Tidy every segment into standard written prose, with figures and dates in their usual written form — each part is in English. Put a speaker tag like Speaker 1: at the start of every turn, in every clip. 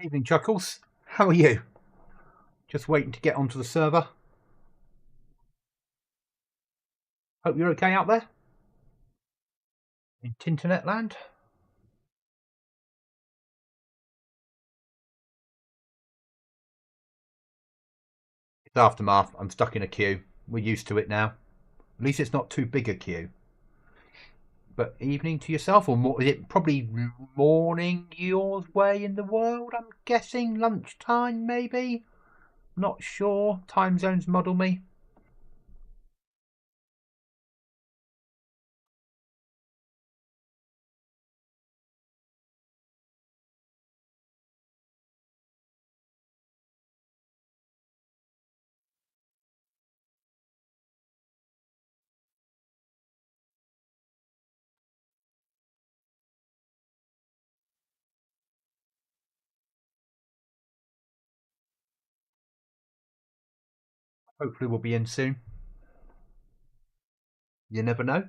Speaker 1: Evening, Chuckles. How are you? Just waiting to get onto the server. Hope you're okay out there in Tinternet land. It's Aftermath. I'm stuck in a queue. We're used to it now. At least it's not too big a queue. But evening to yourself, or more, is it probably morning your way in the world? I'm guessing lunchtime, maybe. Not sure. Time zones muddle me. Hopefully, we'll be in soon. You never know.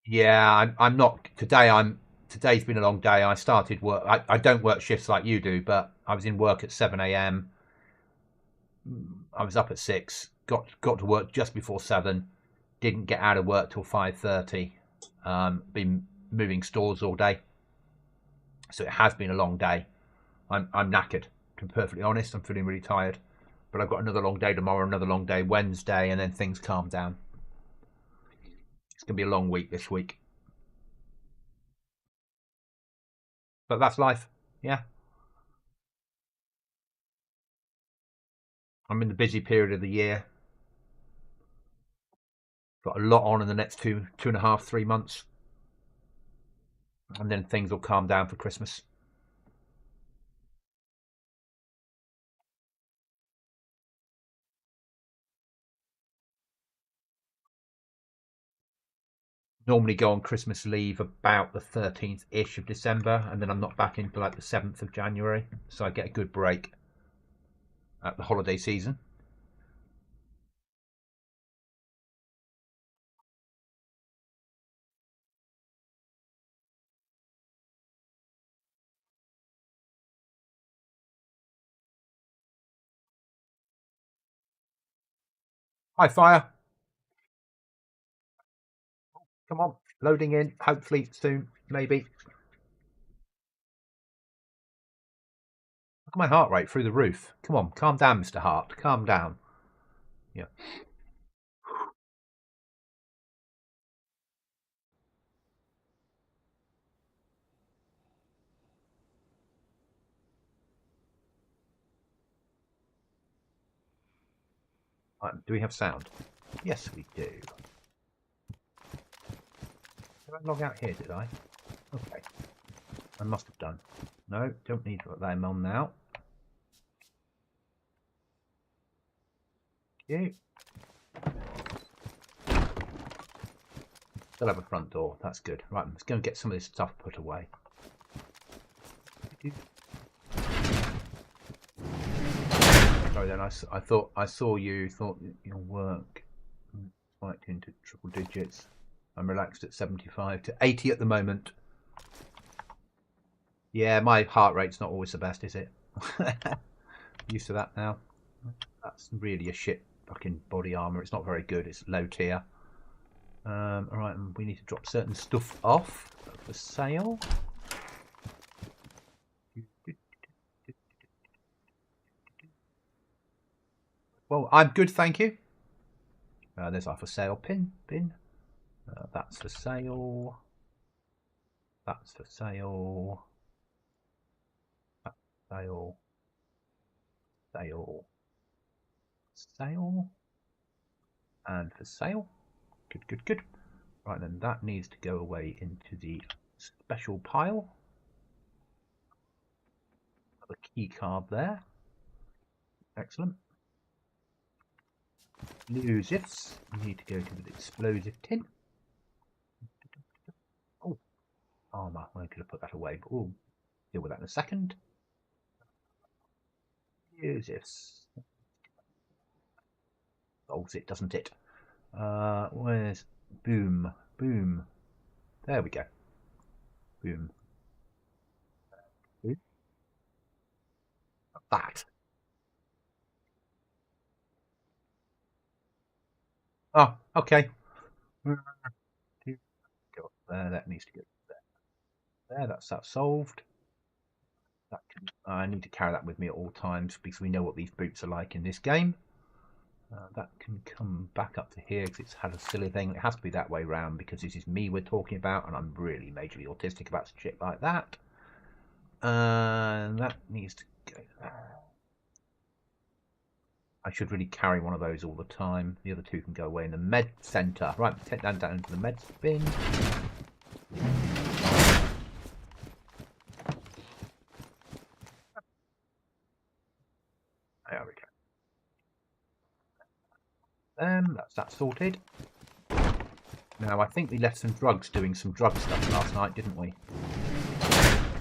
Speaker 1: Yeah, I'm not today. Today's been a long day. I started work. I don't work shifts like you do, but I was in work at 7 a.m. I was up at 6. Got to work just before 7. Didn't get out of work till 5:30. Been moving stores all day, so it has been a long day. I'm knackered. To be perfectly honest, I'm feeling really tired. But I've got another long day tomorrow, another long day Wednesday, and then things calm down. It's gonna be a long week this week. But that's life. Yeah. I'm in the busy period of the year. Got a lot on in the next 2.5, 3 months. And then things will calm down for Christmas. Normally go on Christmas leave about the 13th-ish of December, and then I'm not back until like the 7th of January. So I get a good break at the holiday season. Hi, Fire. Come on. Loading in. Hopefully soon. Maybe. Look at my heart rate through the roof. Come on. Calm down, Mr. Hart. Calm down. Yeah. Do we have sound? Yes, we do. Did I log out here, did I? Okay. I must have done. No, don't need them on now. Thank you. Still have a front door. That's good. Right, let's go and get some of this stuff put away. Sorry then, I thought I saw you, thought your work spiked into triple digits. I'm relaxed at 75 to 80 at the moment. Yeah, my heart rate's not always the best, is it? Used to that now. That's really a shit fucking body armor. It's not very good. It's low tier. Alright, we need to drop certain stuff off for sale. Well, I'm good, thank you. There's our for sale pin. That's for sale. That's for sale. That's for sale. Sale. Sale. And for sale. Good, good, good. Right, then that needs to go away into the special pile. The key card there. Excellent. Explosives. Need to go to the explosive tin. Oh, armor. I could have put that away, but we'll deal with that in a second. Explosives. Solves it, doesn't it? Where's boom? Boom. There we go. Boom. Boom. That. Oh, okay. Go there. That needs to go there. There. That's that solved. That can, I need to carry that with me at all times because we know what these boots are like in this game. That can come back up to here because it's had a silly thing. It has to be that way round because this is me we're talking about, and I'm really majorly autistic about shit like that. And that needs to go there. I should really carry one of those all the time. The other two can go away in the med center. Right, take that down into the med bin. There we go. That's that sorted. Now, I think we left some drugs doing some drug stuff last night, didn't we?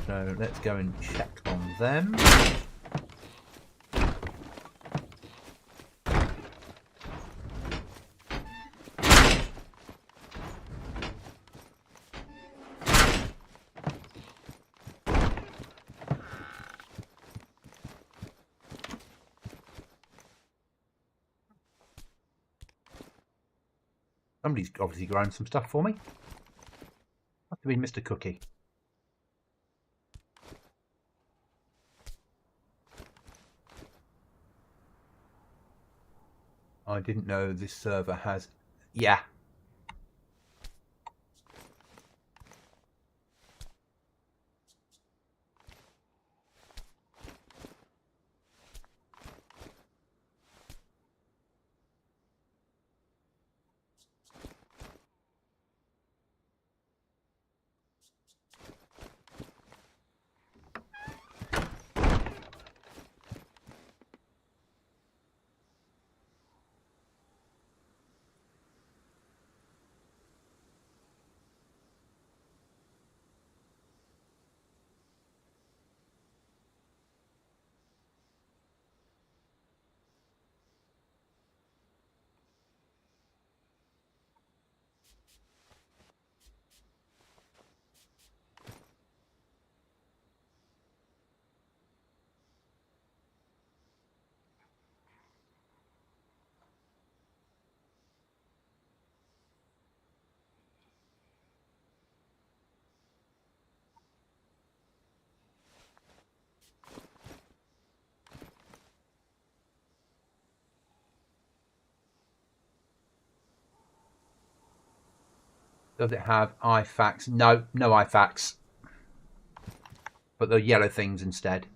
Speaker 1: So let's go and check on them. Somebody's obviously grown some stuff for me. Must have been Mr. Cookie. I didn't know this server has... Yeah. Does it have IFAX? No, no IFAX. But the yellow things instead.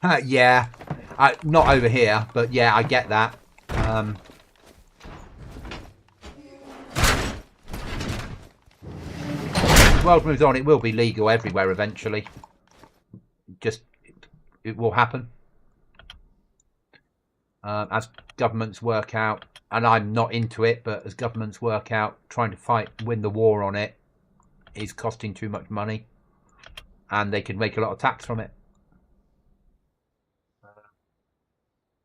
Speaker 1: Yeah, not over here, but yeah, I get that. The world moves on, it will be legal everywhere eventually. Just, it will happen. As governments work out, and I'm not into it, but as governments work out, trying to win the war on it is costing too much money, and they can make a lot of tax from it.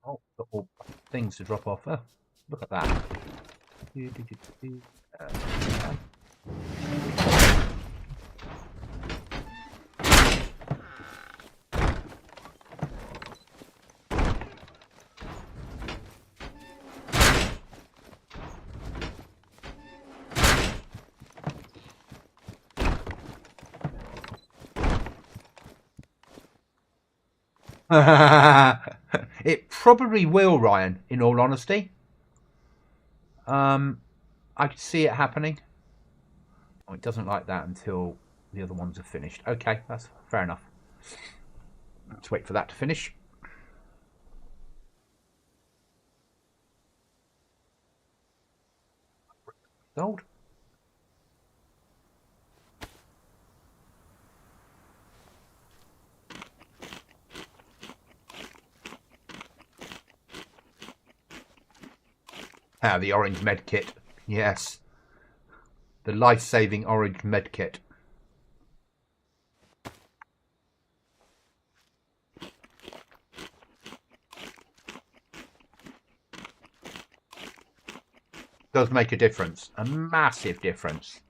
Speaker 1: Oh, got more things to drop off. Oh, look at that. It probably will, Ryan, in all honesty. I could see it happening. Oh, it doesn't like that until the other ones are finished. Okay, that's fair enough. Let's wait for that to finish. Gold. Ah, the orange med kit. Yes. The life-saving orange med kit. Does make a difference. A massive difference.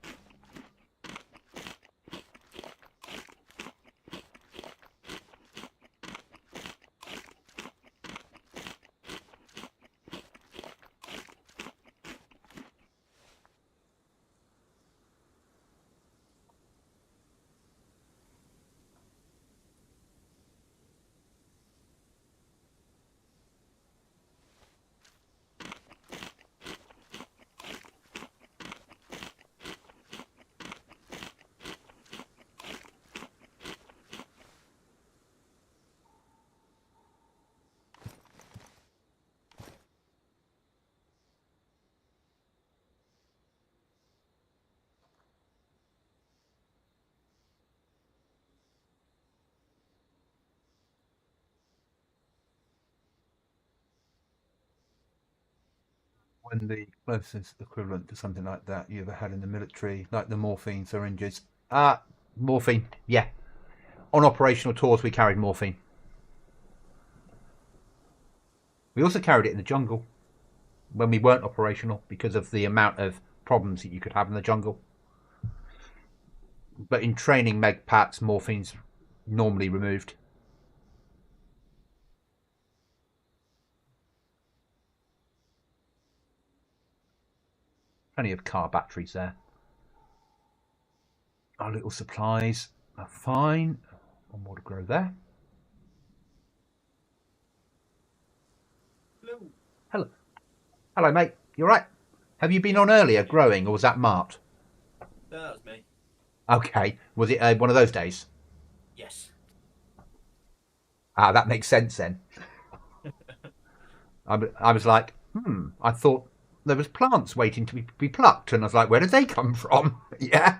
Speaker 1: When the closest equivalent to something like that you ever had in the military, like the morphine syringes. Morphine, yeah. On operational tours, we carried morphine. We also carried it in the jungle when we weren't operational because of the amount of problems that you could have in the jungle. But in training meg packs, morphine's normally removed. Plenty of car batteries there. Our little supplies are fine. One more to grow there.
Speaker 2: Hello.
Speaker 1: Hello. Hello, mate. You all right? Have you been on earlier growing, or was that Mart?
Speaker 2: That was me.
Speaker 1: Okay. Was it one of those days?
Speaker 2: Yes.
Speaker 1: Ah, that makes sense then. I was like, I thought there was plants waiting to be plucked, and I was like, where did they come from? Yeah.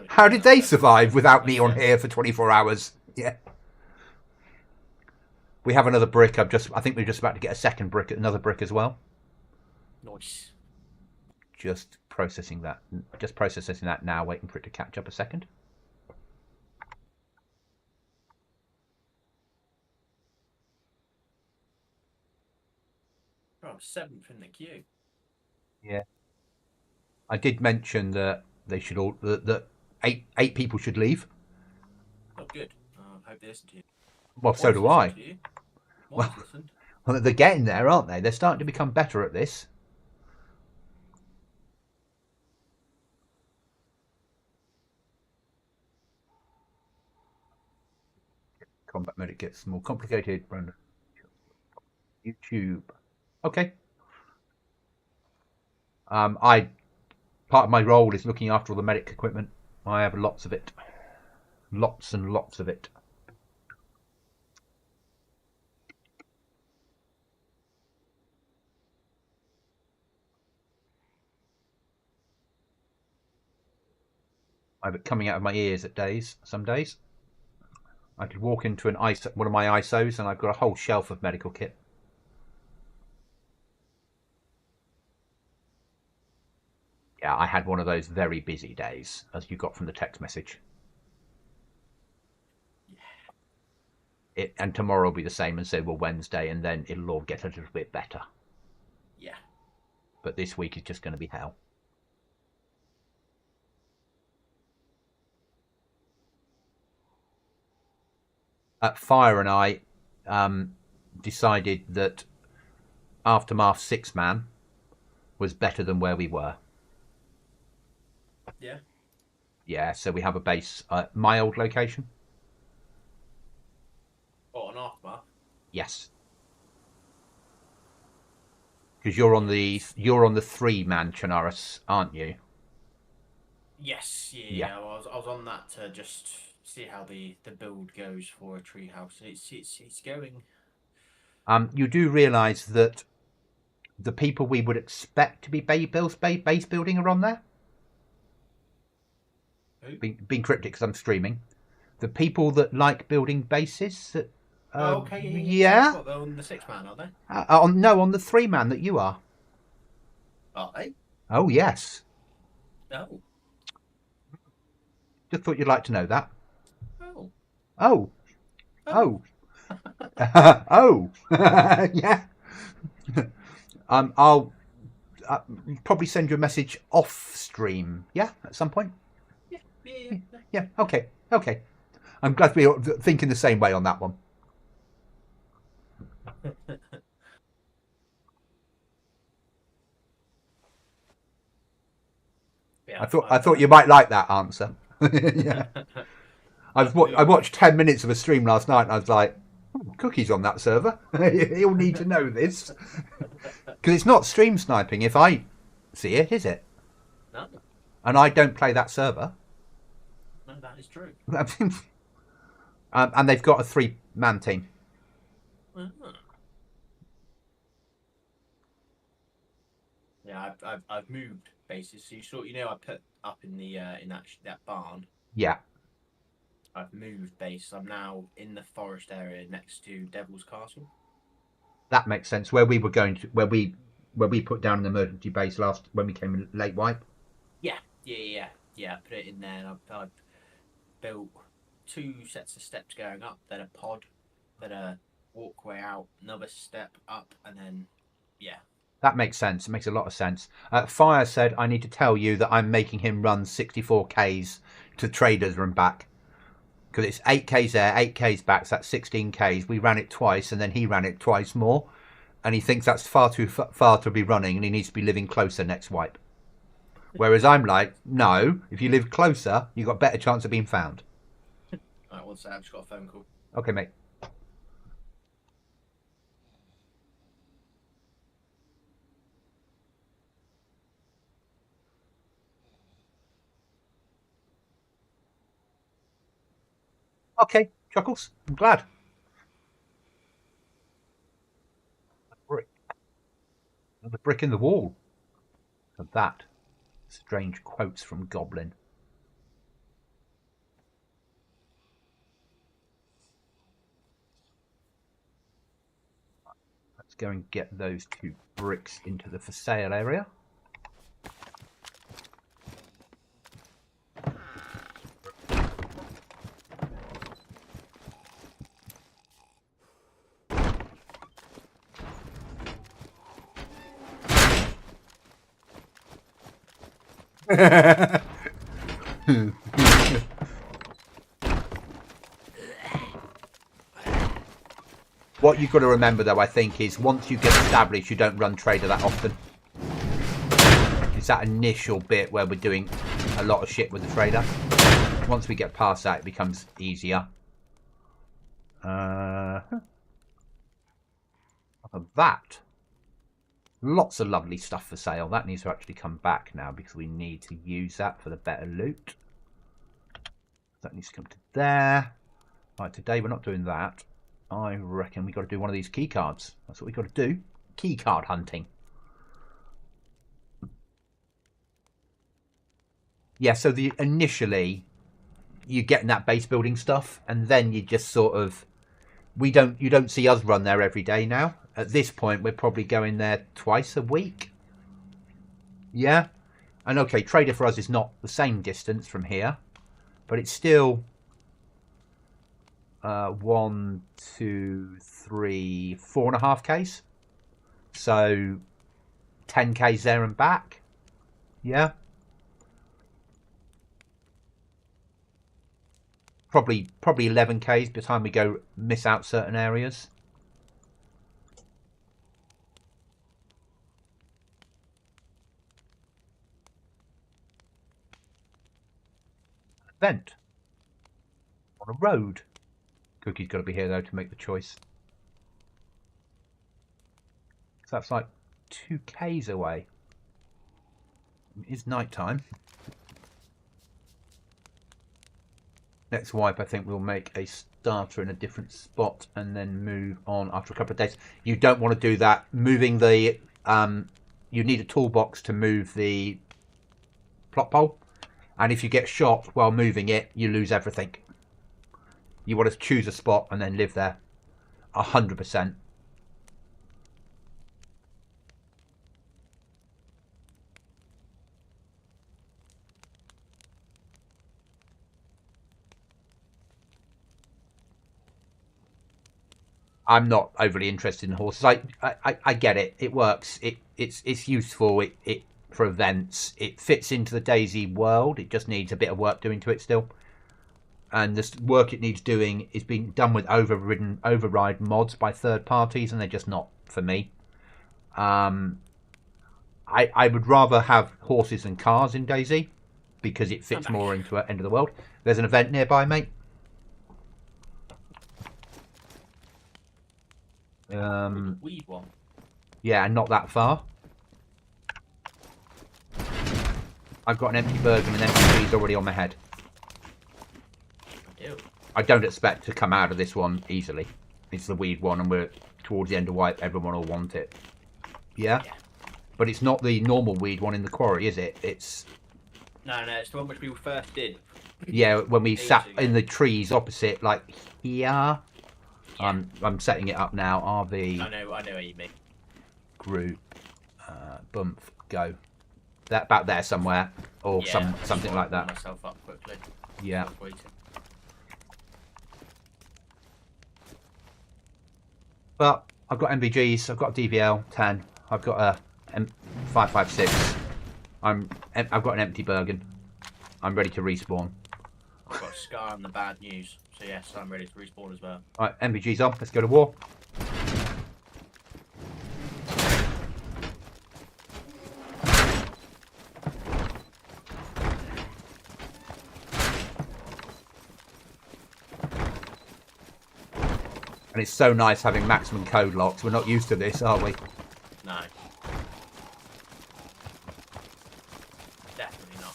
Speaker 1: How did they survive without me on here for 24 hours? Yeah. We have another brick. I think we're just about to get a second brick, another brick as well.
Speaker 2: Nice.
Speaker 1: Just processing that now, waiting for it to catch up a second.
Speaker 2: Oh, I'm 7th in the queue.
Speaker 1: Yeah. I did mention that they should all that eight people should leave.
Speaker 2: Oh, good. I hope they listen to you.
Speaker 1: Well, so do I.
Speaker 2: Well,
Speaker 1: they're getting there, aren't they? They're starting to become better at this. Combat medic gets more complicated. YouTube. Okay. Part of my role is looking after all the medic equipment. I have lots of it. Lots and lots of it. I have it coming out of my ears at days. Some days. I could walk into one of my ISOs and I've got a whole shelf of medical kit. Yeah, I had one of those very busy days, as you got from the text message. And tomorrow will be the same, and so will Wednesday, and then it'll all get a little bit better.
Speaker 2: Yeah.
Speaker 1: But this week is just going to be hell. Fire and I decided that Aftermath 6-man was better than where we were.
Speaker 2: Yeah.
Speaker 1: Yeah, so we have a base at my old location.
Speaker 2: Oh, an Aftermath?
Speaker 1: Yes. Because you're on the 3-man Chernarus, aren't you?
Speaker 2: Yes, yeah. I was on that to just see how the build goes for a treehouse. It's going.
Speaker 1: You do realise that the people we would expect to be base building are on there?
Speaker 2: Who?
Speaker 1: Being cryptic because I'm streaming. The people that like building bases.
Speaker 2: Okay,
Speaker 1: yeah.
Speaker 2: What, they're on the 6-man, are they?
Speaker 1: On the 3-man that you are.
Speaker 2: Are they?
Speaker 1: Oh yes.
Speaker 2: No.
Speaker 1: Just thought you'd like to know that.
Speaker 2: Oh.
Speaker 1: Oh.
Speaker 2: Oh.
Speaker 1: Oh. Yeah. I'll probably send you a message off stream. Yeah, at some point. Yeah. Okay. I'm glad we're thinking the same way on that one.
Speaker 2: Yeah,
Speaker 1: I thought you might like that answer. Yeah. I watched 10 minutes of a stream last night and I was like, Cookie's on that server. He'll need to know this. Because it's not stream sniping if I see it, is it?
Speaker 2: No.
Speaker 1: And I don't play that server.
Speaker 2: No, that is true.
Speaker 1: And they've got a 3-man team.
Speaker 2: Uh-huh. Yeah, I've moved bases. So I put up in the in that barn.
Speaker 1: Yeah.
Speaker 2: I've moved base. I'm now in the forest area next to Devil's Castle.
Speaker 1: That makes sense. Where we were going to, where we put down an emergency base when we came in late wipe.
Speaker 2: Yeah. I put it in there, and I've built 2 sets of steps going up, then a pod, then a walkway out, another step up, and then
Speaker 1: That makes sense. It makes a lot of sense. Fire said, I need to tell you that I'm making him run 64Ks to traders and back. Because it's 8Ks there, 8Ks back, so that's 16Ks. We ran it twice, and then he ran it twice more. And he thinks that's far too far to be running, and he needs to be living closer next wipe. Whereas I'm like, no, if you live closer, you've got a better chance of being found.
Speaker 2: Alright, one sec, I've just got a phone call.
Speaker 1: Okay, mate. Okay, Chuckles, I'm glad. Another brick in the wall. For that. Strange quotes from Goblin. Let's go and get those 2 bricks into the for sale area. What you've got to remember, though, I think, is once you get established, you don't run trader that often. It's that initial bit where we're doing a lot of shit with the trader. Once we get past that, it becomes easier. Of that, lots of lovely stuff for sale. That needs to actually come back now because we need to use that for the better loot. That needs to come to there. Right, today we're not doing that. I reckon we got to do one of these key cards. That's what we got to do. Key card hunting. Yeah, so initially you're getting that base building stuff, and then you just sort of you don't see us run there every day now. At this point, we're probably going there twice a week. Yeah, and okay, Trader for us is not the same distance from here, but it's still 1, 2, 3, 4.5 k's. So 10 k's there and back. Yeah. Probably 11 k's by the time we go miss out certain areas. Vent on a road. Cookie's got to be here though to make the choice. So that's like 2 k's away. It's night time. Next wipe, I think we'll make a starter in a different spot and then move on after a couple of days. You don't want to do that. Moving the you need a toolbox to move the plot pole, and if you get shot while moving it, you lose everything. You want to choose a spot and then live there 100%. I'm not overly interested in horses. I get it. It works. It's useful. It for events. It fits into the Dayz world. It just needs a bit of work doing to it still. And the work it needs doing is being done with override mods by third parties, and they're just not for me. I would rather have horses and cars in Dayz because it fits more into end of the world. There's an event nearby, mate.
Speaker 2: Weed one.
Speaker 1: Yeah, and not that far. I've got an empty burger and an empty cheese already on my head.
Speaker 2: Ew.
Speaker 1: I don't expect to come out of this one easily. It's the weed one, and we're towards the end of wipe. Everyone will want it. Yeah? But it's not the normal weed one in the quarry, is it? It's...
Speaker 2: No, it's the one which we first did.
Speaker 1: Yeah, when we sat in the trees opposite, like here. Yeah. I'm setting it up now. RV.
Speaker 2: I know what you mean.
Speaker 1: Group. Bump. Go. That about there somewhere, or something like that.
Speaker 2: Myself up quickly.
Speaker 1: Yeah. But I've got MVGs. I've got a DVL 10. I've got a M556. I've got an empty Bergen. I'm ready to respawn.
Speaker 2: I've got a scar and the bad news. So yes, I'm ready to respawn as well.
Speaker 1: Alright, MVG's on. Let's go to war. And it's so nice having maximum code locks. We're not used to this, are we?
Speaker 2: No. Definitely not.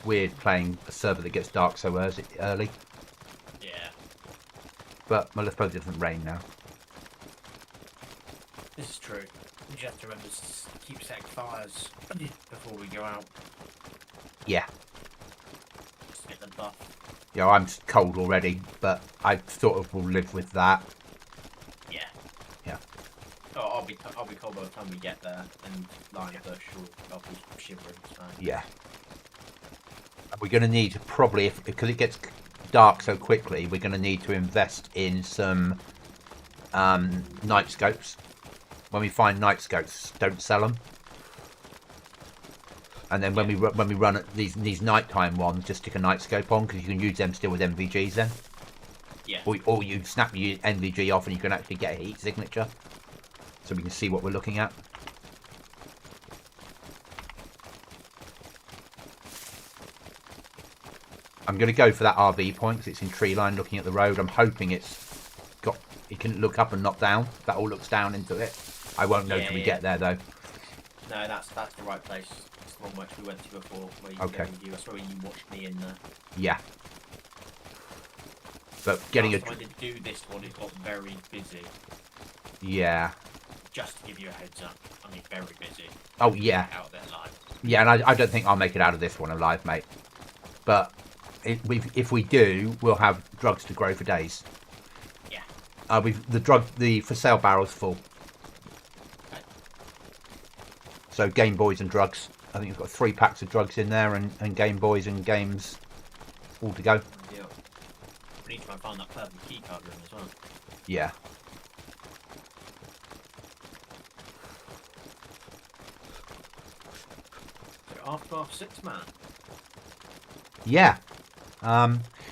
Speaker 1: Weird playing a server that gets dark so early.
Speaker 2: Yeah.
Speaker 1: But well, I suppose it doesn't rain now.
Speaker 2: This is true. You just have to remember to keep setting fires before we go out.
Speaker 1: Yeah.
Speaker 2: Just to get the buff.
Speaker 1: Yeah, I'm cold already, but I sort of will live with that.
Speaker 2: Yeah.
Speaker 1: Yeah.
Speaker 2: Oh, I'll be cold by the time we get there, and line a bush, or I'll be shivering. So.
Speaker 1: Yeah. And we're going to need probably, because it gets dark so quickly, we're going to need to invest in some night scopes. When we find night scopes, don't sell them. And then when we run these nighttime ones, just stick a night scope on, because you can use them still with MVGs then.
Speaker 2: Yeah.
Speaker 1: Or you snap your NVG off and you can actually get a heat signature, so we can see what we're looking at. I'm going to go for that RV point because it's in tree line looking at the road. I'm hoping it can look up and not down. That all looks down into it. I won't know till we get there though.
Speaker 2: No, that's the right place. It's the one which we went to before, where you go with you. That's where you watched me in there.
Speaker 1: Yeah. But getting
Speaker 2: Last time I did do this one, it got very busy.
Speaker 1: Yeah.
Speaker 2: Just to give you a heads up, I mean, very busy.
Speaker 1: Oh yeah.
Speaker 2: Out there live.
Speaker 1: Yeah, and I don't think I'll make it out of this one alive, mate. But if we do, we'll have drugs to grow for days.
Speaker 2: Yeah.
Speaker 1: The for sale barrel's full.
Speaker 2: Okay.
Speaker 1: So Game Boys and drugs. I think we've got 3 packs of drugs in there, and Game Boys and games all to go.
Speaker 2: Ideal. We need to try and find that purple keycard room as well.
Speaker 1: Yeah.
Speaker 2: So after 6 man.
Speaker 1: Yeah.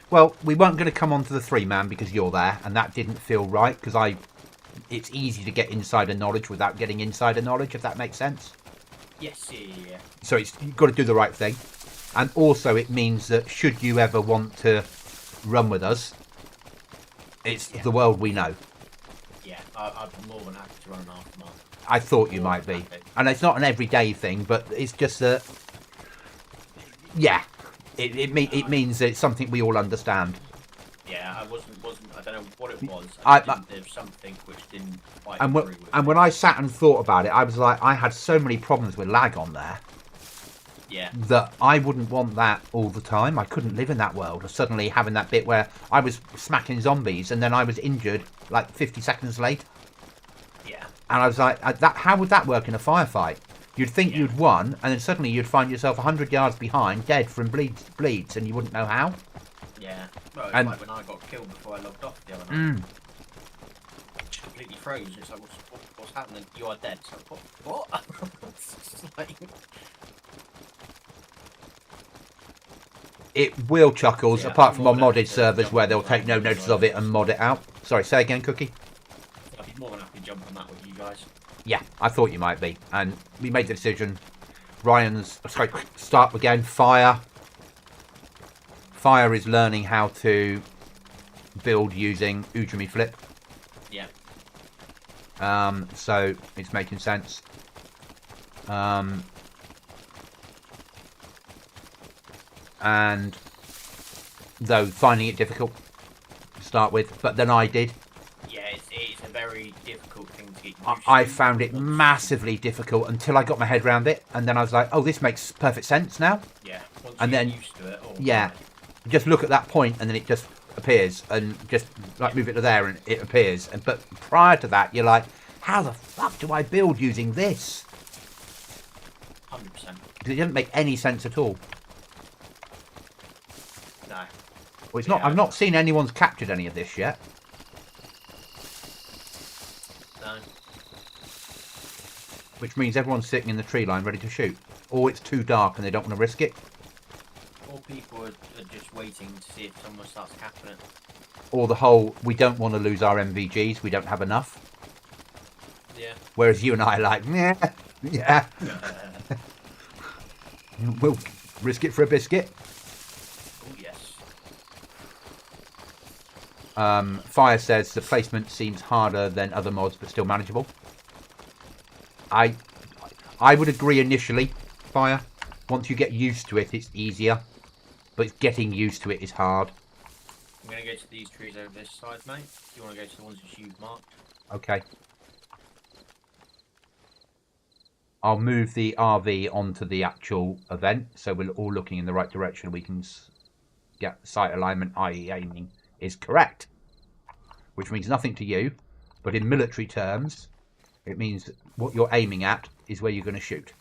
Speaker 1: Well, we weren't going to come on to the 3-man because you're there, and that didn't feel right, because it's easy to get insider knowledge without getting insider knowledge, if that makes sense.
Speaker 2: Yes, yeah.
Speaker 1: So you've got to do the right thing. And also it means that should you ever want to run with us, it's the world we know.
Speaker 2: Yeah, I'm more than happy to run an aftermath.
Speaker 1: I thought you might be. And it's not an everyday thing, but it's just that, yeah, it means that it's something we all understand.
Speaker 2: Yeah, I don't know what it was. There's something which didn't quite
Speaker 1: agree
Speaker 2: with
Speaker 1: and when I sat and thought about it, I was like, I had so many problems with lag on there.
Speaker 2: Yeah.
Speaker 1: That I wouldn't want that all the time. I couldn't live in that world. Suddenly having that bit where I was smacking zombies and then I was injured like 50 seconds later.
Speaker 2: Yeah.
Speaker 1: And I was like, how would that work in a firefight? You'd think you'd won, and then suddenly you'd find yourself 100 yards behind, dead from bleeds, and you wouldn't know how.
Speaker 2: Yeah. Well, it's like when I got killed before I logged off the other night. Just completely froze. It's like, what's happening? You are dead. So what? It's like...
Speaker 1: It will chuckles, apart from on modded servers where they'll take no notice of it and mod it out. Sorry, say again, Cookie?
Speaker 2: I'd be more than happy to jump on that with you guys.
Speaker 1: Yeah, I thought you might be. And we made the decision. Start again. Fire. Fire is learning how to build using Udemy Flip.
Speaker 2: Yeah.
Speaker 1: So it's making sense. And though finding it difficult to start with, but then I did.
Speaker 2: Yeah, it's a very difficult thing to get used to.
Speaker 1: I found it massively difficult until I got my head around it, and then I was like, "Oh, this makes perfect sense now."
Speaker 2: Yeah, once
Speaker 1: and
Speaker 2: you
Speaker 1: then
Speaker 2: get used to it.
Speaker 1: Yeah, just look at that point, and then it just appears, and just like move it to there, and it appears. But prior to that, you're like, "How the fuck do I build using this?"
Speaker 2: 100%.
Speaker 1: Because it doesn't make any sense at all.
Speaker 2: No.
Speaker 1: Well, it's not. I've not seen anyone's captured any of this yet.
Speaker 2: No.
Speaker 1: Which means everyone's sitting in the tree line ready to shoot. Or it's too dark and they don't want to risk it.
Speaker 2: Or people are just waiting to see if someone starts capping it.
Speaker 1: Or the whole, we don't want to lose our MVGs, we don't have enough.
Speaker 2: Yeah.
Speaker 1: Whereas you and I are like, yeah. We'll risk it for a biscuit.
Speaker 2: Oh, yes.
Speaker 1: Fire says the placement seems harder than other mods, but still manageable. I would agree initially, Fire. Once you get used to it, it's easier. But getting used to it is hard.
Speaker 2: I'm going to go to these trees over this side, mate. If you want to go to the ones that you've marked.
Speaker 1: Okay. I'll move the RV onto the actual event, so we're all looking in the right direction. We can get sight alignment, i.e. aiming, is correct. Which means nothing to you, but in military terms, It means what you're aiming at is where you're going to shoot.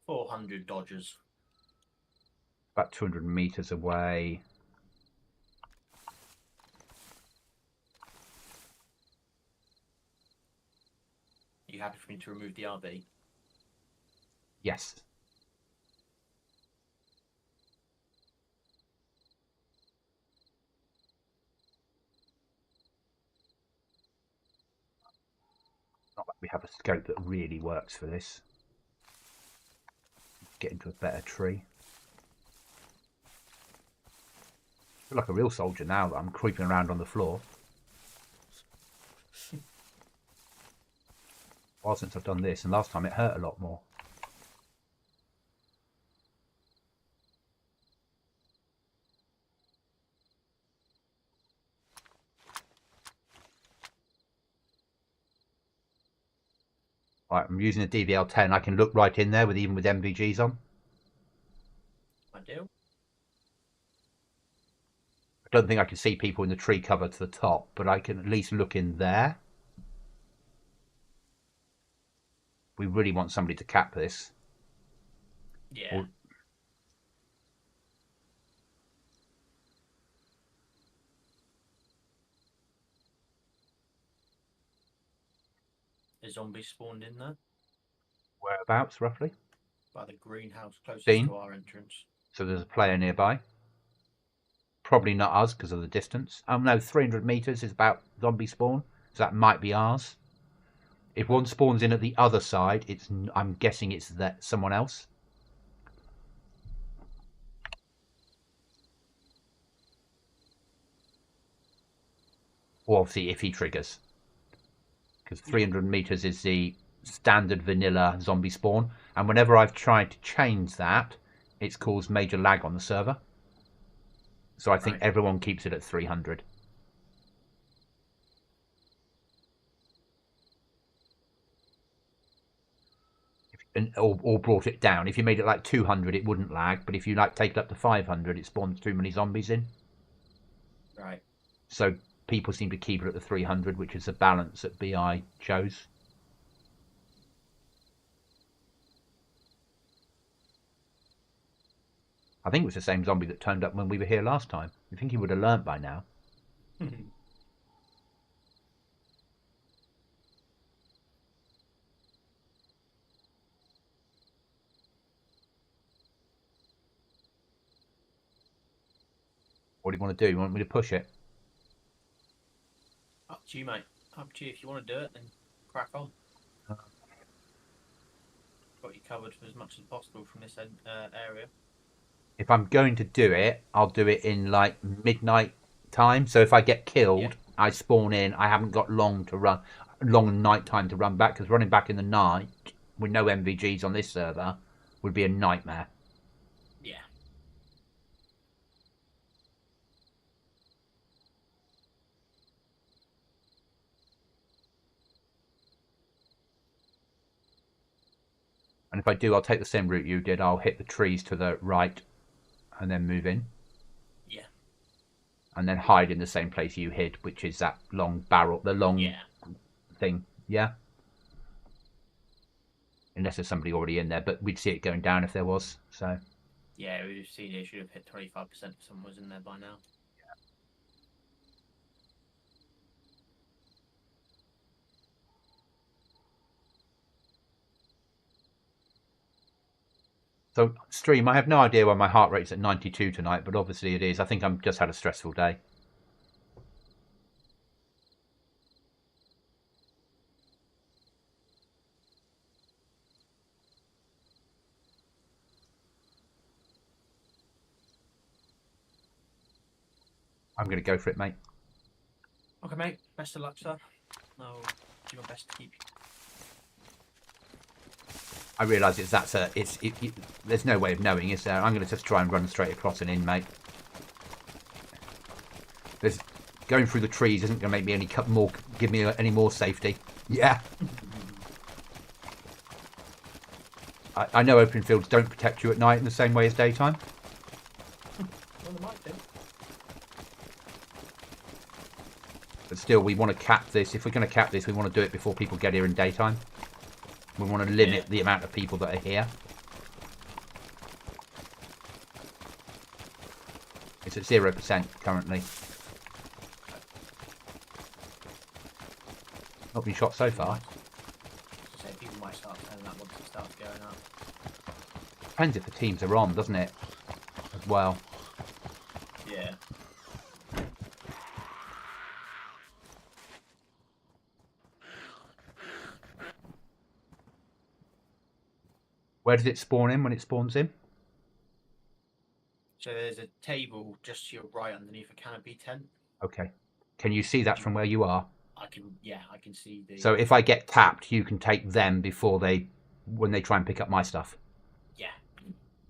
Speaker 2: 400 dodgers.
Speaker 1: About 200 meters away.
Speaker 2: Are you happy for me to remove the RB?
Speaker 1: Yes. Not like we have a scope that really works for this. Get into a better tree. I feel like a real soldier now that I'm creeping around on the floor. A while since I've done this, and last time it hurt a lot more. Right, I'm using a DVL-10. I can look right in there even with MVGs on.
Speaker 2: I do.
Speaker 1: I don't think I can see people in the tree cover to the top, but I can at least look in there. We really want somebody to cap this.
Speaker 2: Yeah. A zombie spawned in there
Speaker 1: Whereabouts, roughly?
Speaker 2: by the greenhouse closest
Speaker 1: Seen.
Speaker 2: to our entrance.
Speaker 1: So there's a player nearby. Probably not us because of the distance. Oh no, 300 meters is about zombie spawn. So that might be ours. If one spawns in at the other side, I'm guessing it's that someone else. Or obviously if he triggers. Because 300 meters is the standard vanilla zombie spawn. And whenever I've tried to change that, it's caused major lag on the server. So I think everyone keeps it at 300. Or brought it down. If you made it like 200, it wouldn't lag. But if you like take it up to 500, it spawns too many zombies in.
Speaker 2: Right.
Speaker 1: So people seem to keep it at the 300, which is the balance that BI chose. I think it was the same zombie that turned up when we were here last time. I think he would have learnt by now. What do you want to do? You want me to push it?
Speaker 2: Up to you, mate. Up to you. If you want to do it, then crack on. Got you covered for as much as possible from this area.
Speaker 1: If I'm going to do it, I'll do it in like midnight time. So if I get killed, I spawn in. I haven't got long night time to run back, because running back in the night with no MVGs on this server would be a nightmare.
Speaker 2: Yeah.
Speaker 1: And if I do, I'll take the same route you did. I'll hit the trees to the right and then move in.
Speaker 2: Yeah.
Speaker 1: And then hide in the same place you hid, which is that long barrel, the long thing. Yeah? Unless there's somebody already in there, but we'd see it going down if there was. So.
Speaker 2: Yeah, we'd have seen it. Should have hit 25% if someone was in there by now.
Speaker 1: So, stream, I have no idea why my heart rate's at 92 tonight, but obviously it is. I think I've just had a stressful day. I'm going to go for it, mate.
Speaker 2: Okay, mate. Best of luck, sir. I'll do my best to keep you.
Speaker 1: I realise there's no way of knowing, is there? I'm going to just try and run straight across and in, mate. Going through the trees isn't going to make me give me any more safety. Yeah. I know open fields don't protect you at night in the same way as daytime.
Speaker 2: Well, they might do.
Speaker 1: But still, we want to cap this. If we're going to cap this, we want to do it before people get here in daytime. We want to limit the amount of people that are here. It's at 0% currently. Not been shot so far.
Speaker 2: So people might start turning up once it starts going up.
Speaker 1: Depends if the teams are on, doesn't it? As well.
Speaker 2: Yeah.
Speaker 1: Where does it spawn in when it spawns in?
Speaker 2: So there's a table just to your right underneath a canopy tent.
Speaker 1: Okay. Can you see that from where you are?
Speaker 2: I can see the...
Speaker 1: So if I get tapped, you can take them before when they try and pick up my stuff?
Speaker 2: Yeah.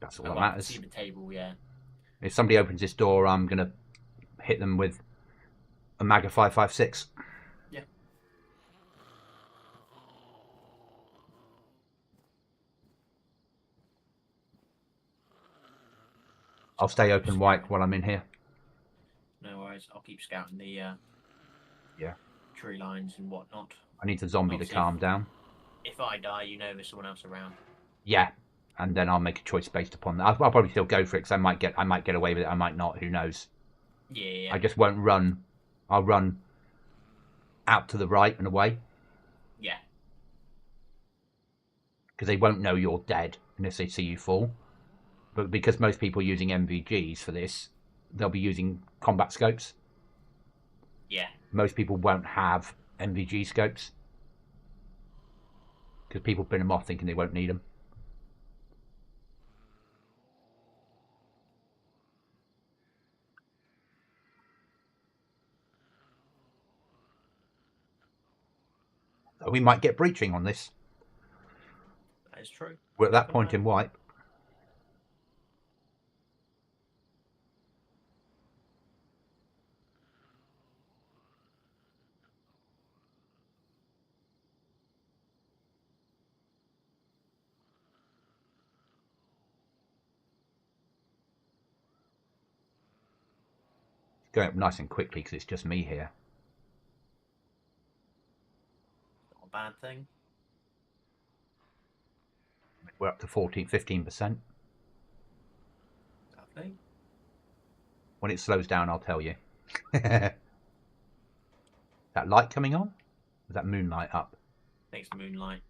Speaker 1: That's all that matters.
Speaker 2: I can see the table, yeah.
Speaker 1: If somebody opens this door, I'm going to hit them with a Maga 5.56.
Speaker 2: Yeah.
Speaker 1: I'll stay open white while I'm in here.
Speaker 2: No worries. I'll keep scouting the tree lines and whatnot.
Speaker 1: I need the zombie to calm down.
Speaker 2: If I die, you know there's someone else around.
Speaker 1: Yeah, and then I'll make a choice based upon that. I'll probably still go for it because I might get away with it. I might not. Who knows?
Speaker 2: Yeah.
Speaker 1: I just won't run. I'll run out to the right and away.
Speaker 2: Yeah.
Speaker 1: Because they won't know you're dead unless they see you fall. But because most people are using MVGs for this, they'll be using combat scopes.
Speaker 2: Yeah.
Speaker 1: Most people won't have MVG scopes. Because people bin them off thinking they won't need them. So we might get breaching on this.
Speaker 2: That is true.
Speaker 1: We're at that point in wipe. Going up nice and quickly because it's just me here.
Speaker 2: Not a bad thing.
Speaker 1: We're up to 15%.
Speaker 2: Lovely.
Speaker 1: When it slows down, I'll tell you. That light coming on? Is that moonlight up?
Speaker 2: I think it's moonlight.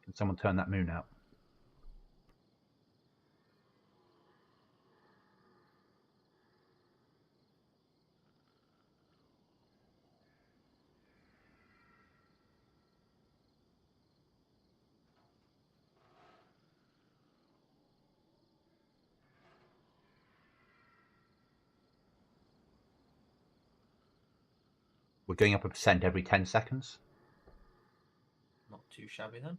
Speaker 1: Can someone turn that moon out? We're going up 1% every 10 seconds.
Speaker 2: Not too shabby then.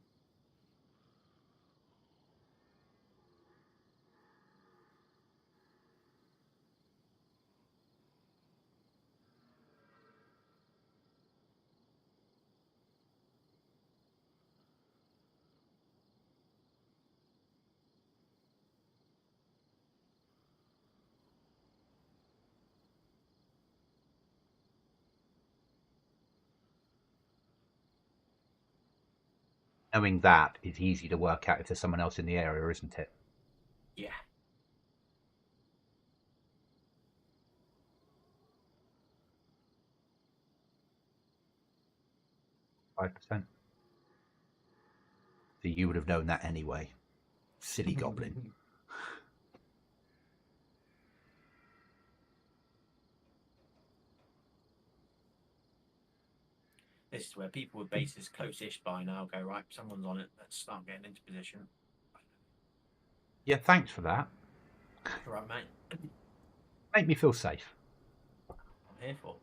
Speaker 1: Knowing that is easy to work out if there's someone else in the area, isn't it?
Speaker 2: Yeah.
Speaker 1: %. So you would have known that anyway. Silly goblin.
Speaker 2: This is where people with bases close-ish by now go, right, someone's on it, let's start getting into position.
Speaker 1: Yeah, thanks for that.
Speaker 2: All right, mate.
Speaker 1: Make me feel safe.
Speaker 2: I'm here for.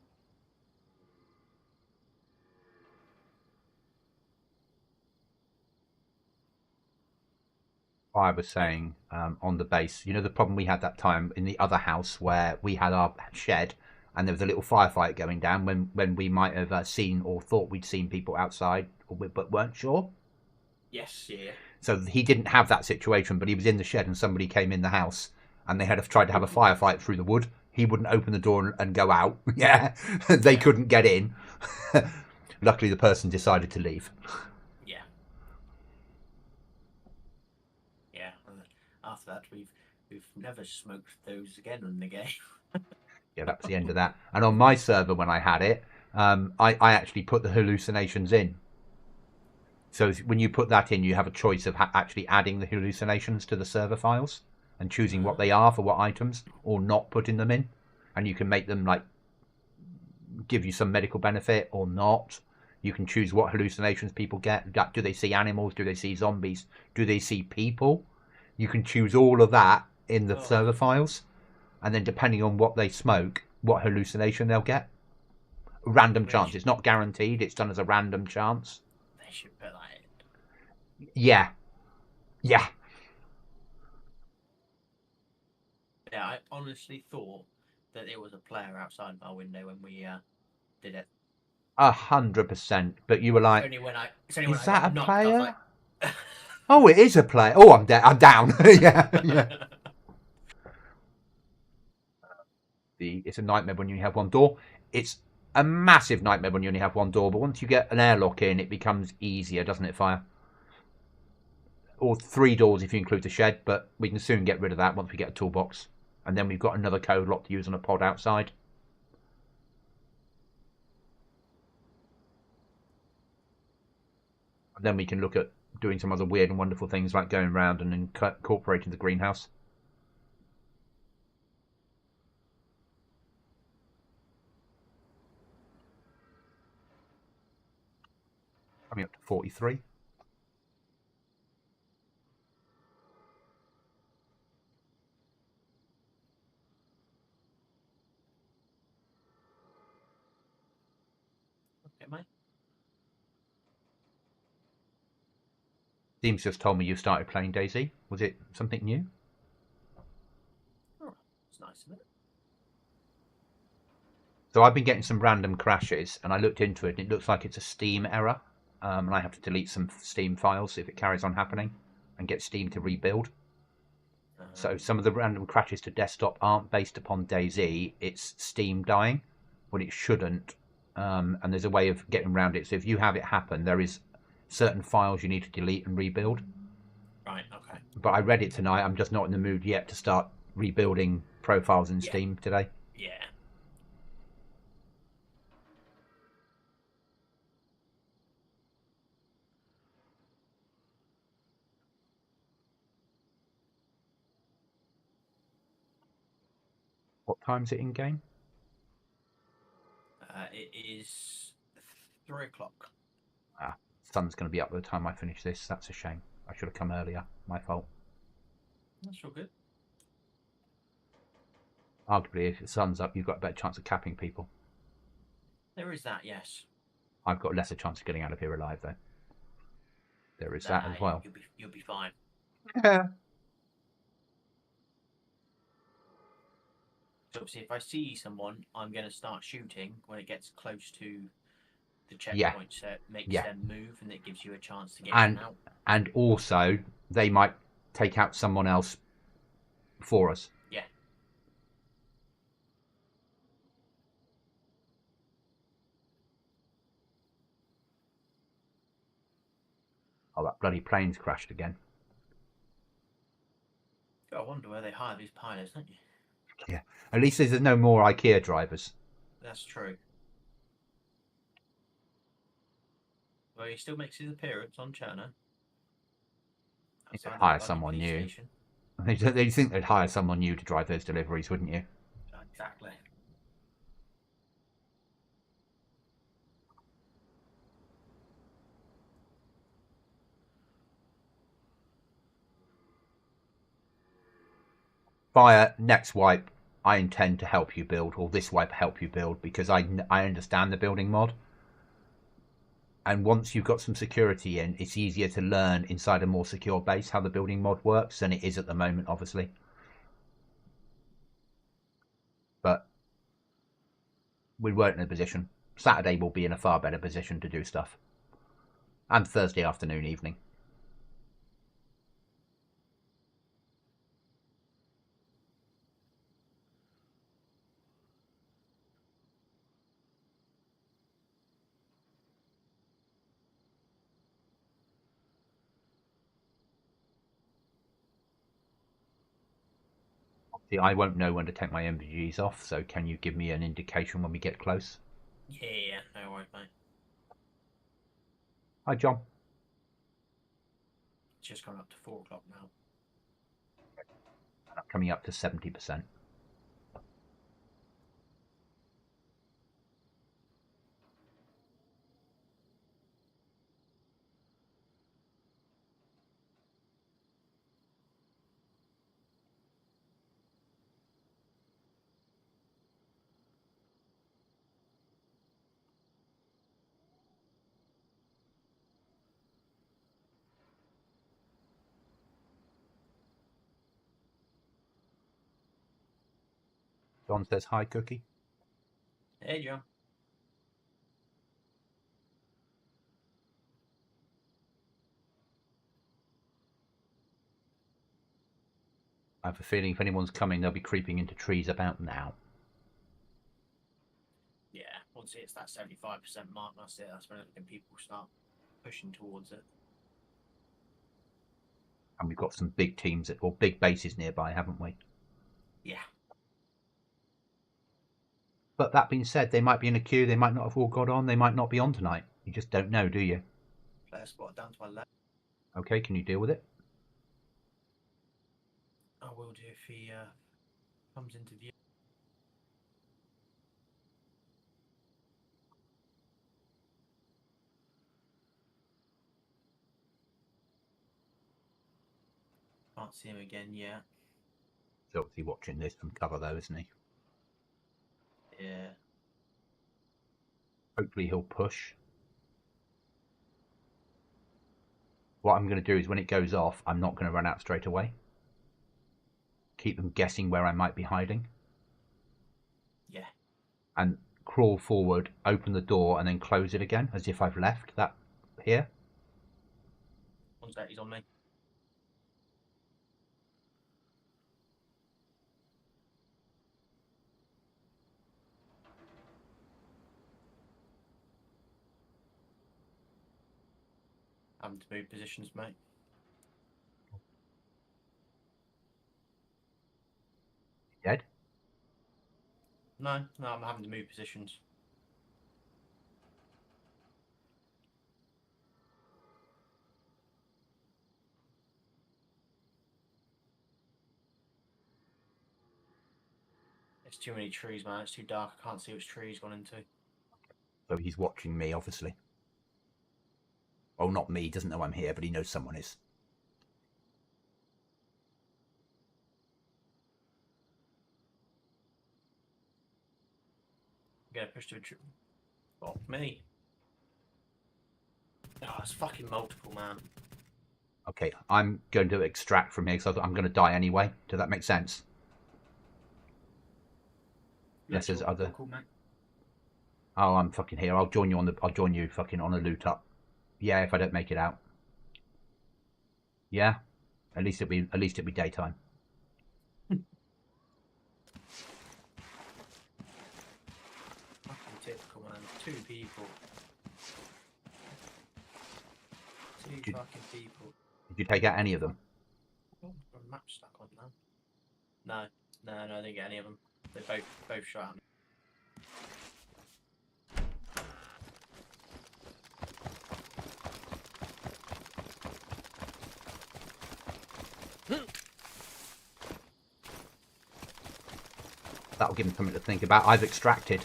Speaker 1: I was saying on the base, you know the problem we had that time in the other house where we had our shed and there was a little firefight going down when we might have seen or thought we'd seen people outside but weren't sure?
Speaker 2: Yes, yeah.
Speaker 1: So he didn't have that situation, but he was in the shed and somebody came in the house and they had tried to have a firefight through the wood. He wouldn't open the door and go out. Yeah, they couldn't get in. Luckily, the person decided to leave.
Speaker 2: Yeah. Yeah. After that, we've never smoked those again in the game.
Speaker 1: Yeah, that was the end of that. And on my server, when I had it, I actually put the hallucinations in. So when you put that in, you have a choice of actually adding the hallucinations to the server files and choosing what they are for what items, or not putting them in. And you can make them like give you some medical benefit or not. You can choose what hallucinations people get. Do they see animals? Do they see zombies? Do they see people? You can choose all of that in the server files. And then depending on what they smoke, what hallucination they'll get. Random chance. It's not guaranteed. It's done as a random chance.
Speaker 2: They should put that in.
Speaker 1: Yeah. Yeah.
Speaker 2: Yeah, I honestly thought that it was a player outside of our window when we did it.
Speaker 1: 100%. But you were like,
Speaker 2: is that a player? Like...
Speaker 1: Oh, it is a player. Oh, I'm dead. I'm down. Yeah. It's a nightmare when you only have one door. It's a massive nightmare when you only have one door, but once you get an airlock in, it becomes easier, doesn't it, Fire? Or 3 doors if you include the shed, but we can soon get rid of that once we get a toolbox. And then we've got another code lock to use on a pod outside. And then we can look at doing some other weird and wonderful things like going around and incorporating the greenhouse. Coming up to 43.
Speaker 2: Okay, mate.
Speaker 1: Deems just told me you started playing Dayz. Was it something new?
Speaker 2: Oh, it's nice, isn't it?
Speaker 1: So I've been getting some random crashes, and I looked into it, and it looks like it's a Steam error. And I have to delete some Steam files if it carries on happening, and get Steam to rebuild. So some of the random crashes to desktop aren't based upon Dayz, it's Steam dying when it shouldn't. And there's a way of getting around it. So if you have it happen, there is certain files you need to delete and rebuild.
Speaker 2: Right, okay.
Speaker 1: But I read it tonight. I'm just not in the mood yet to start rebuilding profiles in Steam today.
Speaker 2: Yeah.
Speaker 1: What time is it in game?
Speaker 2: It is 3 o'clock.
Speaker 1: Sun's going to be up by the time I finish this. That's a shame. I should have come earlier. My fault.
Speaker 2: That's all good.
Speaker 1: Arguably, if the sun's up, you've got a better chance of capping people.
Speaker 2: There is that, yes.
Speaker 1: I've got lesser chance of getting out of here alive, though. There is that as well.
Speaker 2: You'll be fine.
Speaker 1: Yeah.
Speaker 2: So obviously, if I see someone, I'm going to start shooting when it gets close to the checkpoint, so it makes them move, and it gives you a chance to get in and out.
Speaker 1: And also, they might take out someone else for us.
Speaker 2: Yeah.
Speaker 1: Oh, that bloody plane's crashed again.
Speaker 2: I wonder where they hire these pilots, don't you?
Speaker 1: Yeah. At least there's no more IKEA drivers.
Speaker 2: That's true. Well, he still makes his appearance on Cherno.
Speaker 1: You could hire someone new. They'd think they'd hire someone new to drive those deliveries, wouldn't you?
Speaker 2: Exactly.
Speaker 1: Via next wipe, I intend to help you build, or this wipe help you build, because I understand the building mod. And once you've got some security in, it's easier to learn inside a more secure base how the building mod works than it is at the moment, obviously. But we weren't in a position. Saturday will be in a far better position to do stuff. And Thursday afternoon, evening. See, I won't know when to take my MVGs off, so can you give me an indication when we get close?
Speaker 2: Yeah, no worries, mate.
Speaker 1: Hi, John.
Speaker 2: It's just gone up to 4 o'clock now.
Speaker 1: I'm coming up to 70%. John says hi, Cookie.
Speaker 2: Hey, John.
Speaker 1: I have a feeling if anyone's coming, they'll be creeping into trees about now.
Speaker 2: Yeah, once it's that 75% mark, that's it. That's when people start pushing towards it.
Speaker 1: And we've got some big teams, or big bases nearby, haven't we?
Speaker 2: Yeah.
Speaker 1: But that being said, they might be in a queue, they might not have all got on, they might not be on tonight. You just don't know, do you?
Speaker 2: Player spot down to my left.
Speaker 1: Okay, can you deal with it?
Speaker 2: I will do if he comes into view. Can't see him again yet.
Speaker 1: He's obviously watching this from cover though, isn't he?
Speaker 2: Yeah.
Speaker 1: Hopefully he'll push. What I'm going to do is when it goes off, I'm not going to run out straight away. Keep them guessing where I might be hiding.
Speaker 2: Yeah.
Speaker 1: And crawl forward, open the door, and then close it again, as if I've left that here.
Speaker 2: One sec, he's on me. Having to move positions, mate.
Speaker 1: Dead?
Speaker 2: No, I'm having to move positions. There's too many trees, man. It's too dark. I can't see which tree he's gone into.
Speaker 1: So he's watching me, obviously. Oh, not me. He doesn't know I'm here, but he knows someone is.
Speaker 2: I'm gonna push to a tree. Oh, me. Oh, it's fucking multiple, man.
Speaker 1: Okay, I'm going to extract from here because I'm going to die anyway. Does that make sense? Yes, there's other.
Speaker 2: Cool, mate.
Speaker 1: Oh, I'm fucking here. I'll join you on the. I'll join you fucking on a loot up. Yeah, if I don't make it out. Yeah, at least it'll be daytime.
Speaker 2: Fucking typical, man. Two people. Two fucking people.
Speaker 1: Did you take out any of them?
Speaker 2: Oh, got a map stuck on now. No, I didn't get any of them. They both shot at me.
Speaker 1: That'll give them something to think about. I've extracted.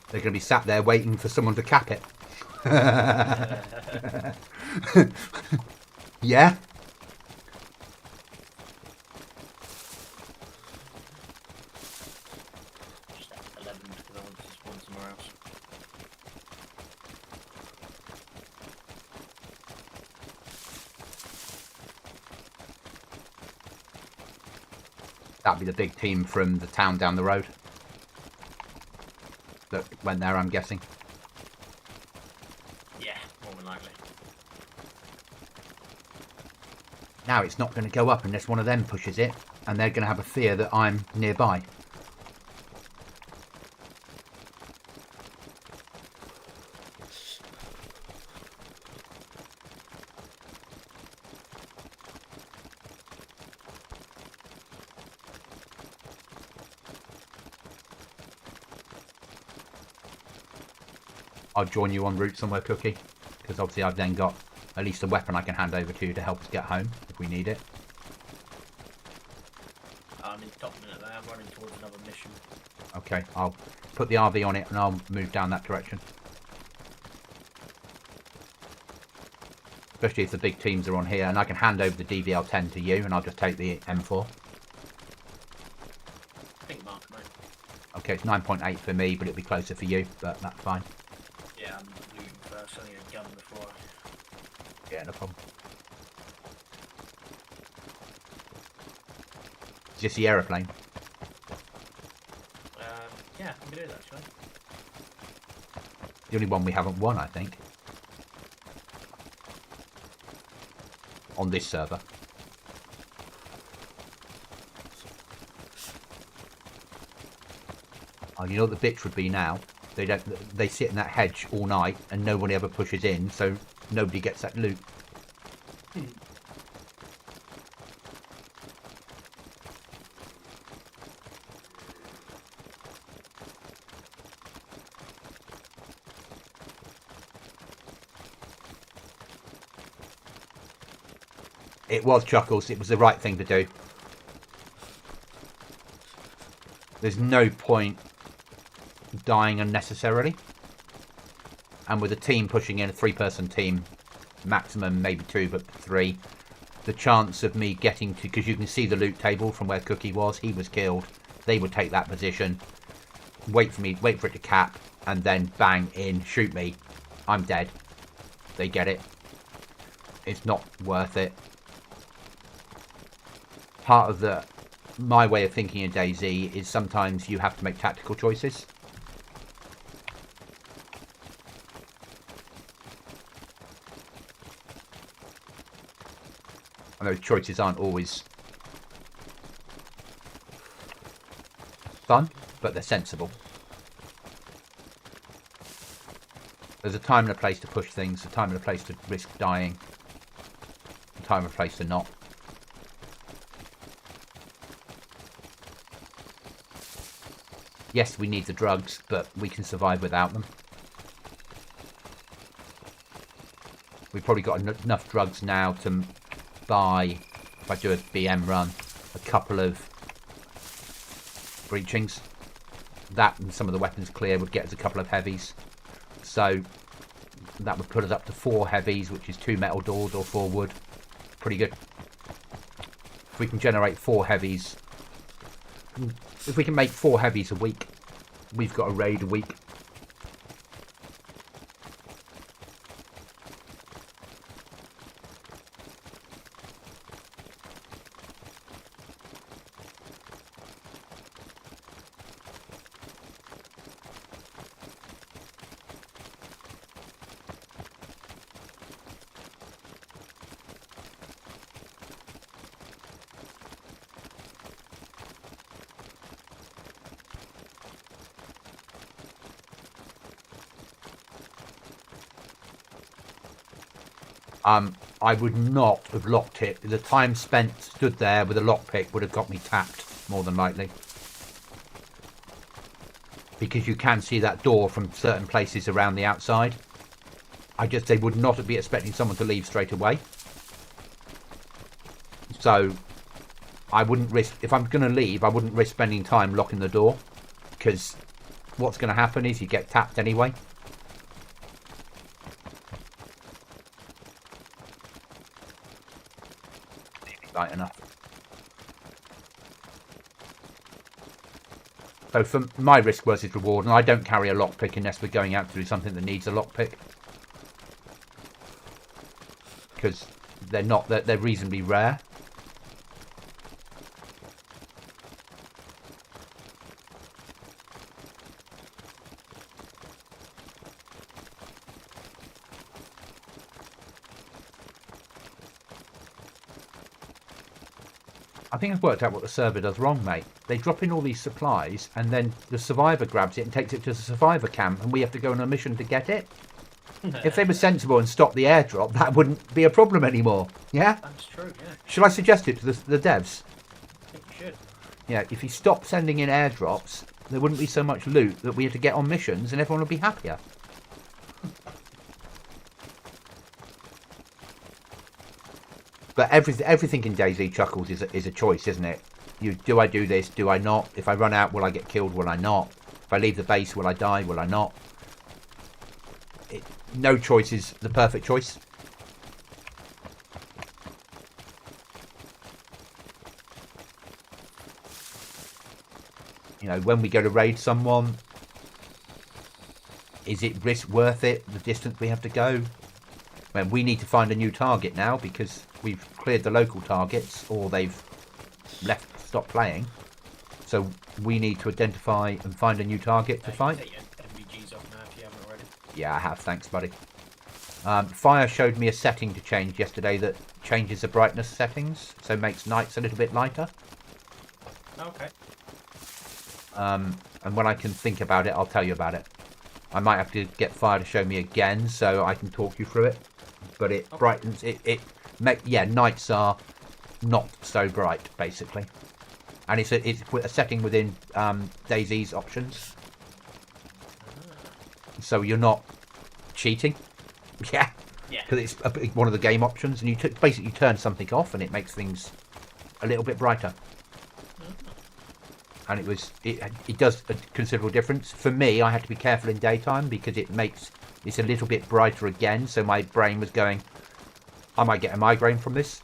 Speaker 1: They're going to be sat there waiting for someone to cap it. Yeah?
Speaker 2: Just at 11 because I want to spawn somewhere else.
Speaker 1: That'd be the big team from the town down the road that went there, I'm guessing.
Speaker 2: Yeah, more than likely.
Speaker 1: Now it's not going to go up unless one of them pushes it, and they're going to have a fear that I'm nearby. I'll join you en route somewhere, Cookie. Because obviously I've then got at least a weapon I can hand over to you to help us get home if we need it.
Speaker 2: I'm in top minute there. I'm running towards another mission.
Speaker 1: Okay, I'll put the RV on it and I'll move down that direction. Especially if the big teams are on here, and I can hand over the DVL-10 to you and I'll just take the M4.
Speaker 2: Pink mark, mate.
Speaker 1: Okay, it's 9.8 for me, but it'll be closer for you, but that's fine.
Speaker 2: Yeah, I'm looting first. I need a gun before
Speaker 1: Yeah, no problem. Is this the aeroplane?
Speaker 2: Yeah, I can do that actually.
Speaker 1: The only one we haven't won, I think. On this server. Oh, you know what the bitch would be now? They sit in that hedge all night and nobody ever pushes in, so nobody gets that loot. It was Chuckles, it was the right thing to do. There's no point dying unnecessarily. And with a team pushing in, a 3-person team, maximum maybe 2, but 3, the chance of me getting to, because you can see the loot table from where Cookie was, he was killed. They would take that position, wait for it to cap, and then bang in, shoot me. I'm dead. They get it. It's not worth it. Part of my way of thinking in Dayz is sometimes you have to make tactical choices. And those choices aren't always fun, but they're sensible. There's a time and a place to push things, a time and a place to risk dying, a time and a place to not. Yes, we need the drugs, but we can survive without them. We've probably got enough drugs now to buy, if I do a BM run, a couple of breachings. That and some of the weapons clear would get us a couple of heavies. So that would put us up to 4 heavies, which is 2 metal doors or 4 wood. Pretty good. If we can generate 4 heavies, if we can make 4 heavies a week, we've got a raid a week. I would not have locked it. The time spent stood there with a lockpick would have got me tapped, more than likely. Because you can see that door from certain places around the outside. They would not be expecting someone to leave straight away. So, I wouldn't risk, if I'm going to leave, I wouldn't risk spending time locking the door. Because what's going to happen is you get tapped anyway. Light enough. So for my risk versus reward, and I don't carry a lockpick unless we're going out to do something that needs a lockpick, because they're reasonably rare. I think I've worked out what the server does wrong, mate. They drop in all these supplies, and then the survivor grabs it and takes it to the survivor camp, and we have to go on a mission to get it. If they were sensible and stopped the airdrop, that wouldn't be a problem anymore. Yeah?
Speaker 2: That's true, yeah.
Speaker 1: Should I suggest it to the devs?
Speaker 2: I think you should.
Speaker 1: Yeah, if you stop sending in airdrops, there wouldn't be so much loot that we had to get on missions, and everyone would be happier. But everything in Dayz Chuckles is a choice, isn't it? Do I do this? Do I not? If I run out, will I get killed? Will I not? If I leave the base, will I die? Will I not? No choice is the perfect choice. You know, when we go to raid someone, is it risk worth it, the distance we have to go? When we need to find a new target now because we've cleared the local targets or they've stopped playing. So we need to identify and find a new target to fight.
Speaker 2: Take your MVGs off now if you haven't already.
Speaker 1: Yeah, I have. Thanks, buddy. Fire showed me a setting to change yesterday that changes the brightness settings, so makes nights a little bit lighter.
Speaker 2: Okay.
Speaker 1: And when I can think about it, I'll tell you about it. I might have to get Fire to show me again so I can talk you through it. But it brightens yeah, nights are not so bright basically, and it's a setting within Dayz's options, so you're not cheating. Yeah, because it's one of the game options, and you basically turn something off, and it makes things a little bit brighter. And it does a considerable difference. For me, I had to be careful in daytime because it's a little bit brighter again. So my brain was going, I might get a migraine from this.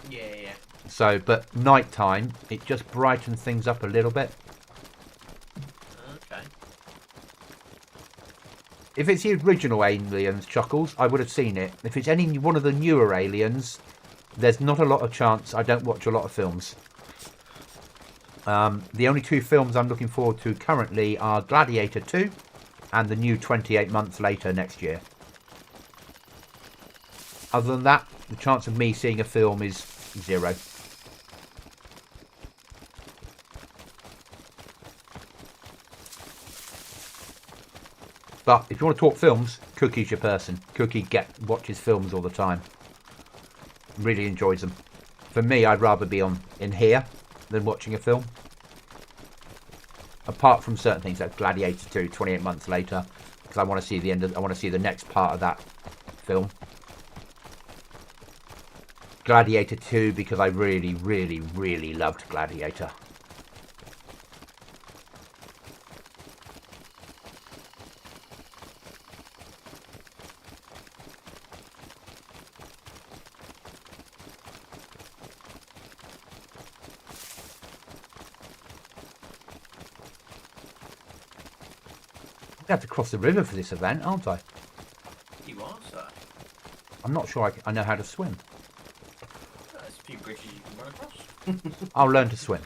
Speaker 2: Yeah.
Speaker 1: So, but nighttime, it just brightens things up a little bit.
Speaker 2: Okay.
Speaker 1: If it's the original Aliens Chuckles, I would have seen it. If it's any one of the newer Aliens, there's not a lot of chance. I don't watch a lot of films. The only two films I'm looking forward to currently are Gladiator 2 and the new 28 Months Later next year. Other than that, the chance of me seeing a film is 0. But if you want to talk films, Cookie's your person. Cookie watches films all the time. Really enjoys them. For me, I'd rather be in here than watching a film. Apart from certain things like Gladiator 2, 28 Months Later, because I want to see I want to see the next part of that film. Gladiator 2 because I really, really, really loved Gladiator. I have to cross the river for this event, aren't I?
Speaker 2: You are, sir.
Speaker 1: I'm not sure I know how to swim.
Speaker 2: There's a few bridges you can run across.
Speaker 1: I'll learn to swim.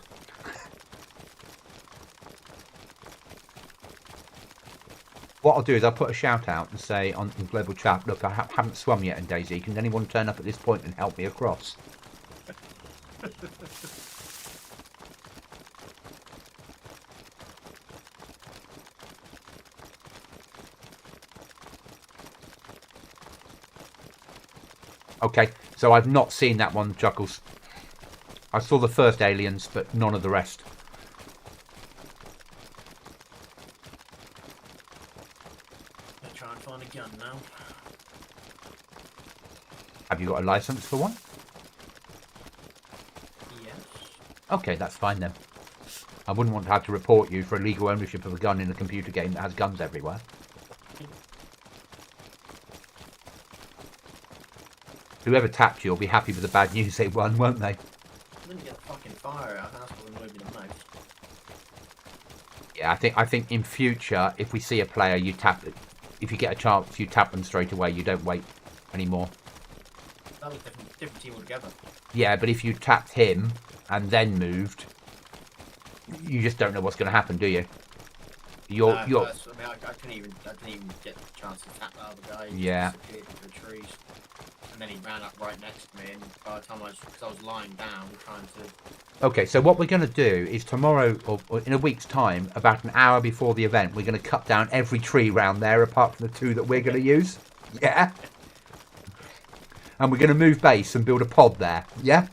Speaker 1: What I'll do is I'll put a shout out and say in global chat, look, I haven't swum yet in Dayz. Can anyone turn up at this point and help me across? Okay, so I've not seen that one, Chuckles. I saw the first Aliens, but none of the rest.
Speaker 2: Let's try and find a gun now.
Speaker 1: Have you got a license for one?
Speaker 2: Yes.
Speaker 1: Okay, that's fine then. I wouldn't want to have to report you for illegal ownership of a gun in a computer game that has guns everywhere. Whoever tapped you will be happy with the bad news they won, won't they?
Speaker 2: Then you get the fucking fire out. That's what annoyed me the most.
Speaker 1: Yeah, I think in future, if we see a player, you tap it. If you get a chance, you tap them straight away. You don't wait anymore.
Speaker 2: That was a different team altogether.
Speaker 1: Yeah, but if you tapped him and then moved, you just don't know what's going to happen, do you? You're.
Speaker 2: I mean, I couldn't even get the chance to tap that other guy. He
Speaker 1: Yeah.
Speaker 2: just disappeared into the trees. And then he ran up right next to me, and by the time because I was lying down trying to...
Speaker 1: Okay, so what we're going to do is tomorrow, or in a week's time, about an hour before the event, we're going to cut down every tree round there, apart from the two that we're going to use. Yeah? And we're going to move base and build a pod there. Yeah?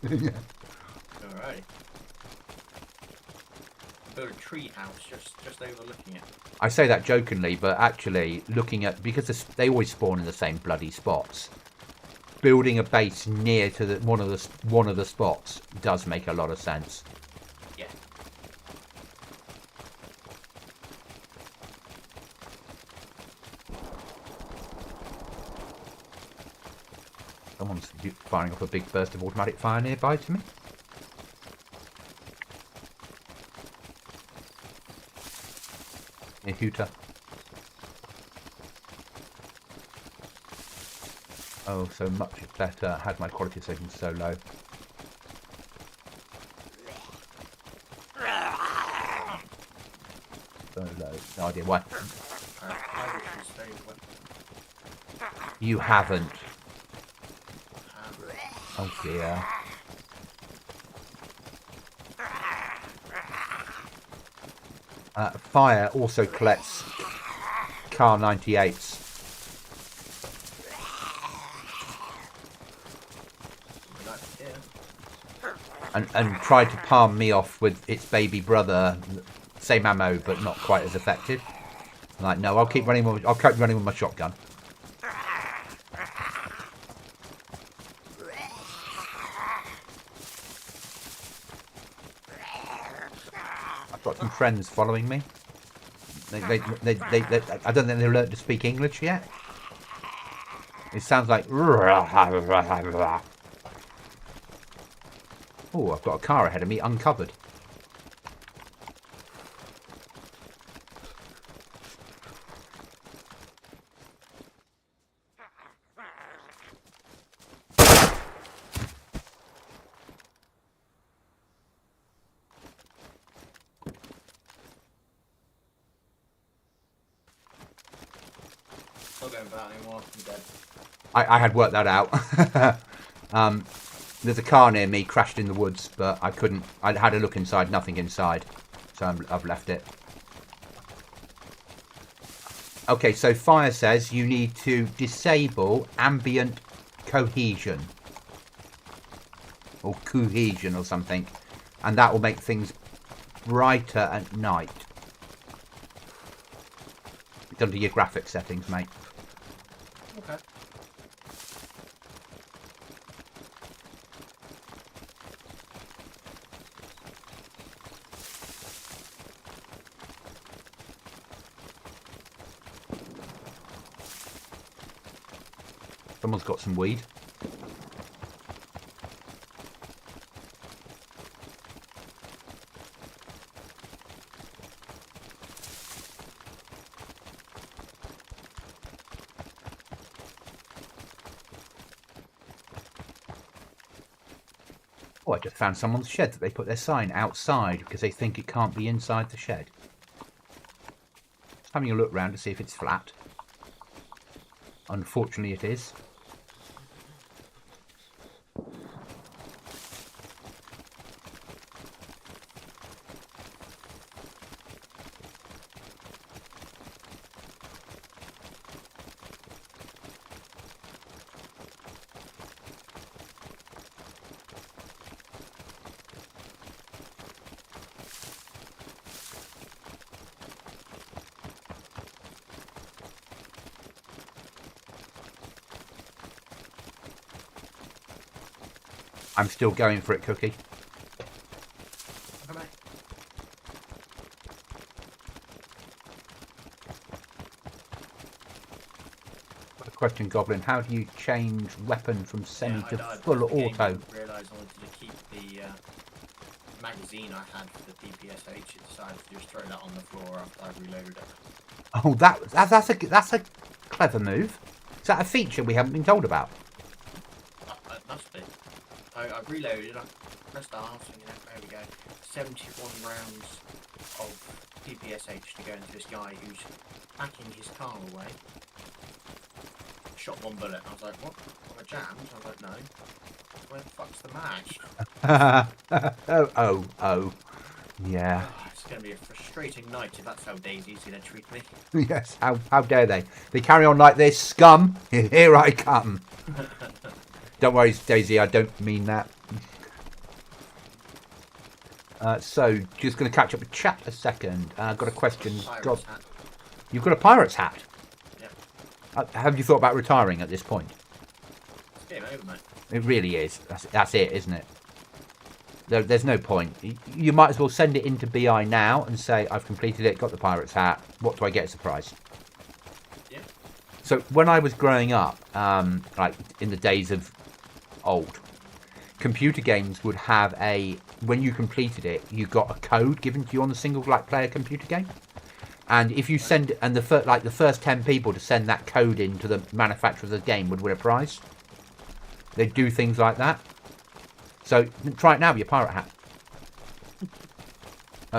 Speaker 2: Alright. Build a tree house just overlooking it.
Speaker 1: I say that jokingly, but actually, looking at... Because they always spawn in the same bloody spots. building a base near to one of the spots does make a lot of sense.
Speaker 2: Yeah.
Speaker 1: Someone's firing off a big burst of automatic fire nearby to me. A hooter. Oh, so much better. Had my quality settings so low. So low. No idea why. You haven't. Oh dear. Fire also collects Car 98s. And tried to palm me off with its baby brother, same ammo but not quite as effective. I'm like, no, I'll keep running with my shotgun. I've got some friends following me. They I don't think they've learned to speak English yet. It sounds like. Oh, I've got a car ahead of me, uncovered.
Speaker 2: Not going for that anymore. I'm dead.
Speaker 1: I had worked that out. There's a car near me, crashed in the woods, but I couldn't. I had a look inside, nothing inside, so I've left it. Okay, so fire says you need to disable ambient cohesion or cohesion or something, and that will make things brighter at night. It's under your graphic settings, mate.
Speaker 2: Okay.
Speaker 1: Someone's got some weed. Oh, I just found someone's shed that they put their sign outside because they think it can't be inside the shed. Just having a look round to see if it's flat. Unfortunately, it is. I'm still going for it, Cookie.
Speaker 2: Okay, mate.
Speaker 1: Got a question, Goblin. How do you change weapon from semi to
Speaker 2: I
Speaker 1: full
Speaker 2: died.
Speaker 1: auto?
Speaker 2: I realised I wanted to keep the magazine I had for the PPSH. I decided to just throw that on the floor after I reloaded it.
Speaker 1: Oh, that's a clever move. Is that a feature we haven't been told about?
Speaker 2: It must be. I reloaded, I pressed R, so there we go. 71 rounds of PPSH to go into this guy who's packing his car away. Shot one bullet, and I was like, what? Am I jammed? I was like, no. Where the fuck's the mag?
Speaker 1: oh. Yeah.
Speaker 2: Oh, it's going to be a frustrating night if that's how Dayzy's going to treat me.
Speaker 1: Yes, how dare they? They carry on like this, scum. Here I come. Don't worry, Daisy, I don't mean that. So, just going to catch up with chat a second. I've got a question. You've got a pirate's hat?
Speaker 2: Yep.
Speaker 1: Have you thought about retiring at this point?
Speaker 2: Yeah, mate. over, mate.
Speaker 1: It really is. That's it, isn't it? There's no point. You might as well send it into BI now and say, I've completed it, got the pirate's hat. What do I get as a prize?
Speaker 2: Yeah.
Speaker 1: So when I was growing up, like in the days of old, computer games would have when you completed it, you got a code given to you on the single player computer game. And if you send, and the first 10 people to send that code into the manufacturer of the game would win a prize. They do things like that. So try it now with your pirate hat.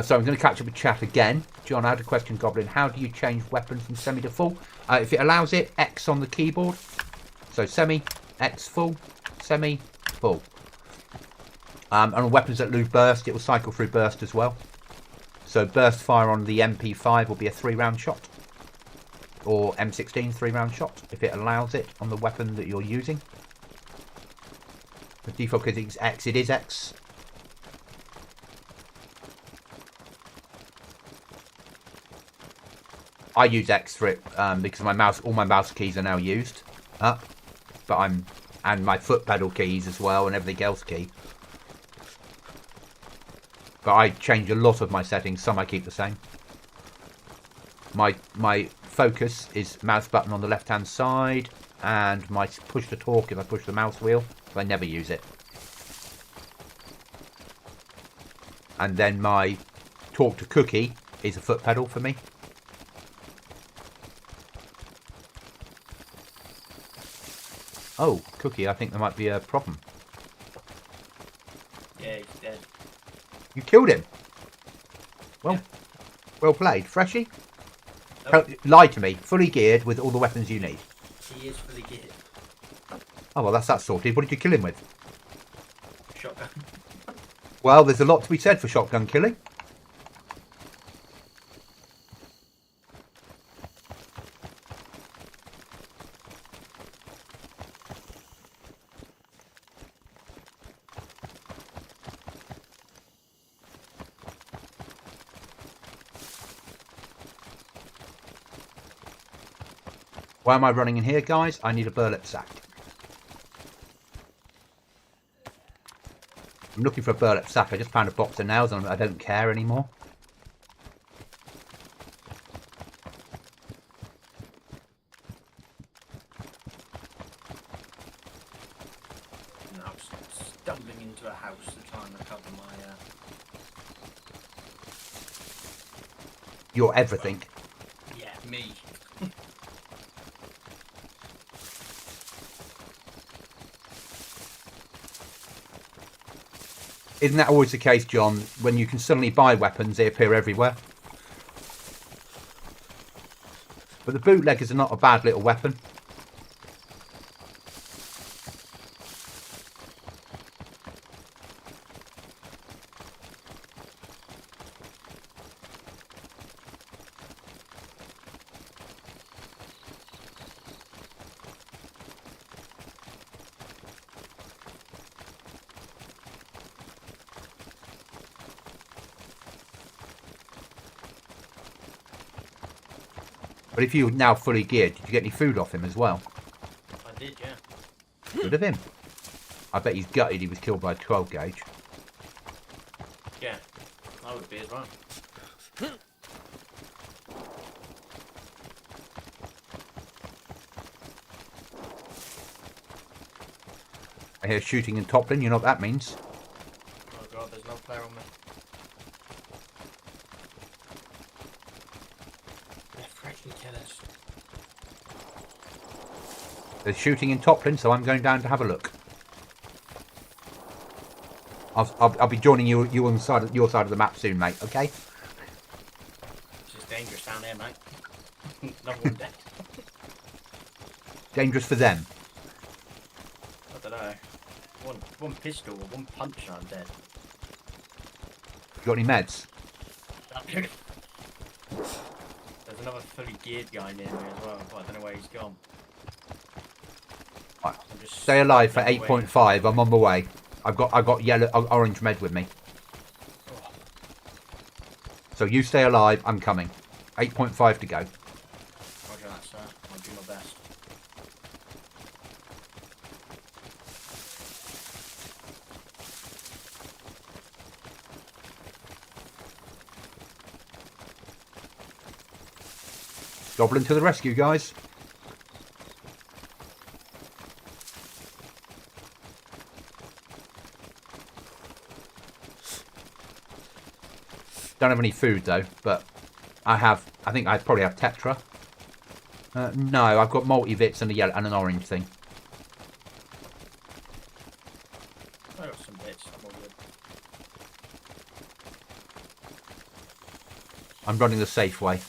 Speaker 1: So I'm going to catch up with chat again. John, I had a question, Goblin. How do you change weapons from semi to full? If it allows it, X on the keyboard. So semi, X full, semi, full. And on weapons that lose burst, it will cycle through burst as well. So burst fire on the MP5 will be a 3-round shot. Or M16 3-round shot, if it allows it on the weapon that you're using. The default, because it's X, it is X. I use X for it because all my mouse keys are now used up, and my foot pedal keys as well, and everything else key. But I change a lot of my settings. Some I keep the same. My focus is mouse button on the left hand side, and my push to talk if I push the mouse wheel. I never use it. And then my talk to cookie is a foot pedal for me. Oh, cookie, I think there might be a problem.
Speaker 2: Yeah, he's dead.
Speaker 1: You killed him. Well,
Speaker 2: Yeah.
Speaker 1: Well played. Freshie?
Speaker 2: Nope.
Speaker 1: Lie to me. Fully geared with all the weapons you need.
Speaker 2: He is fully geared.
Speaker 1: Oh, well, that's that sorted. What did you kill him with?
Speaker 2: Shotgun.
Speaker 1: Well, there's a lot to be said for shotgun killing. Why am I running in here, guys? I need a burlap sack. I'm looking for a burlap sack. I just found a box of nails and I don't care anymore.
Speaker 2: No, I was stumbling into a house to try and recover my...
Speaker 1: You're everything.
Speaker 2: Yeah, me.
Speaker 1: Isn't that always the case, John? When you can suddenly buy weapons, they appear everywhere. But the bootleggers are not a bad little weapon. But if you're now fully geared, did you get any food off him as well?
Speaker 2: I did, yeah.
Speaker 1: Good of him. I bet he's gutted he was killed by a 12 gauge.
Speaker 2: Yeah, I would be as well.
Speaker 1: I hear shooting and toppling, you know what that means.
Speaker 2: Oh god, there's no player on me. They're freaking killers.
Speaker 1: There's shooting and toppling, so I'm going down to have a look. I'll be joining you on your side of the map soon, mate, okay?
Speaker 2: It's just dangerous down there, mate. Another one dead.
Speaker 1: Dangerous for them.
Speaker 2: I don't know. One pistol or one punch and I'm dead.
Speaker 1: You got any meds?
Speaker 2: There's another fully geared guy near me as well, but I don't know where he's gone.
Speaker 1: Right.
Speaker 2: I'm just
Speaker 1: Stay alive for
Speaker 2: running away.
Speaker 1: 8.5. I'm on my way. I've got yellow, orange med with me.
Speaker 2: Oh,
Speaker 1: So you stay alive. I'm coming. 8.5 to go.
Speaker 2: roger that, sir. I'll do my best.
Speaker 1: 8.5 Goblin to the rescue, guys. Don't have any food though, but I think I probably have Tetra. No, I've got multivits and a yellow and an orange thing.
Speaker 2: I got some bits. I'm all good.
Speaker 1: I'm running the safe way.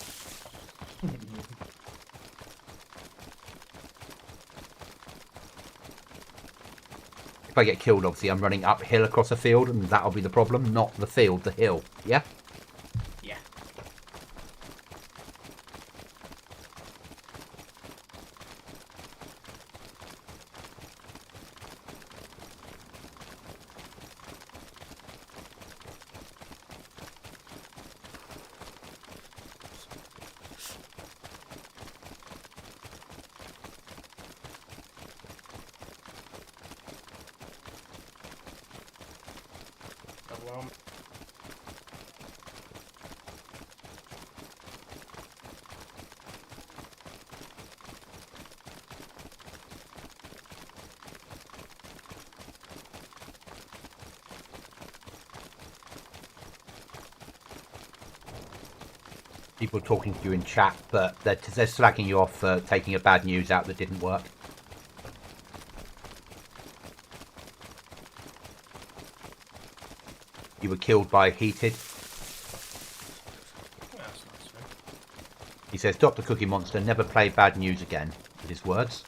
Speaker 1: If I get killed, obviously, I'm running uphill across a field, and that'll be the problem. Not the field, the hill. Yeah?
Speaker 2: Yeah. Double arm.
Speaker 1: People talking to you in chat, but they're slagging you off for taking a bad news out that didn't work. You were killed by heated.
Speaker 2: Yeah, that's nice, man.
Speaker 1: He says, Dr. Cookie Monster, never play bad news again, with his words.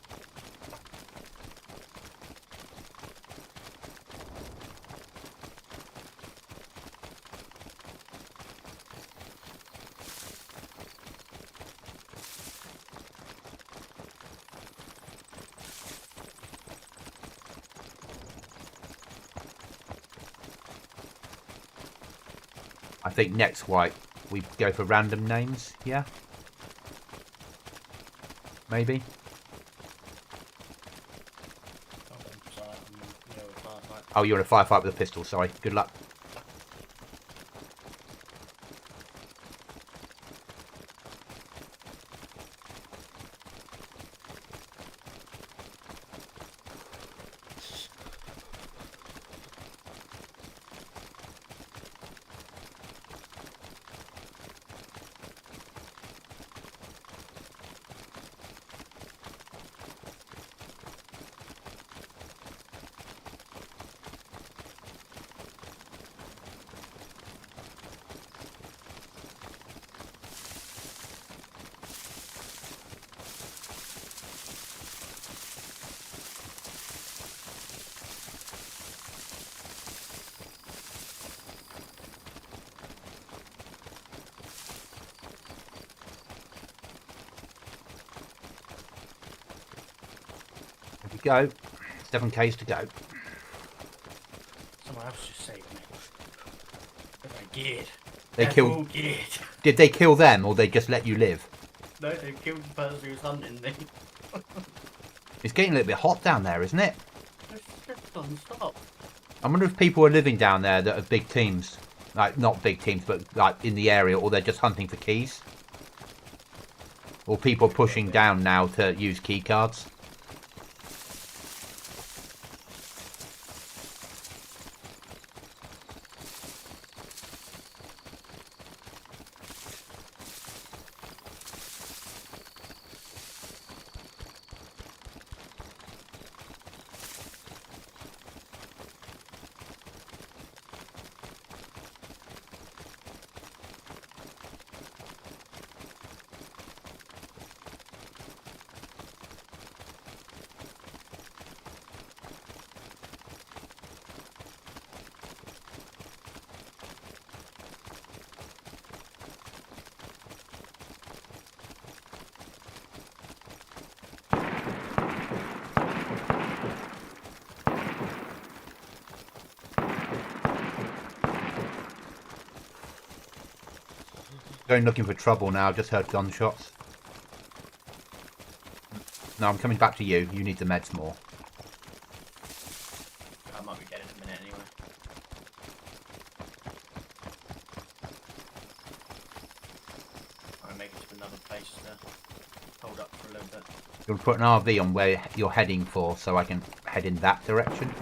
Speaker 1: I think next white we go for random names, yeah? Maybe?
Speaker 2: Sorry, I'm with firefight.
Speaker 1: Oh, you're in a firefight with a pistol, sorry. Good luck. There we go. 7Ks to go.
Speaker 2: Someone else just saved me. They're geared.
Speaker 1: They
Speaker 2: They're
Speaker 1: killed.
Speaker 2: all geared.
Speaker 1: Did they kill them, or they just let you live?
Speaker 2: No, they killed the person who was hunting me.
Speaker 1: It's getting a little bit hot down there, isn't it?
Speaker 2: It's just non-stop.
Speaker 1: I wonder if people are living down there that are big teams. Like, not big teams, but like in the area, or they're just hunting for keys. Or people pushing down now to use key cards. Going looking for trouble now. Just heard gunshots. No, I'm coming back to you. You need the meds more.
Speaker 2: I might be dead in a minute anyway. I'm and make it to another place to hold up for a little bit.
Speaker 1: You'll put an RV on where you're heading for, so I can head in that direction.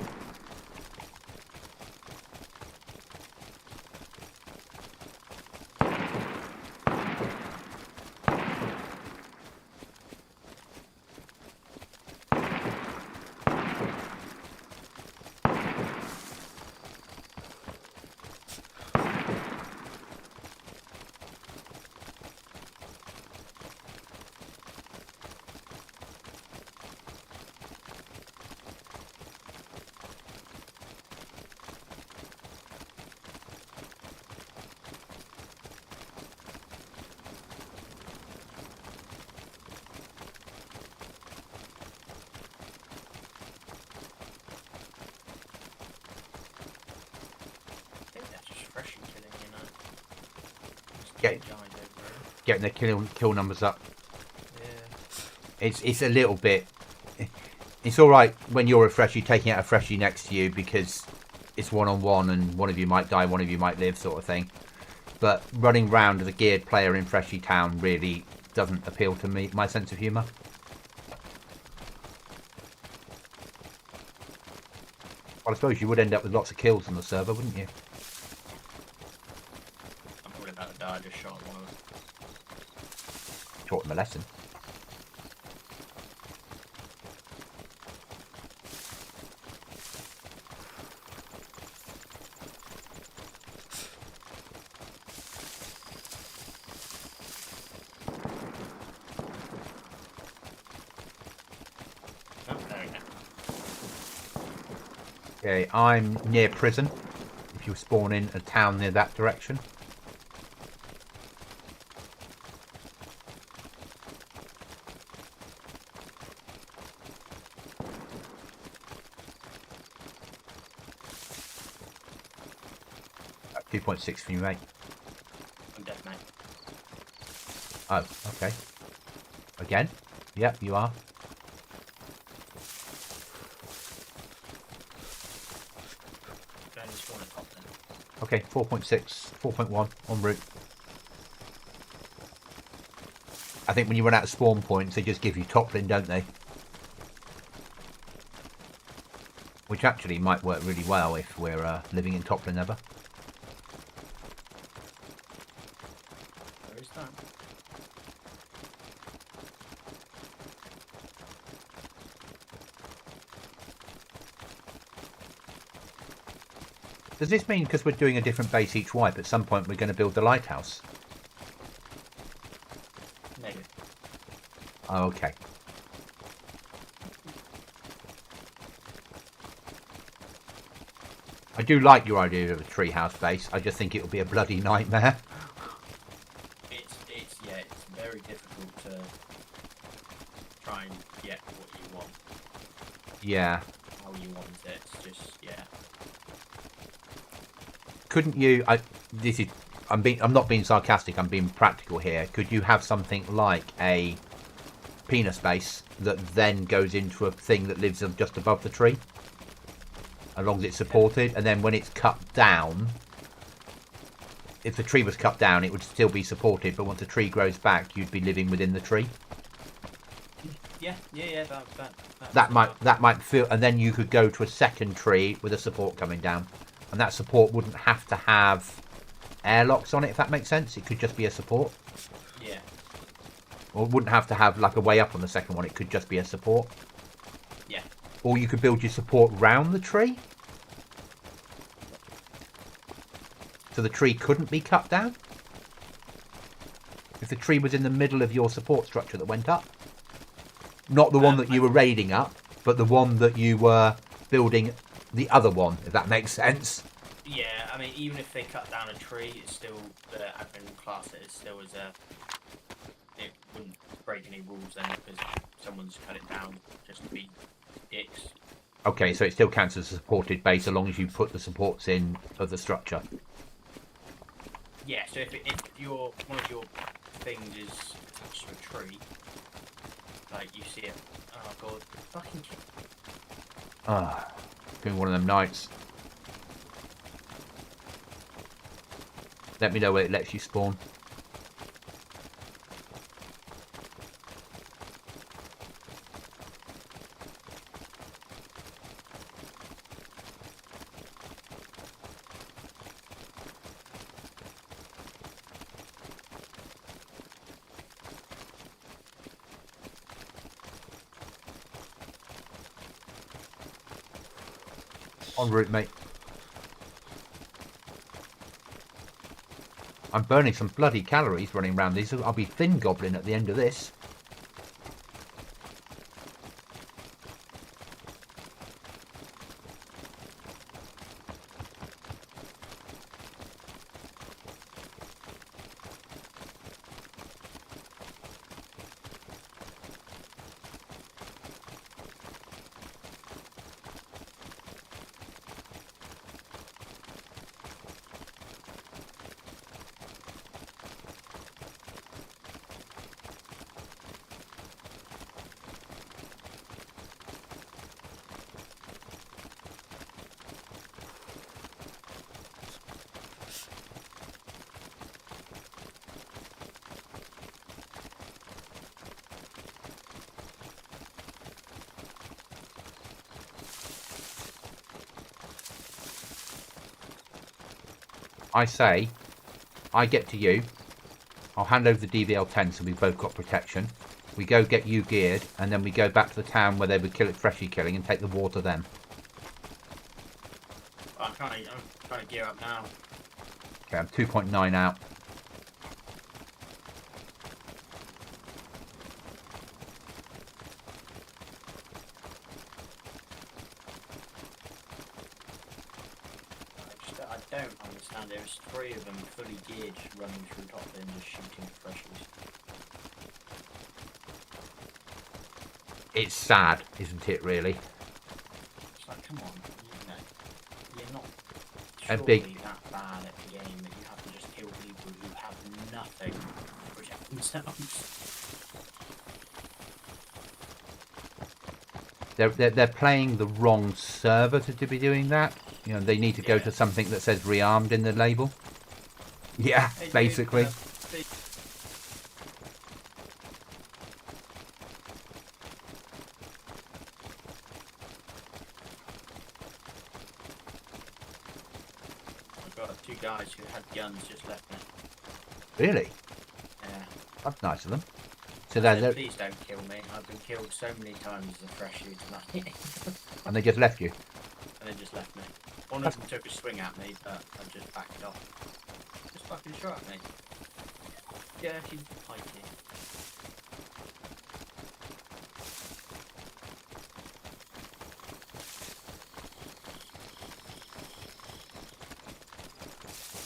Speaker 1: Getting the kill numbers up. Yeah. It's a little bit. It's all right when you're a freshie taking out a freshie next to you because it's 1-on-1 and one of you might die, one of you might live, sort of thing. But running round as a geared player in Freshie Town really doesn't appeal to me. My sense of humour. Well, I suppose you would end up with lots of kills on the server, wouldn't you?
Speaker 2: I'm probably about to die. I just shot one of them.
Speaker 1: Taught him a lesson. Okay, I'm near prison. If you spawn in a town near that direction. At 2.6 from you, mate.
Speaker 2: I'm dead, mate.
Speaker 1: Oh, okay. Again? Yep, you are. Okay, 4.6, 4.1 en route. I think when you run out of spawn points, they just give you toppling, don't they? Which actually might work really well if we're living in Toppling ever.
Speaker 2: Where is that?
Speaker 1: Does this mean because we're doing a different base each wipe, at some point we're going to build the lighthouse?
Speaker 2: Maybe.
Speaker 1: Oh, okay. I do like your idea of a treehouse base. I just think it will be a bloody nightmare.
Speaker 2: It's very difficult to try and get what you want.
Speaker 1: Yeah.
Speaker 2: How you want it. It's just, yeah.
Speaker 1: Couldn't you? I'm not being sarcastic. I'm being practical here. Could you have something like a penis base that then goes into a thing that lives just above the tree, as long as it's supported, and then when it's cut down, if the tree was cut down, it would still be supported. But once the tree grows back, you'd be living within the tree.
Speaker 2: Yeah.
Speaker 1: That might feel, and then you could go to a second tree with a support coming down. And that support wouldn't have to have airlocks on it, if that makes sense. It could just be a support.
Speaker 2: Yeah.
Speaker 1: Or it wouldn't have to have like a way up on the second one. It could just be a support.
Speaker 2: Yeah.
Speaker 1: Or you could build your support round the tree. So the tree couldn't be cut down. If the tree was in the middle of your support structure that went up. Not the one that you were raiding up, but the one that you were building the other one, if that makes sense.
Speaker 2: Yeah, I mean, even if they cut down a tree, it's still the admin class. It still is it wouldn't break any rules then because someone's cut it down just to be dicks.
Speaker 1: Okay, so it still counts as a supported base as long as you put the supports in of the structure.
Speaker 2: Yeah, so if one of your things is attached to a tree, like you see it. Oh god, fucking.
Speaker 1: Doing one of them nights. Let me know where it lets you spawn. En route, mate. I'm burning some bloody calories running around these. I'll be thin Goblin at the end of this. I say, I get to you. I'll hand over the DVL-10 so we've both got protection. We go get you geared, and then we go back to the town where they were freshly killing and take the water then.
Speaker 2: I'm trying to gear up now.
Speaker 1: Okay, I'm 2.9 out.
Speaker 2: I don't understand. There's 3 of them fully geared running through top of them just shooting freshlies.
Speaker 1: It's sad, isn't it, really?
Speaker 2: It's like, come on, you're not
Speaker 1: A
Speaker 2: surely
Speaker 1: big...
Speaker 2: that bad at the game that you have to just kill people who have nothing to protect themselves.
Speaker 1: They're playing the wrong server to be doing that. You know, they need to go to something that says rearmed in the label. Yeah, basically.
Speaker 2: I've got 2 guys who had guns just left me.
Speaker 1: Really?
Speaker 2: Yeah.
Speaker 1: That's nice of them. So
Speaker 2: Please don't kill me. I've been killed so many times as a freshie tonight.
Speaker 1: And they just left you?
Speaker 2: And they just left me. One of them took a swing at me, but I just backed off. Just fucking shot at me. Dirty pikey.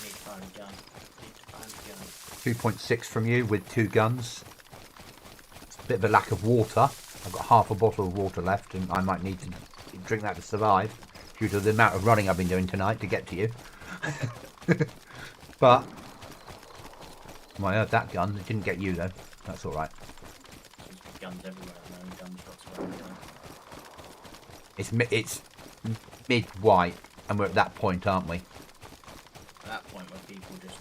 Speaker 2: Need to find a gun. Need to find a gun.
Speaker 1: 2.6 from you with 2 guns. It's a bit of a lack of water. I've got half a bottle of water left and I might need to drink that to survive due to the amount of running I've been doing tonight to get to you. But well, I heard that gun. It didn't get you though. That's all right.
Speaker 2: Guns everywhere at the moment. Gunshots everywhere.
Speaker 1: It's mid-white and we're at that point, aren't we?
Speaker 2: At that point where people just,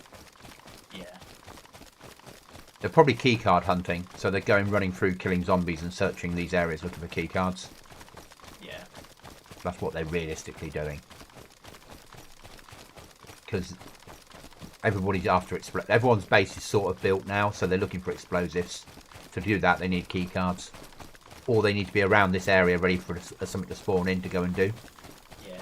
Speaker 1: They're probably keycard hunting, so they're going running through killing zombies and searching these areas looking for keycards.
Speaker 2: Yeah.
Speaker 1: That's what they're realistically doing. Because everybody's after explosives. Everyone's base is sort of built now, so they're looking for explosives. To do that, they need keycards. Or they need to be around this area ready for something to spawn in to go and do.
Speaker 2: Yeah.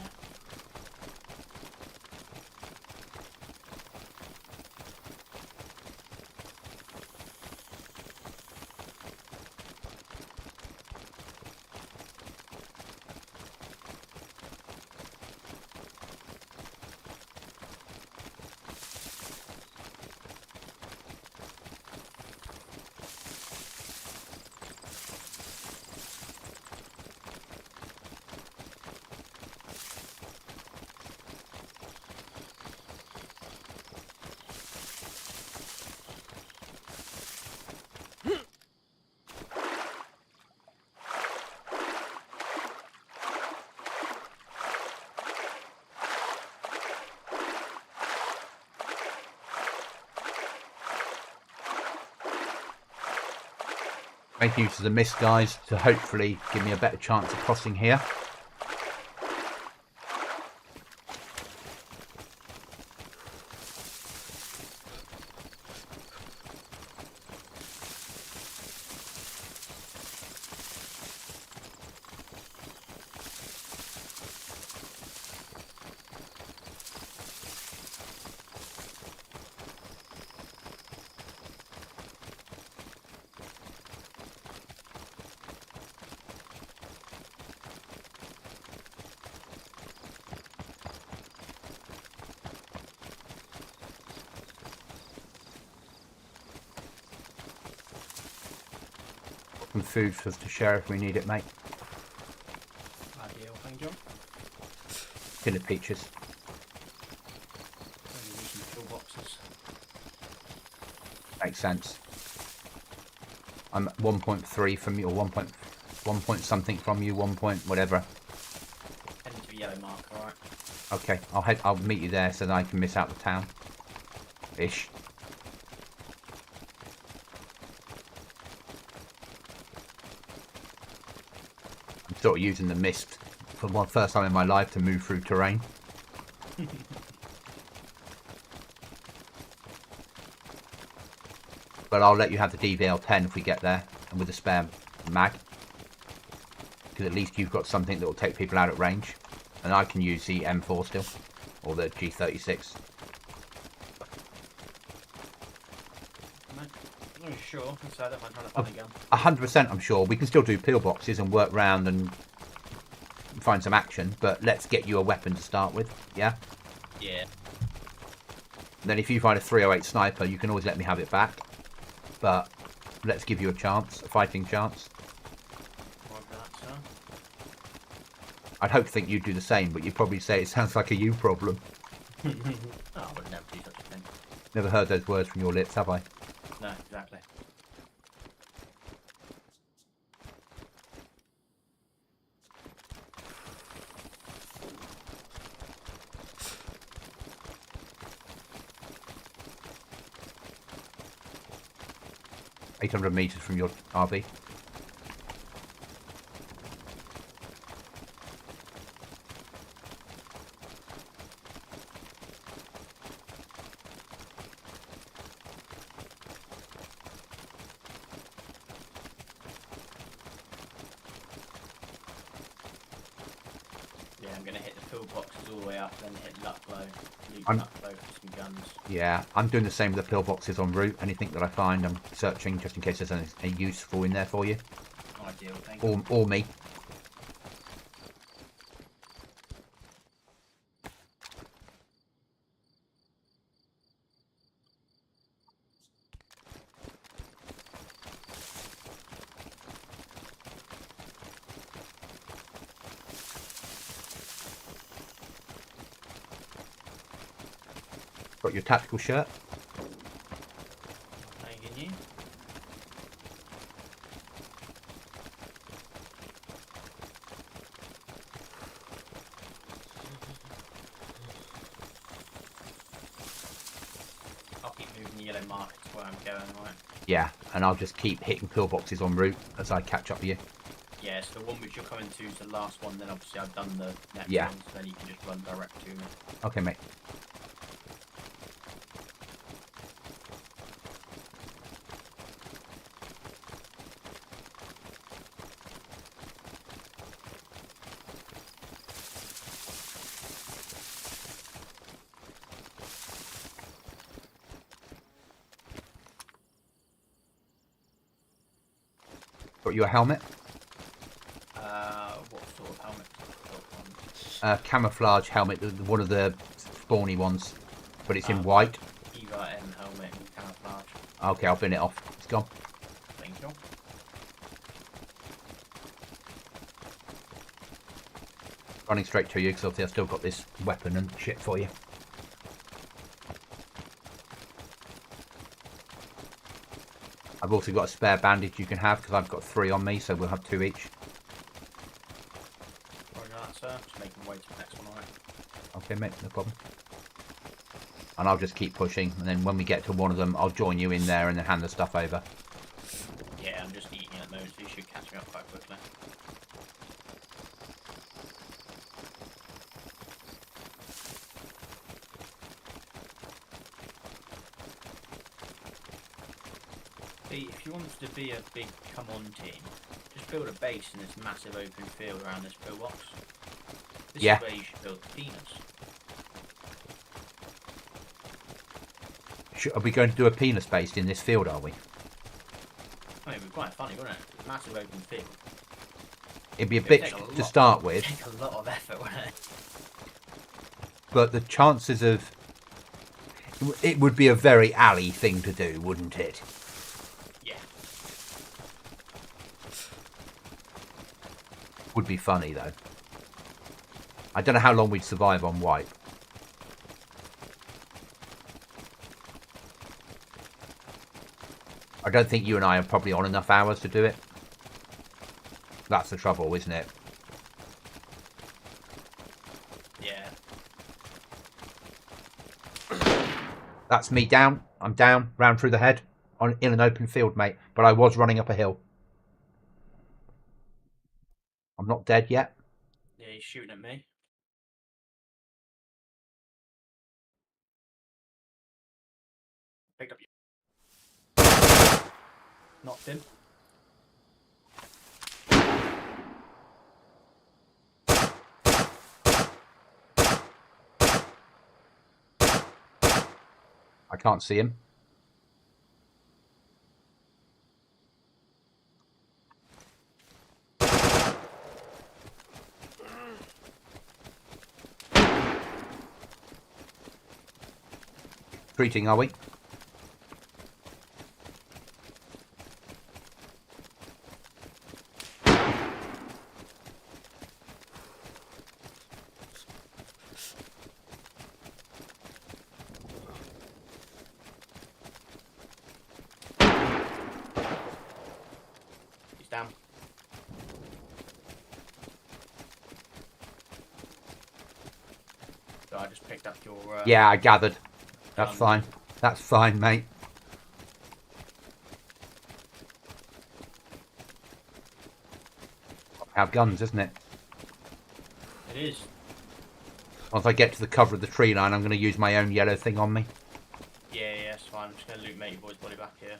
Speaker 1: Make use of the mist, guys, to hopefully give me a better chance of crossing here. some food for us to share if we need it, mate.
Speaker 2: Ideal, thank you.
Speaker 1: Tin of peaches.
Speaker 2: Only use some toolboxes.
Speaker 1: Makes sense. I'm at 1.3 from you, or 1 point something from you, 1 point whatever.
Speaker 2: Heading to a yellow mark, alright.
Speaker 1: Okay, I'll meet you there so that I can miss out the town. Ish. I'm sort of using the mist for the first time in my life to move through terrain. But I'll let you have the DVL-10 if we get there, and with a spare mag. Because at least you've got something that will take people out at range. And I can use the M4 still, or the G36.
Speaker 2: I'm not sure, so I don't mind trying to find a gun.
Speaker 1: 100% I'm sure. We can still do pillboxes and work round and find some action, but let's get you a weapon to start with, yeah?
Speaker 2: Yeah.
Speaker 1: Then if you find a 308 sniper, you can always let me have it back. But let's give you a chance, a fighting chance.
Speaker 2: That, sir.
Speaker 1: I'd hope to think you'd do the same, but you'd probably say it sounds like a you problem.
Speaker 2: Oh, I would never do such a thing.
Speaker 1: Never heard those words from your lips, have I?
Speaker 2: No, exactly.
Speaker 1: $800 meters from your RV.
Speaker 2: Yeah, I'm going to hit the pillboxes all the way up, then hit Lucklow, loot
Speaker 1: I'm-
Speaker 2: Lucklow for some guns.
Speaker 1: Yeah, I'm doing the same with the pillboxes en route. Anything that I find, I'm searching just in case there's anything useful in there for you.
Speaker 2: Ideal, thank you.
Speaker 1: Or me. Got your tactical shirt.
Speaker 2: Thanking you. I'll keep moving the yellow markers where I'm going, right?
Speaker 1: Yeah, and I'll just keep hitting pillboxes en route as I catch up with you.
Speaker 2: Yeah, so the one which you're coming to is the last one, then obviously I've done the next
Speaker 1: Yeah.
Speaker 2: one, so then you can just run direct to me.
Speaker 1: Okay, mate. Got you a helmet.
Speaker 2: What sort of helmet? Got one.
Speaker 1: Camouflage helmet, one of the spawny ones, but it's in
Speaker 2: Ah.
Speaker 1: white.
Speaker 2: Eva M helmet and camouflage.
Speaker 1: Okay, I'll bin it off. It's gone.
Speaker 2: Thank you.
Speaker 1: Running straight to you because obviously I've still got this weapon and shit for you. I've also got a spare bandage you can have because I've got 3 on me, so we'll have 2 each.
Speaker 2: Roger that, sir. Just making way to the next one, alright.
Speaker 1: Okay, mate, no problem. And I'll just keep pushing, and then when we get to one of them, I'll join you in there and then hand the stuff over.
Speaker 2: Yeah, I'm just eating at the moment, so you should catch me up quite quickly. See, if you wanted to be a big come-on team, just build a base in this massive open field around this pillbox. This
Speaker 1: Yeah.
Speaker 2: is where you should build the penis.
Speaker 1: Are we going to do a penis based in this field, are we?
Speaker 2: I mean, it'd be quite funny, wouldn't it? It's a massive open field.
Speaker 1: It'd be a
Speaker 2: It'd
Speaker 1: bitch
Speaker 2: take a
Speaker 1: to
Speaker 2: lot-
Speaker 1: start with,
Speaker 2: Take a lot of effort, wouldn't it?
Speaker 1: but the chances of... It would be a very alley thing to do, wouldn't it?
Speaker 2: Yeah.
Speaker 1: Would be funny, though. I don't know how long we'd survive on wipe. I don't think you and I are probably on enough hours to do it. That's the trouble, isn't it?
Speaker 2: Yeah.
Speaker 1: That's me down. I'm down, round through the head, in an open field, mate. But I was running up a hill. I'm not dead yet.
Speaker 2: Yeah, he's shooting at me. Picked up you. Knocked him.
Speaker 1: I can't see him. Treating, are we?
Speaker 2: He's down. So I just picked up your...
Speaker 1: Yeah, I gathered. That's fine. That's fine, mate. Have guns, isn't it?
Speaker 2: It is.
Speaker 1: Once I get to the cover of the tree line, I'm going to use my own yellow thing on me.
Speaker 2: Yeah, it's fine. I'm just going to loot Matey Boy's body back here.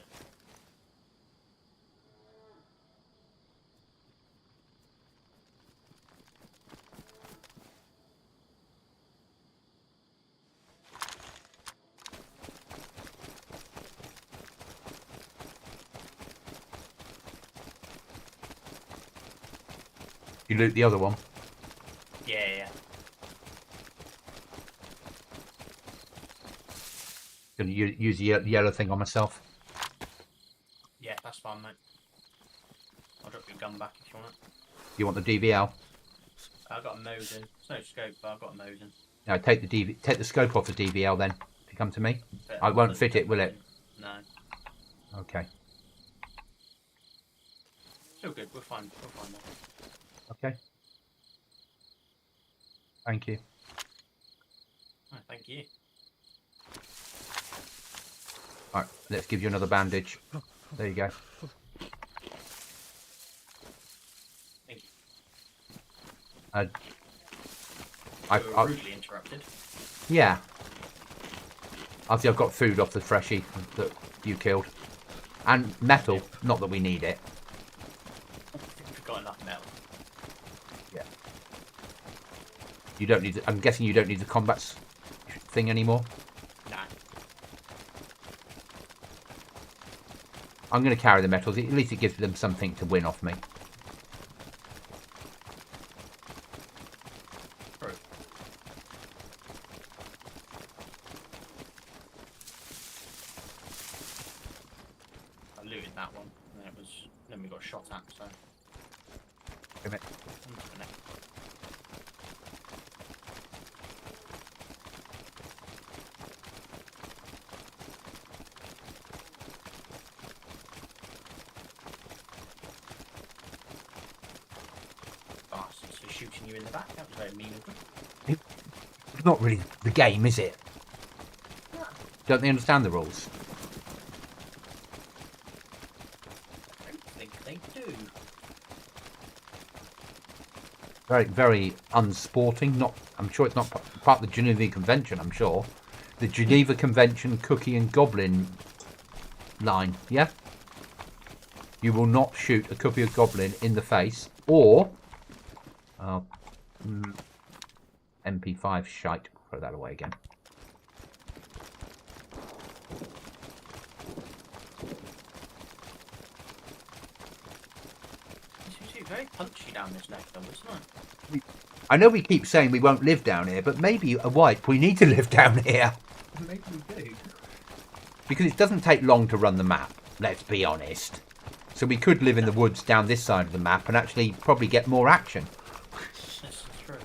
Speaker 1: You loot the other one.
Speaker 2: Yeah.
Speaker 1: Going to use the yellow thing on myself.
Speaker 2: Yeah, that's fine, mate. I'll drop your gun back if you want it.
Speaker 1: You want the DVL?
Speaker 2: I've got a Mosin. It's no scope, but I've got a Mosin.
Speaker 1: No, take the scope off the DVL then. If you come to me, I won't fit it, will it?
Speaker 2: No.
Speaker 1: Okay.
Speaker 2: Still good. We'll find that.
Speaker 1: Okay. Thank you.
Speaker 2: Oh, thank you.
Speaker 1: All right, let's give you another bandage. There you go.
Speaker 2: Thank you.
Speaker 1: I've
Speaker 2: rudely interrupted.
Speaker 1: Yeah. Obviously, I've got food off the freshie that you killed, and metal. Not that we need it.
Speaker 2: We've got enough metal.
Speaker 1: Yeah. You don't need. I'm guessing you don't need the combat thing anymore.
Speaker 2: Nah.
Speaker 1: I'm going to carry the metals. At least it gives them something to win off me.
Speaker 2: True. I looted that one, and then we got shot at. So.
Speaker 1: Give it.
Speaker 2: Bastards for shooting you in the back. That was very mean of them.
Speaker 1: It's not really the game, is it? Don't they understand the rules?
Speaker 2: I don't think they do.
Speaker 1: Very, very unsporting. Not. I'm sure it's not part of the Geneva Convention. I'm sure. The Geneva Convention, Cookie and Goblin line. Yeah. You will not shoot a Cookie or Goblin in the face, or MP5 shite. Throw that away again.
Speaker 2: It's very punchy down this neck, though, isn't it?
Speaker 1: I know we keep saying we won't live down here, but maybe a wipe. We need to live down here.
Speaker 2: Maybe we do.
Speaker 1: Because it doesn't take long to run the map, let's be honest. So we could live in the woods down this side of the map and actually probably get more action.
Speaker 2: This is true.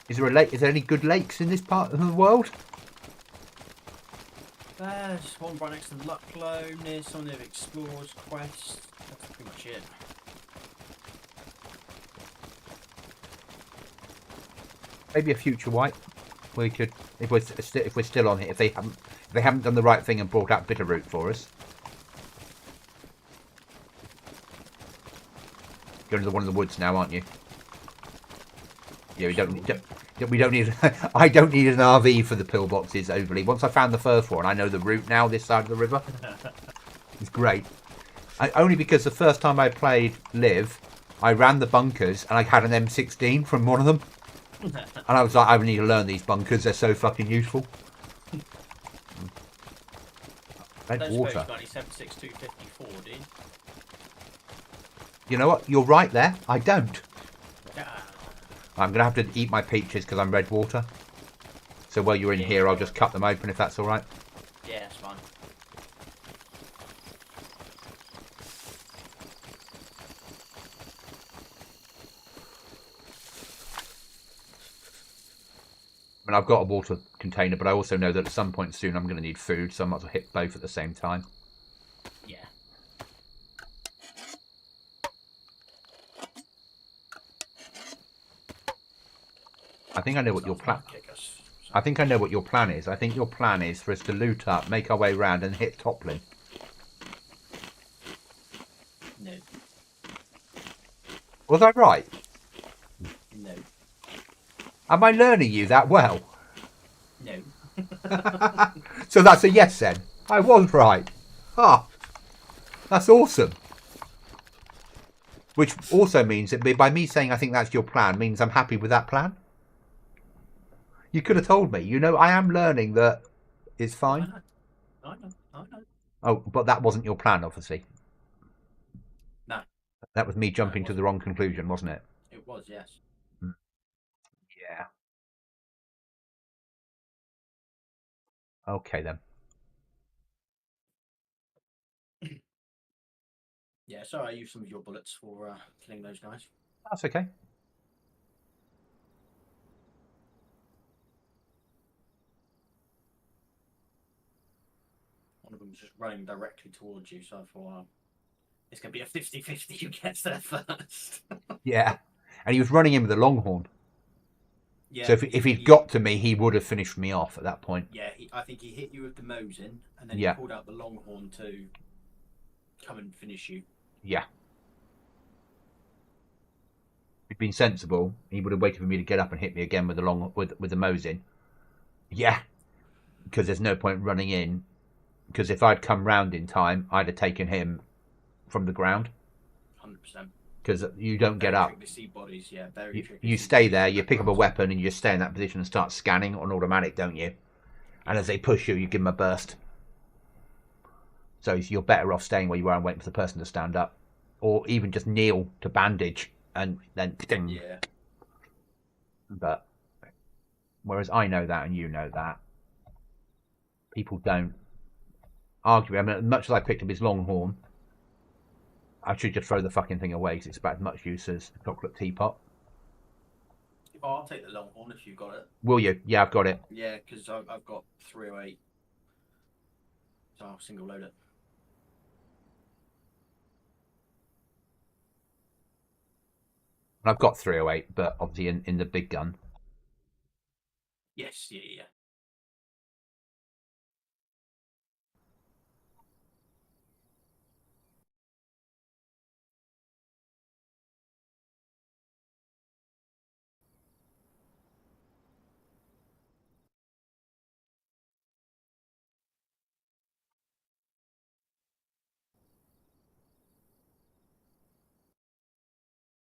Speaker 1: Is there a lake? Is there any good lakes in this part of the world?
Speaker 2: There's one right next to the Lucklow, near some of the Explorers Quest. That's pretty much it.
Speaker 1: Maybe a future wipe. We could, if we're still on here, if they haven't done the right thing and brought out Bitterroot for us. You're into one of the woods now, aren't you? Yeah, we don't need. I don't need an RV for the pillboxes overly. Once I found the first one, I know the route now. This side of the river, it's great. Only because the first time I played Live, I ran the bunkers and I had an M16 from one of them, and I was like, I need to learn these bunkers. They're so fucking useful. Red water.
Speaker 2: Do you?
Speaker 1: You know what? You're right there. I don't.
Speaker 2: Yeah.
Speaker 1: I'm going to have to eat my peaches because I'm red water. So while you're in here, I'll just cut them open if that's all right.
Speaker 2: Yeah, that's fine.
Speaker 1: I mean, I've got a water container, but I also know that at some point soon I'm going to need food, so I might as well hit both at the same time.
Speaker 2: Yeah.
Speaker 1: I think I know what your plan. I think I know what your plan is. I think your plan is for us to loot up, make our way round, and hit Toplin.
Speaker 2: No.
Speaker 1: Was I right?
Speaker 2: No.
Speaker 1: Am I learning you that well?
Speaker 2: No.
Speaker 1: So that's a yes then. I was right. Ah, that's awesome. Which also means that by me saying I think that's your plan means I'm happy with that plan. You could have told me. You know, I am learning that it's fine.
Speaker 2: I know.
Speaker 1: Oh, but that wasn't your plan, obviously.
Speaker 2: No.
Speaker 1: That was me jumping to the wrong conclusion, wasn't it?
Speaker 2: It was, yes.
Speaker 1: Yeah. Okay, then.
Speaker 2: Yeah, sorry I used some of your bullets for killing those guys.
Speaker 1: That's okay.
Speaker 2: One of them was just running directly towards you, so I thought, it's going to be a 50-50 who gets there first.
Speaker 1: Yeah. And he was running in with a longhorn.
Speaker 2: Yeah,
Speaker 1: so if he'd got to me, he would have finished me off at that point.
Speaker 2: Yeah, I think he hit you with the Mosin, and then
Speaker 1: Yeah.
Speaker 2: he pulled out the longhorn to come and finish you.
Speaker 1: Yeah. If he'd been sensible, he would have waited for me to get up and hit me again with the with the Mosin. Yeah. Because there's no point running in. Because if I'd come round in time, I'd have taken him from the ground.
Speaker 2: 100%.
Speaker 1: Because you don't get up.
Speaker 2: See bodies, yeah,
Speaker 1: you stay there, you pick up a weapon, and you just stay in that position and start scanning on automatic, don't you? And as they push you, you give them a burst. So you're better off staying where you are and waiting for the person to stand up. Or even just kneel to bandage and then...
Speaker 2: Yeah.
Speaker 1: But, whereas I know that and you know that, people don't argue. I mean, as much as I picked up his longhorn, I should just throw the fucking thing away because it's about as much use as the chocolate teapot.
Speaker 2: Oh, I'll take the longhorn if you've got it.
Speaker 1: Will you? Yeah, I've got it.
Speaker 2: Yeah, because I've got 308. So I'll single load it.
Speaker 1: I've got 308, but obviously in the big gun.
Speaker 2: Yes, yeah.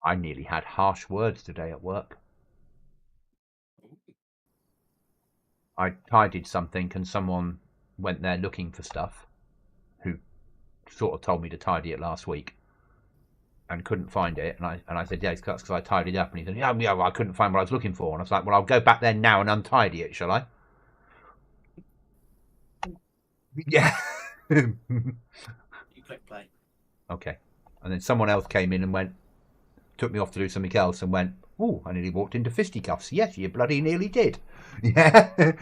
Speaker 1: I nearly had harsh words today at work. I tidied something and someone went there looking for stuff who sort of told me to tidy it last week and couldn't find it. And I said, yeah, it's because I tidied up. And he said, yeah, well, I couldn't find what I was looking for. And I was like, well, I'll go back there now and untidy it, shall I? Yeah.
Speaker 2: You click play.
Speaker 1: Okay. And then someone else came in and took me off to do something else and went, oh, I nearly walked into fisticuffs. Yes, you bloody nearly did. Yeah.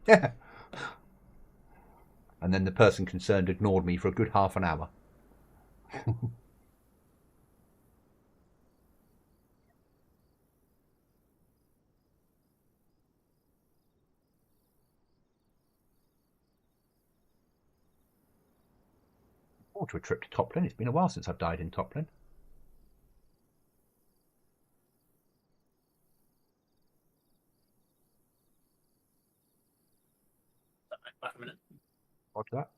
Speaker 1: Yeah. And then the person concerned ignored me for a good half an hour. Or to a trip to Toplin. It's been a while since I've died in Toplin.
Speaker 2: Back a minute.
Speaker 1: What's that?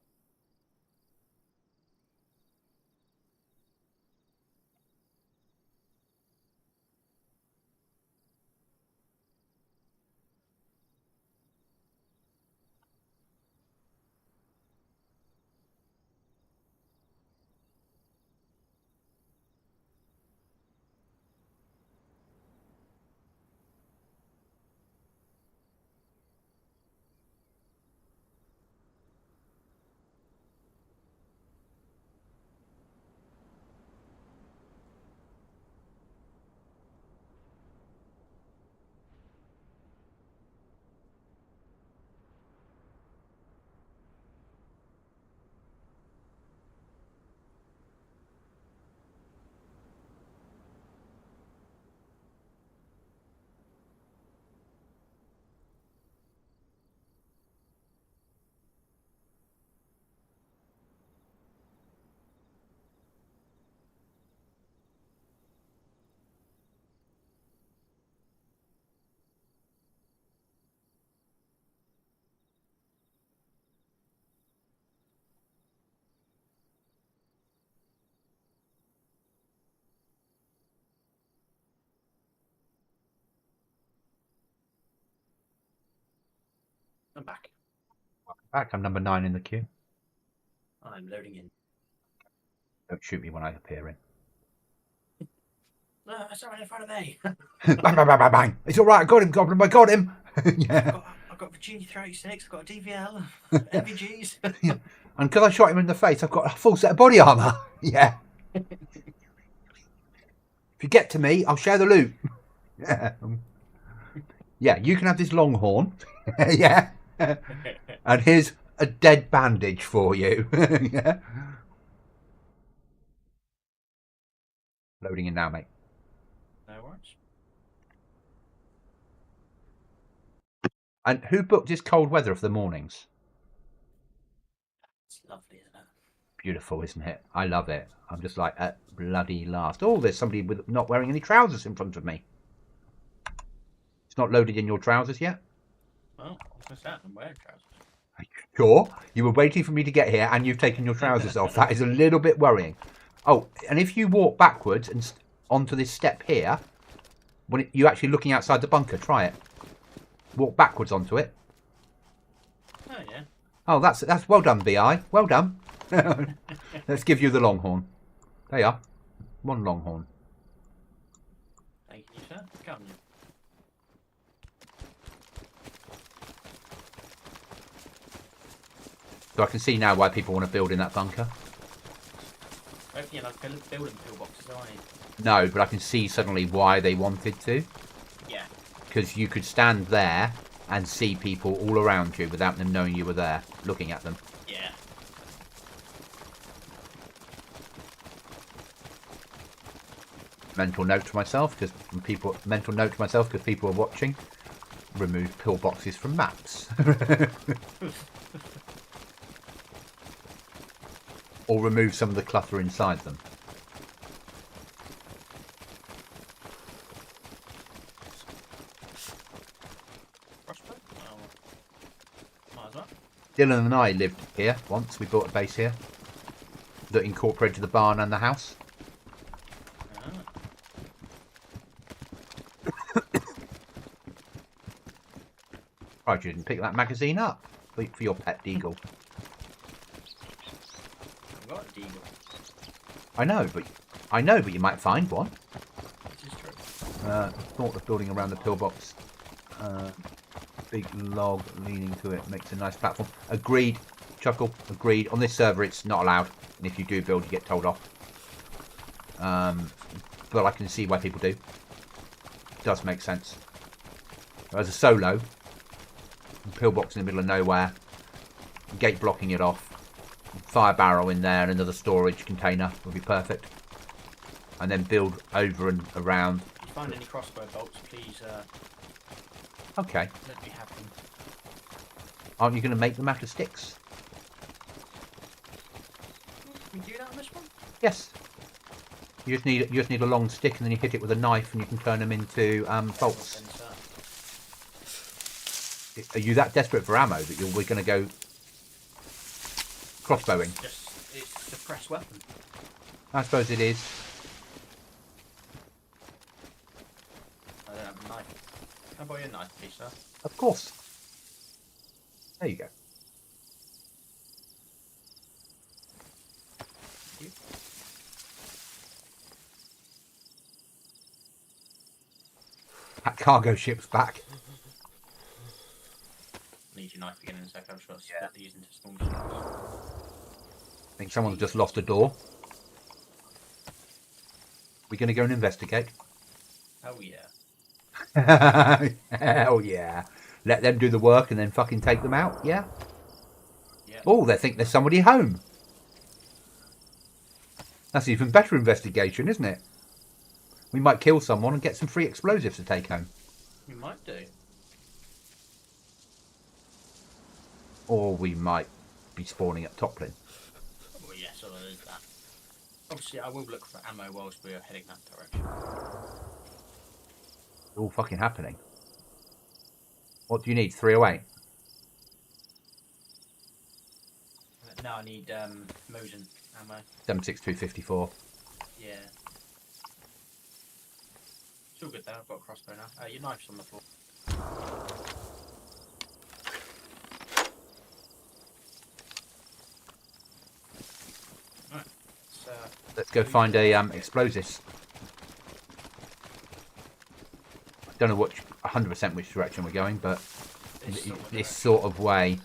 Speaker 2: I'm back.
Speaker 1: Back. I'm number 9 in the queue.
Speaker 2: I'm loading in.
Speaker 1: Don't shoot me when I appear in.
Speaker 2: No, someone in front of me.
Speaker 1: Bang, bang, bang, bang, bang. It's all right. I got him, Goblin. I got him. Yeah.
Speaker 2: I've got Virginia 386. I've got a DVL. MVGs.
Speaker 1: Yeah. And because I shot him in the face, I've got a full set of body armor. Yeah. If you get to me, I'll share the loot. Yeah. Yeah, you can have this longhorn. Yeah. And here's a dead bandage for you. Yeah. Loading in now, mate.
Speaker 2: No worries.
Speaker 1: And who booked this cold weather for the mornings?
Speaker 2: It's lovely, isn't it?
Speaker 1: Beautiful, isn't it? I love it. I'm just like, at bloody last. Oh, there's somebody with not wearing any trousers in front of me. It's not loaded in your trousers yet?
Speaker 2: Well, what's that? I'm wearing trousers.
Speaker 1: Sure. You were waiting for me to get here and you've taken your trousers off. That is a little bit worrying. Oh, and if you walk backwards and onto this step here, when you're actually looking outside the bunker, try it. Walk backwards onto it.
Speaker 2: Oh, yeah.
Speaker 1: Oh, that's well done, BI. Well done. Let's give you the longhorn. There you are. One longhorn.
Speaker 2: Thank you, sir. Come.
Speaker 1: So I can see now why people want to build in that bunker.
Speaker 2: Hopefully, like building pillboxes, are you?
Speaker 1: No, but I can see suddenly why they wanted to.
Speaker 2: Yeah.
Speaker 1: Because you could stand there and see people all around you without them knowing you were there, looking at them.
Speaker 2: Yeah.
Speaker 1: Mental note to myself, because people are watching. Remove pillboxes from maps. Or remove some of the clutter inside them. Dylan and I lived here once. We built a base here that incorporated the barn and the house. Oh, you didn't pick that magazine up for your pet deagle.
Speaker 2: I've got a deagle.
Speaker 1: I know, but you might find one.
Speaker 2: This is true.
Speaker 1: Thought of building around the pillbox. Big log leaning to it makes a nice platform. Agreed. Chuckle, agreed. On this server, it's not allowed. And if you do build, you get told off. But I can see why people do. It does make sense. As a solo, pillbox in the middle of nowhere, gate blocking it off, fire barrel in there, and another storage container would be perfect. And then build over and around.
Speaker 2: If you find any crossbow bolts, please
Speaker 1: Okay.
Speaker 2: let me have them.
Speaker 1: Aren't you going to make them out of sticks?
Speaker 2: Can we do that on this one?
Speaker 1: Yes. You just need a long stick, and then you hit it with a knife, and you can turn them into bolts. Are you that desperate for ammo that we're going to go crossbowing?
Speaker 2: It's a press weapon.
Speaker 1: I suppose it is.
Speaker 2: I don't have a knife. How about your knife, please, sir?
Speaker 1: Of course. There you go.
Speaker 2: Thank you.
Speaker 1: That cargo ship's back.
Speaker 2: Need your knife again in a sec. I've just got to split these into small chunks.
Speaker 1: I think someone's just lost a door. We're going to go and investigate.
Speaker 2: Oh yeah.
Speaker 1: Hell yeah. Let them do the work and then fucking take them out, yeah?
Speaker 2: Yeah.
Speaker 1: Oh, they think there's somebody home. That's even better investigation, isn't it? We might kill someone and get some free explosives to take home.
Speaker 2: We might do.
Speaker 1: Or we might be spawning at Toplin.
Speaker 2: Well, yes, so there is that. Obviously, I will look for ammo whilst we are heading that direction.
Speaker 1: It's all fucking happening. What do you need? 308?
Speaker 2: Now I need Mosin ammo.
Speaker 1: 7.6254.
Speaker 2: Yeah. It's all good though, I've got a crossbow now. Your knife's on the floor. Right.
Speaker 1: Let's go find a explosives. I don't know 100% which direction we're going, but this sort of way.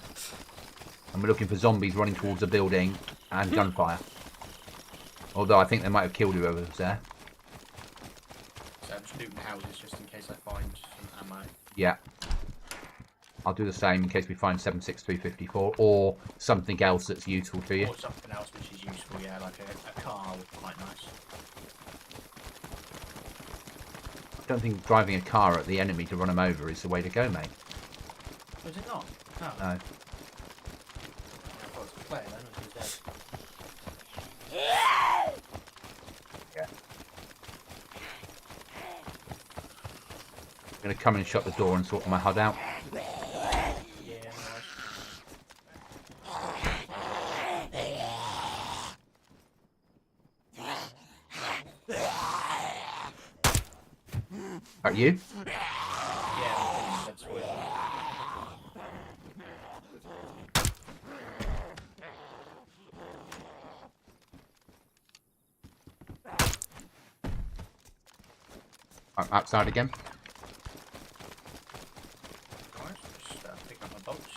Speaker 1: And we're looking for zombies running towards a building and gunfire. Although I think they might have killed whoever was there.
Speaker 2: So I'm just looting houses just in case I find some ammo.
Speaker 1: Yeah. I'll do the same in case we find 7.6354 or something else that's useful to you.
Speaker 2: Or something else which is useful, yeah, like a car would be quite nice.
Speaker 1: I don't think driving a car at the enemy to run them over is the way to go, mate.
Speaker 2: Is it not? No.
Speaker 1: No.
Speaker 2: I thought it was a player then, which is dead.
Speaker 1: Yeah. I'm going to come and shut the door and sort my HUD out.
Speaker 2: Yeah,
Speaker 1: Are you?
Speaker 2: yeah, that's weird.
Speaker 1: I'm outside again.
Speaker 2: Alright, just picking up my bolts.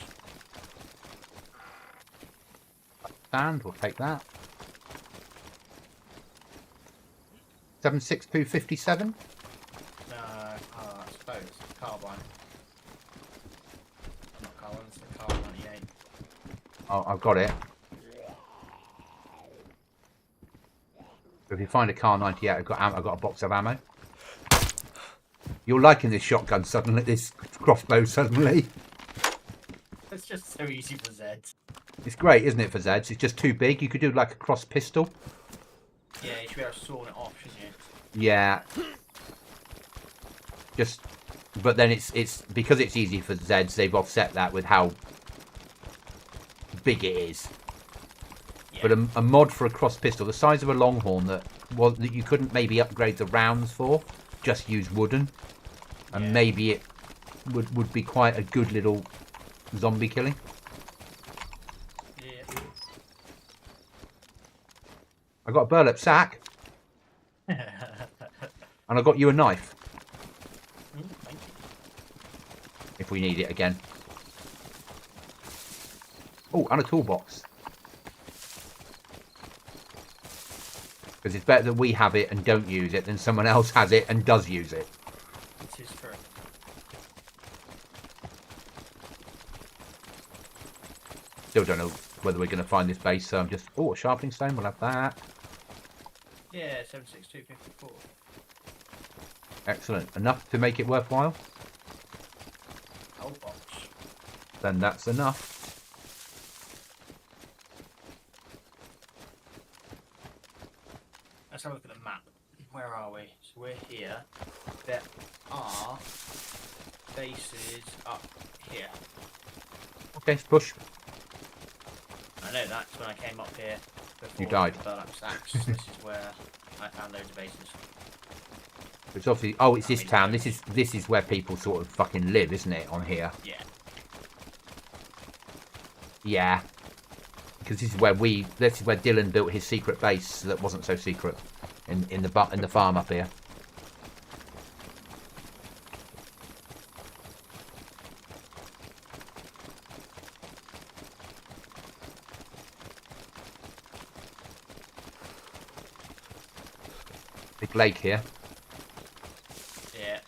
Speaker 1: Stand, we'll take that. 7.6257.
Speaker 2: I suppose. Carbine. Not carbine, it's the carbine 98.
Speaker 1: Oh, I've got it. If you find a car 98, I've got a box of ammo. You're liking this shotgun suddenly, this crossbow suddenly.
Speaker 2: It's just so easy for Zeds.
Speaker 1: It's great, isn't it, for Zeds? It's just too big. You could do like a cross pistol.
Speaker 2: Yeah, you should be able to sawn it off, shouldn't you?
Speaker 1: Yeah. Just, but then it's because it's easy for Zeds. They've offset that with how big it is.
Speaker 2: Yeah.
Speaker 1: But a mod for a cross pistol, the size of a Longhorn that you couldn't maybe upgrade the rounds for, just use wooden, and maybe it would be quite a good little zombie killing.
Speaker 2: Yeah.
Speaker 1: I got a burlap sack, and I got you a knife
Speaker 2: Thank you.
Speaker 1: if we need it again. Oh, and a toolbox. Because it's better that we have it and don't use it than someone else has it and does use it.
Speaker 2: It is true.
Speaker 1: Still don't know whether we're going to find this base, so I'm just... Oh, a sharpening stone, we'll have that.
Speaker 2: Yeah, 76254.
Speaker 1: Excellent. Enough to make it worthwhile?
Speaker 2: Whole box.
Speaker 1: Then that's enough.
Speaker 2: Let's have a look at the map. Where are we? So we're here. There are bases up here.
Speaker 1: Okay, push.
Speaker 2: I know that's when I came up here before.
Speaker 1: You died.
Speaker 2: Burn up sacks. This is where I found loads of bases.
Speaker 1: It's obviously... Oh, it's this town. This is where people sort of fucking live, isn't it, on here?
Speaker 2: Yeah.
Speaker 1: Yeah. Because this is where Dylan built his secret base that wasn't so secret in the farm up here. Big lake here.
Speaker 2: Yeah.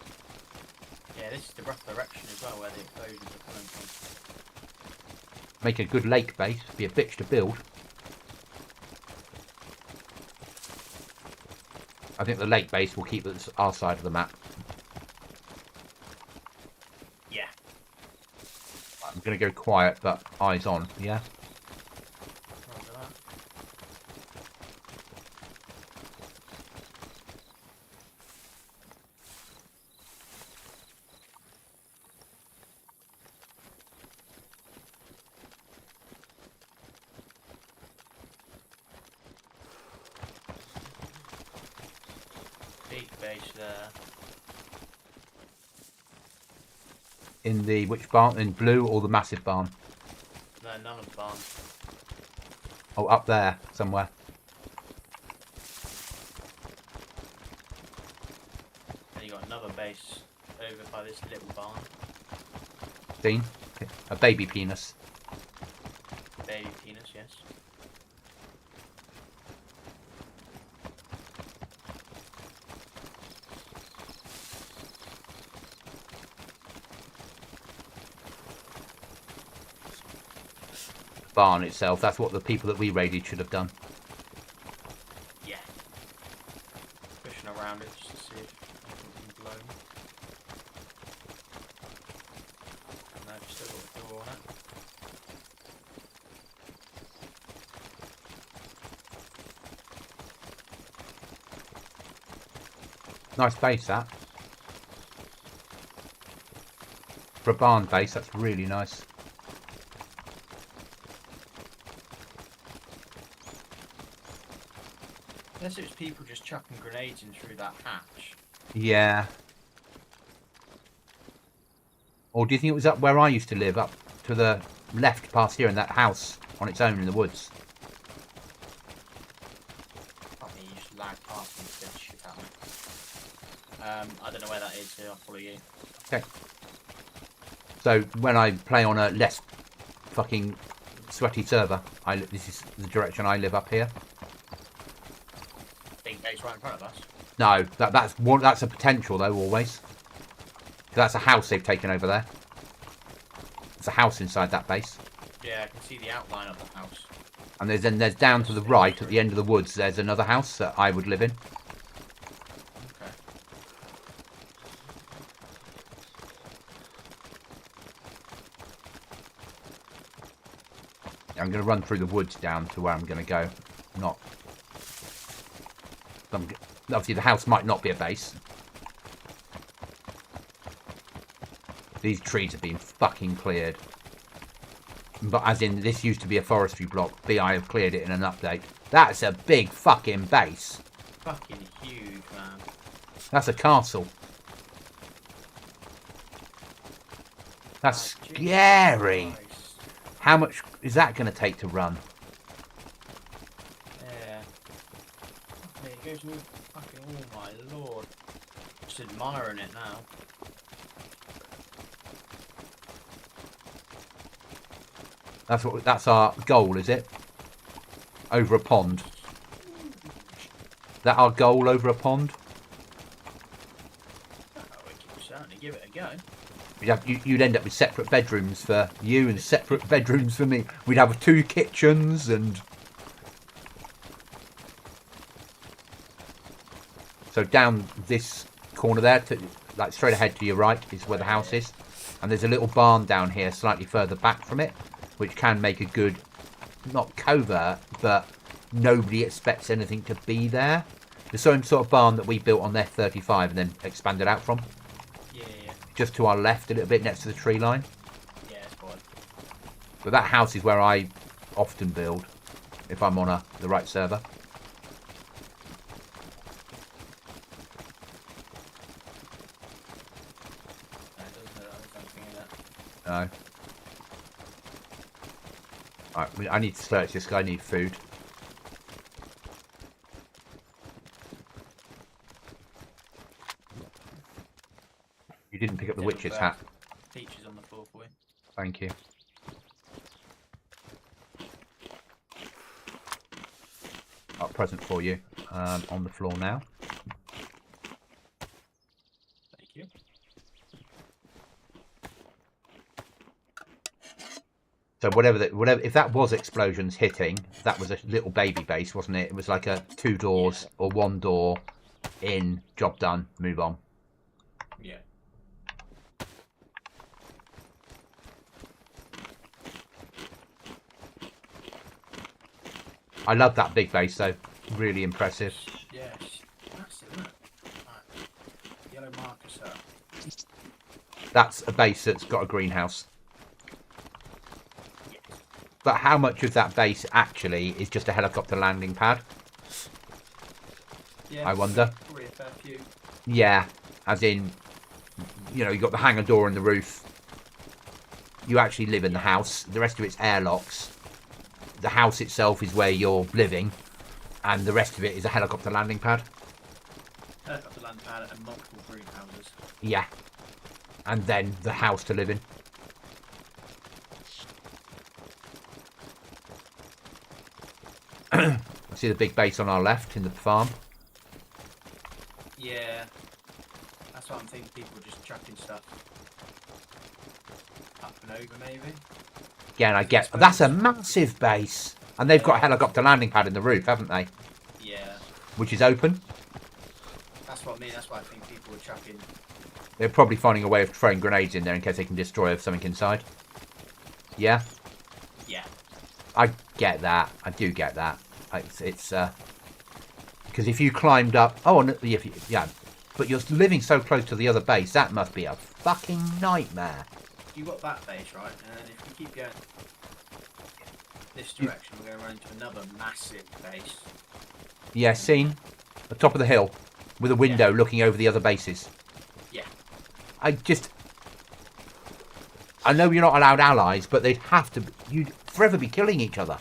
Speaker 2: Yeah, this is the rough direction as well where the explosions are coming from.
Speaker 1: Make a good lake base. Be a bitch to build. I think the lake base will keep our side of the map.
Speaker 2: Yeah.
Speaker 1: I'm going to go quiet, but eyes on. Yeah.
Speaker 2: Roger that. Big base there.
Speaker 1: In the which barn? In blue or the massive barn?
Speaker 2: No, none of the barns.
Speaker 1: Oh, up there somewhere.
Speaker 2: And you got another base over by this little barn.
Speaker 1: Seen? A baby penis.
Speaker 2: Baby penis, yes.
Speaker 1: Barn itself. That's what the people that we raided should have done.
Speaker 2: Yeah. Pushing around it just to see if anything's been blown. No, still got the door on it.
Speaker 1: Nice base, that. For a barn base, that's really nice.
Speaker 2: Unless it was people just chucking grenades in through that hatch.
Speaker 1: Yeah. Or do you think it was up where I used to live, up to the left past here in that house on its own in the woods?
Speaker 2: Probably you just lag past me and said shit at me. I don't know where that is, so I'll follow you.
Speaker 1: Okay. So when I play on a less fucking sweaty server, this is the direction I live up here.
Speaker 2: Big base right in front of us.
Speaker 1: No, that's a potential though, always. That's a house they've taken over there. There's a house inside that base.
Speaker 2: Yeah, I can see the outline of the house.
Speaker 1: And there's down to the right at the end of the woods, there's another house that I would live in.
Speaker 2: Okay.
Speaker 1: I'm going to run through the woods down to where I'm going to go. Not. Obviously, the house might not be a base. These trees have been fucking cleared. But as in, this used to be a forestry block. I have cleared it in an update. That's a big fucking base.
Speaker 2: Fucking huge, man.
Speaker 1: That's a castle. That's
Speaker 2: Oh,
Speaker 1: scary.
Speaker 2: Jesus Christ.
Speaker 1: How much is that going to take to run?
Speaker 2: Yeah. Okay, it goes all fucking, oh my lord. Just admiring it now.
Speaker 1: That's our goal, is it? Over a pond. Is that our goal over a pond?
Speaker 2: Oh, we can certainly give it a go.
Speaker 1: You'd end up with separate bedrooms for you and separate bedrooms for me. We'd have 2 kitchens and... So down this corner there, like straight ahead to your right, is where the house is. And there's a little barn down here slightly further back from it, which can make a good, not covert, but nobody expects anything to be there. The same sort of barn that we built on F-35 and then expanded out from.
Speaker 2: Yeah.
Speaker 1: Just to our left a little bit next to the tree line.
Speaker 2: Yeah, it's fine.
Speaker 1: But that house is where I often build, if I'm on the right server. No. Alright, I need to search this guy. I need food. You didn't pick up the witch's hat.
Speaker 2: Peaches on the floor for you.
Speaker 1: Thank you. Got a present for you on the floor now.
Speaker 2: Thank you.
Speaker 1: So whatever, if that was explosions hitting, that was a little baby base, wasn't it? It was like a 2 doors or 1 door in, job done, move on.
Speaker 2: Yeah.
Speaker 1: I love that big base though. Really impressive.
Speaker 2: Yeah, it's massive, isn't it? Right. Yellow marker, sir.
Speaker 1: That's a base that's got a greenhouse. But how much of that base actually is just a helicopter landing pad?
Speaker 2: Yeah,
Speaker 1: I wonder.
Speaker 2: Probably a fair few.
Speaker 1: Yeah, as in, you know, you got the hangar door and the roof. You actually live in the house. The rest of it's airlocks. The house itself is where you're living, and the rest of it is a helicopter landing pad.
Speaker 2: Helicopter landing pad and multiple greenhouses.
Speaker 1: Yeah, and then the house to live in. I see the big base on our left in the farm.
Speaker 2: Yeah. That's what I'm thinking, people just chucking stuff up and over maybe.
Speaker 1: Again, I get... That's a massive base. And they've got a helicopter landing pad in the roof, haven't they?
Speaker 2: Yeah.
Speaker 1: Which is open.
Speaker 2: That's what I mean, that's why I think people are chucking...
Speaker 1: They're probably finding a way of throwing grenades in there in case they can destroy something inside. Yeah?
Speaker 2: Yeah.
Speaker 1: I get that. I do get that. It's because if you climbed up... Oh, yeah. But you're living so close to the other base, that must be a fucking nightmare.
Speaker 2: You got that base, right? And then if we keep going this direction, we're going to run into another massive base.
Speaker 1: Yeah, seen? The top of the hill. With a window looking over the other bases.
Speaker 2: Yeah.
Speaker 1: I know you're not allowed allies, but they'd have to... You'd forever be killing each other.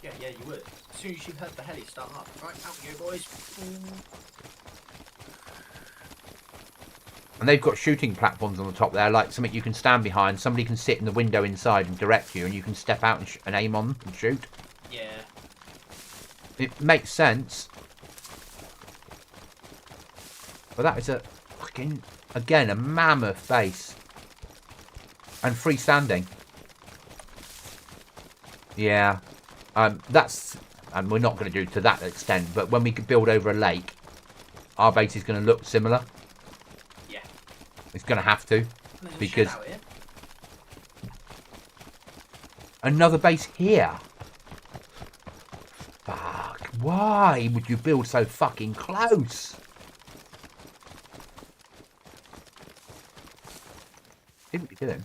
Speaker 2: Yeah, you would. As soon as you heard the heli start up. Right, out we go, boys.
Speaker 1: And they've got shooting platforms on the top there, like something you can stand behind. Somebody can sit in the window inside and direct you, and you can step out and aim on them and shoot.
Speaker 2: Yeah.
Speaker 1: It makes sense. But that is a fucking, again, a mammoth base. And freestanding. Yeah. That's, and we're not going to do to that extent, but when we could build over a lake, our base is going to look similar.
Speaker 2: Yeah.
Speaker 1: It's going to have to.
Speaker 2: There's
Speaker 1: Because...
Speaker 2: a shed out here.
Speaker 1: Another base here. Fuck. Why would you build so fucking close? See what you're doing.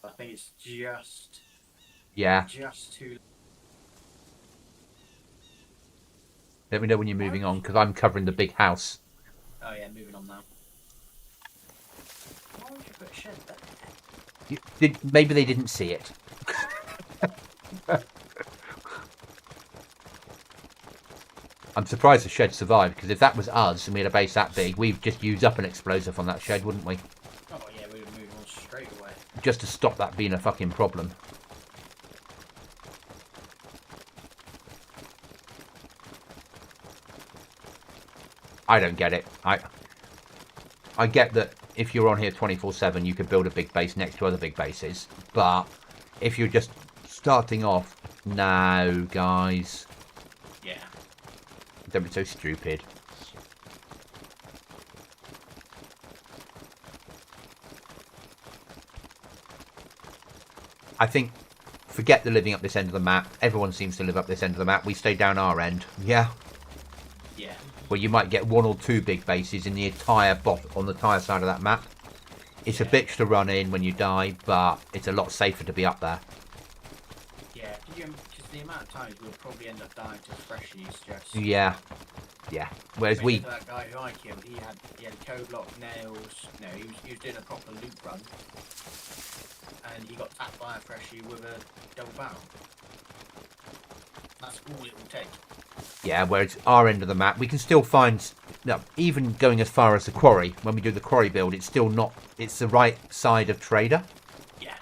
Speaker 2: I think it's just...
Speaker 1: Yeah.
Speaker 2: Just too...
Speaker 1: Let me know when you're moving on, because I'm covering the big house.
Speaker 2: Oh yeah, moving on now. Why would you put a shed there?
Speaker 1: Maybe they didn't see it. I'm surprised the shed survived, because if that was us and we had a base that big, we'd just use up an explosive on that shed, wouldn't we?
Speaker 2: Oh yeah, we would move on straight away.
Speaker 1: Just to stop that being a fucking problem. I don't get it. I get that if you're on here 24/7, you could build a big base next to other big bases. But if you're just starting off, no, guys.
Speaker 2: Yeah.
Speaker 1: Don't be so stupid. I think, forget the living up this end of the map. Everyone seems to live up this end of the map. We stay down our end. Yeah.
Speaker 2: Yeah.
Speaker 1: Where you might get 1 or 2 big bases in the entire on the entire side of that map. It's a bitch to run in when you die, but it's a lot safer to be up there.
Speaker 2: Yeah, because the amount of times we'll probably end up dying to freshies just.
Speaker 1: Yeah. Yeah. Whereas
Speaker 2: That guy who I killed, he had co-block nails. No, he was doing a proper loop run, and he got tapped by a freshie with a double barrel. That's all it will take.
Speaker 1: Yeah, whereas our end of the map, we can still find, no, even going as far as the quarry, when we do the quarry build, it's still not, it's the right side of trader.
Speaker 2: Yeah.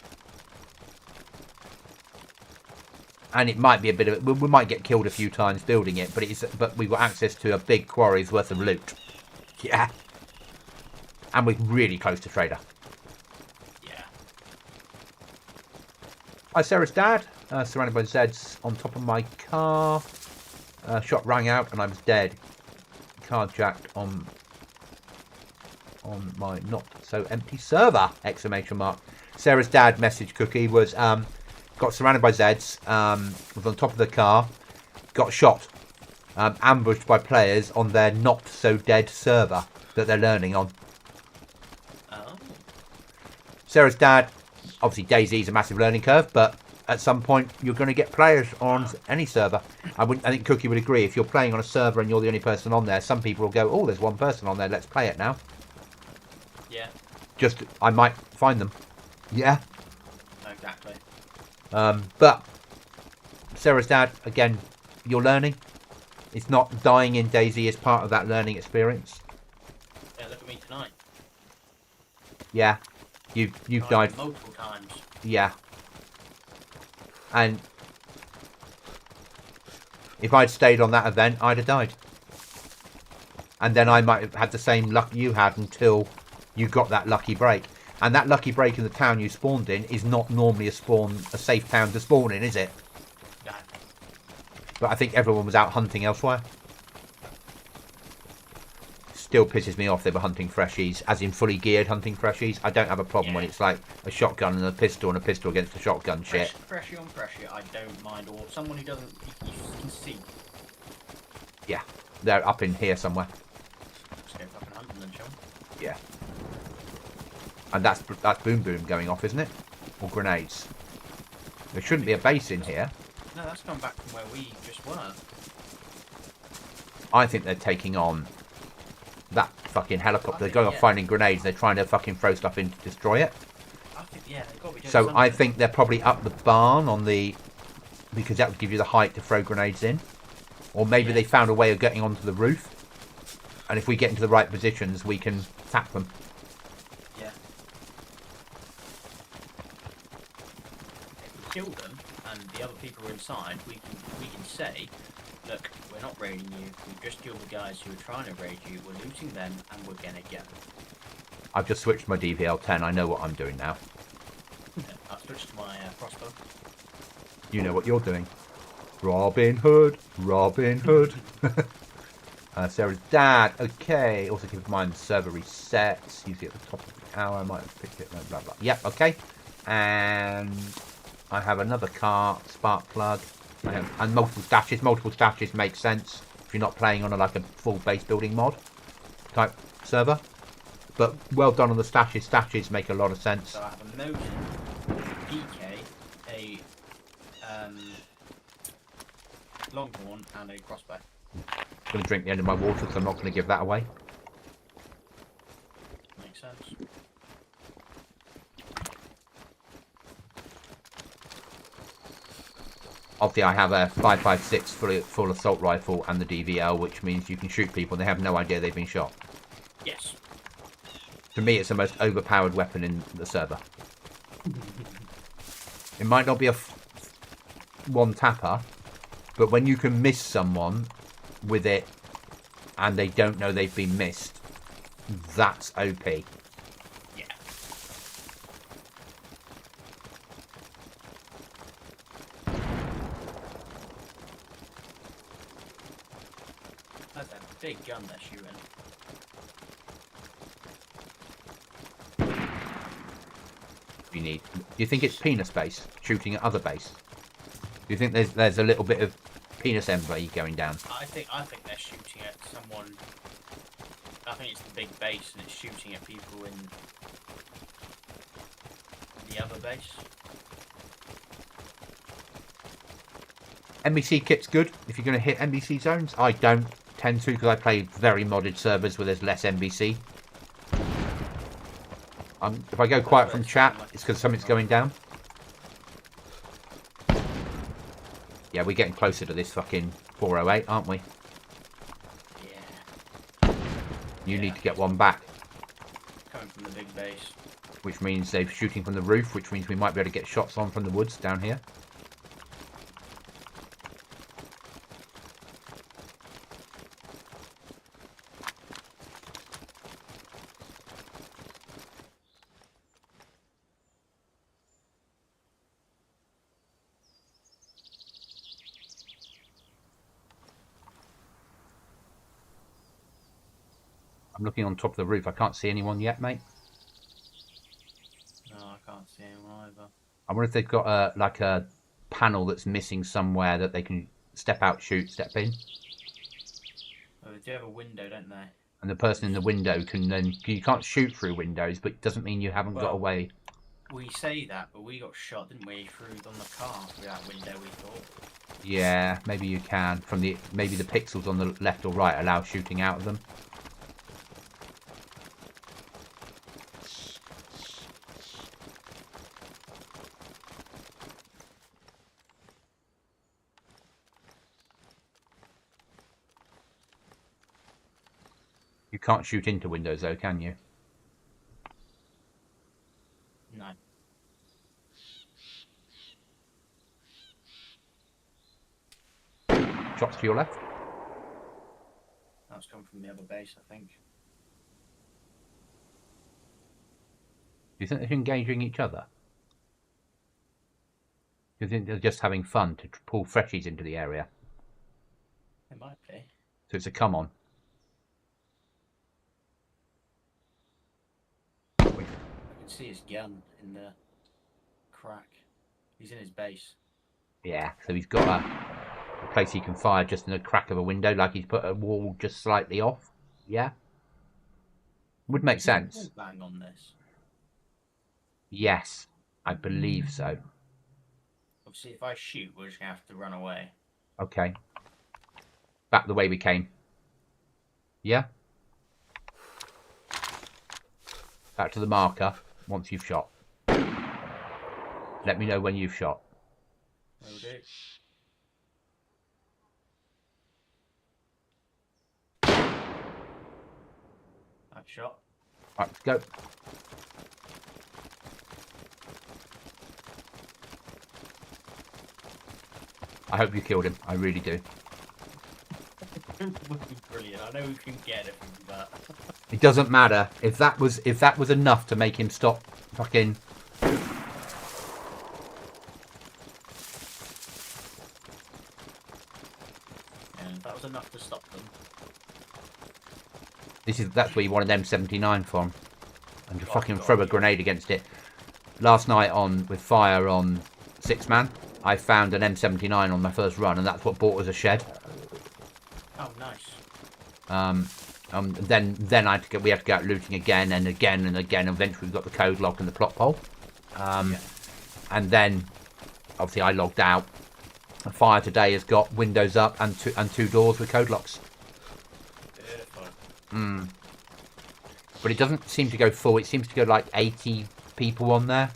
Speaker 1: And it might be a bit of, we might get killed a few times building it, but we've got access to a big quarry's worth of loot. Yeah. And we're really close to trader.
Speaker 2: Yeah.
Speaker 1: Hi, Sarah's dad. Surrounded by Zeds on top of my car. Shot rang out and I was dead. Carjacked on my not so empty server! Exclamation mark. Sarah's dad message Cookie was got surrounded by Zeds. Was on top of the car. Got shot. Ambushed by players on their not so dead server that they're learning on.
Speaker 2: Oh.
Speaker 1: Sarah's dad, obviously Dayz is a massive learning curve, but at some point you're going to get players on any server. I think Cookie would agree. If you're playing on a server and you're the only person on there, some people will go, oh, there's one person on there, let's play it now.
Speaker 2: Yeah.
Speaker 1: Just, I might find them. Yeah.
Speaker 2: Exactly.
Speaker 1: But Sarah's dad, again, you're learning. It's not dying in Dayz as part of that learning experience.
Speaker 2: Yeah, look at me tonight.
Speaker 1: Yeah. You've died
Speaker 2: multiple times.
Speaker 1: Yeah. And if I'd stayed on that event, I'd have died. And then I might have had the same luck you had until you got that lucky break. And that lucky break in the town you spawned in is not normally a safe town to spawn in, is it?
Speaker 2: No.
Speaker 1: But I think everyone was out hunting elsewhere. Still pisses me off they were hunting freshies, as in fully geared hunting freshies. I don't have a problem when it's like a shotgun and a pistol against a shotgun shit.
Speaker 2: Freshie on freshie, I don't mind. Or someone who doesn't, you can see.
Speaker 1: Yeah, they're up in here somewhere.
Speaker 2: Just go fucking hunting them, Sean.
Speaker 1: Yeah. And that's boom boom going off, isn't it? Or grenades. There shouldn't be a base in here.
Speaker 2: No, that's come back from where we just were.
Speaker 1: I think they're taking on that fucking helicopter. They're going off finding grenades. They're trying to fucking throw stuff in to destroy it.
Speaker 2: I think, yeah, they've got to be doing
Speaker 1: So
Speaker 2: something.
Speaker 1: I think they're probably up the barn on the, because that would give you the height to throw grenades in. Or maybe they found a way of getting onto the roof. And if we get into the right positions, we can tap them.
Speaker 2: Yeah. If we kill them and the other people are inside, we can say, look, we're not raiding you. We've just killed the guys who are trying to raid you. We're looting them and we're gonna get them.
Speaker 1: I've just switched my DVL-10. I know what I'm doing now.
Speaker 2: Yeah, I've switched to my crossbow.
Speaker 1: You know what you're doing. Robin Hood. Robin Hood. Sarah's dad. Okay. Also keep in mind the server resets. Usually at the top of the hour. I might have picked it. Blah, blah, blah. Yep. Okay. And I have another car. Spark plug. And multiple stashes. Multiple stashes makes sense if you're not playing on like a full base building mod type server. But well done on the stashes. Stashes make a lot of sense.
Speaker 2: So I have a motor, PK, a longhorn, and a crossbow.
Speaker 1: I'm going to drink the end of my water because I'm not going to give that away.
Speaker 2: Makes sense.
Speaker 1: Obviously, I have a 5.56 full assault rifle and the DVL, which means you can shoot people and they have no idea they've been shot.
Speaker 2: Yes.
Speaker 1: To me, it's the most overpowered weapon in the server. It might not be a one tapper, but when you can miss someone with it and they don't know they've been missed, that's OP.
Speaker 2: Yeah. That's a big gun they're shooting.
Speaker 1: You need. Do you think it's penis base shooting at other base? Do you think there's a little bit of penis envy going down?
Speaker 2: I think they're shooting at someone. I think it's the big base and it's shooting at people in the other base.
Speaker 1: NBC kit's good if you're going to hit NBC zones. I don't tend to because I play very modded servers where there's less NBC. If I go quiet from chat, it's because something's going down. Yeah, we're getting closer to this fucking 408, aren't we?
Speaker 2: Yeah.
Speaker 1: You need to get one back.
Speaker 2: Coming from the big base.
Speaker 1: Which means they're shooting from the roof, which means we might be able to get shots on from the woods down here. I'm looking on top of the roof. I can't see anyone yet, mate.
Speaker 2: No, I can't see anyone either.
Speaker 1: I wonder if they've got a panel that's missing somewhere that they can step out, shoot, step in.
Speaker 2: Well, they do have a window, don't they?
Speaker 1: And the person in the window can then... You can't shoot through windows, but it doesn't mean you haven't got a way.
Speaker 2: We say that, but we got shot, didn't we, through on the car through that window, we thought.
Speaker 1: Yeah, maybe you can. From the maybe the pixels on the left or right allow shooting out of them. You can't shoot into windows though, can you?
Speaker 2: No.
Speaker 1: Shots to your left.
Speaker 2: That's come from the other base, I think.
Speaker 1: Do you think they're engaging each other? Do you think they're just having fun to pull freshies into the area?
Speaker 2: It might be.
Speaker 1: So it's a come on.
Speaker 2: I can see his gun in the crack. He's in his base.
Speaker 1: Yeah, so he's got a place he can fire just in the crack of a window, like he's put a wall just slightly off. Yeah? Would make sense.
Speaker 2: Bang on this.
Speaker 1: Yes, I believe so.
Speaker 2: Obviously, if I shoot, we're just going to have to run away.
Speaker 1: Okay. Back the way we came. Yeah? Back to the marker once you've shot. Let me know when you've shot.
Speaker 2: Will do. I've shot.
Speaker 1: Right, let's go. I hope you killed him. I really do.
Speaker 2: Brilliant. I know we can get it, but
Speaker 1: It doesn't matter if that was enough to make him stop fucking.
Speaker 2: and that was enough to stop them.
Speaker 1: That's where you want an M79 from, and to fucking throw a grenade against it. Last night with fire on 6-man, I found an M79 on my first run, and that's what bought us a shed.
Speaker 2: Oh, nice.
Speaker 1: Then we had to go out looting again and again and again. Eventually, we got the code lock and the plot pole. And then, obviously, I logged out. The fire today has got windows up and two doors with code locks.
Speaker 2: Beautiful.
Speaker 1: But it doesn't seem to go full. It seems to go like 80 people on there.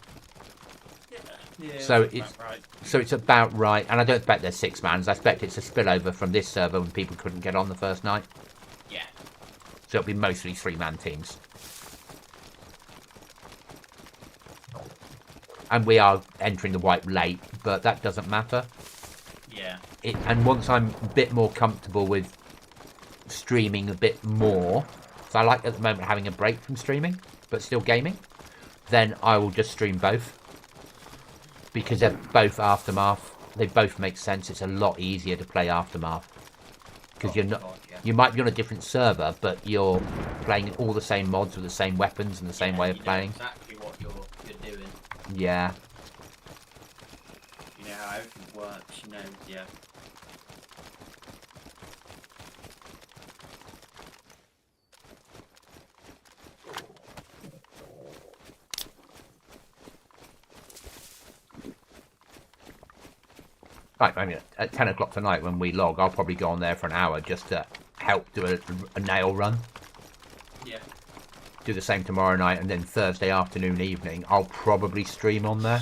Speaker 2: Yeah, Yeah,
Speaker 1: So
Speaker 2: that's about right.
Speaker 1: So it's about right, and I don't expect there's 6 mans. I expect it's a spillover from this server when people couldn't get on the first night.
Speaker 2: Yeah.
Speaker 1: So it'll be mostly 3-man teams. And we are entering the wipe late, but that doesn't matter.
Speaker 2: Yeah.
Speaker 1: And once I'm a bit more comfortable with streaming a bit more, so I like at the moment having a break from streaming, but still gaming, then I will just stream both. Because they're both Aftermath. They both make sense. It's a lot easier to play Aftermath. Because you might be on a different server, but you're playing all the same mods with the same weapons and the same way of playing.
Speaker 2: Exactly what you're doing.
Speaker 1: Yeah.
Speaker 2: You know how everything works, you know, yeah.
Speaker 1: Right, I mean, at 10 o'clock tonight when we log, I'll probably go on there for an hour just to help do a nail run.
Speaker 2: Yeah.
Speaker 1: Do the same tomorrow night, and then Thursday afternoon, evening, I'll probably stream on there.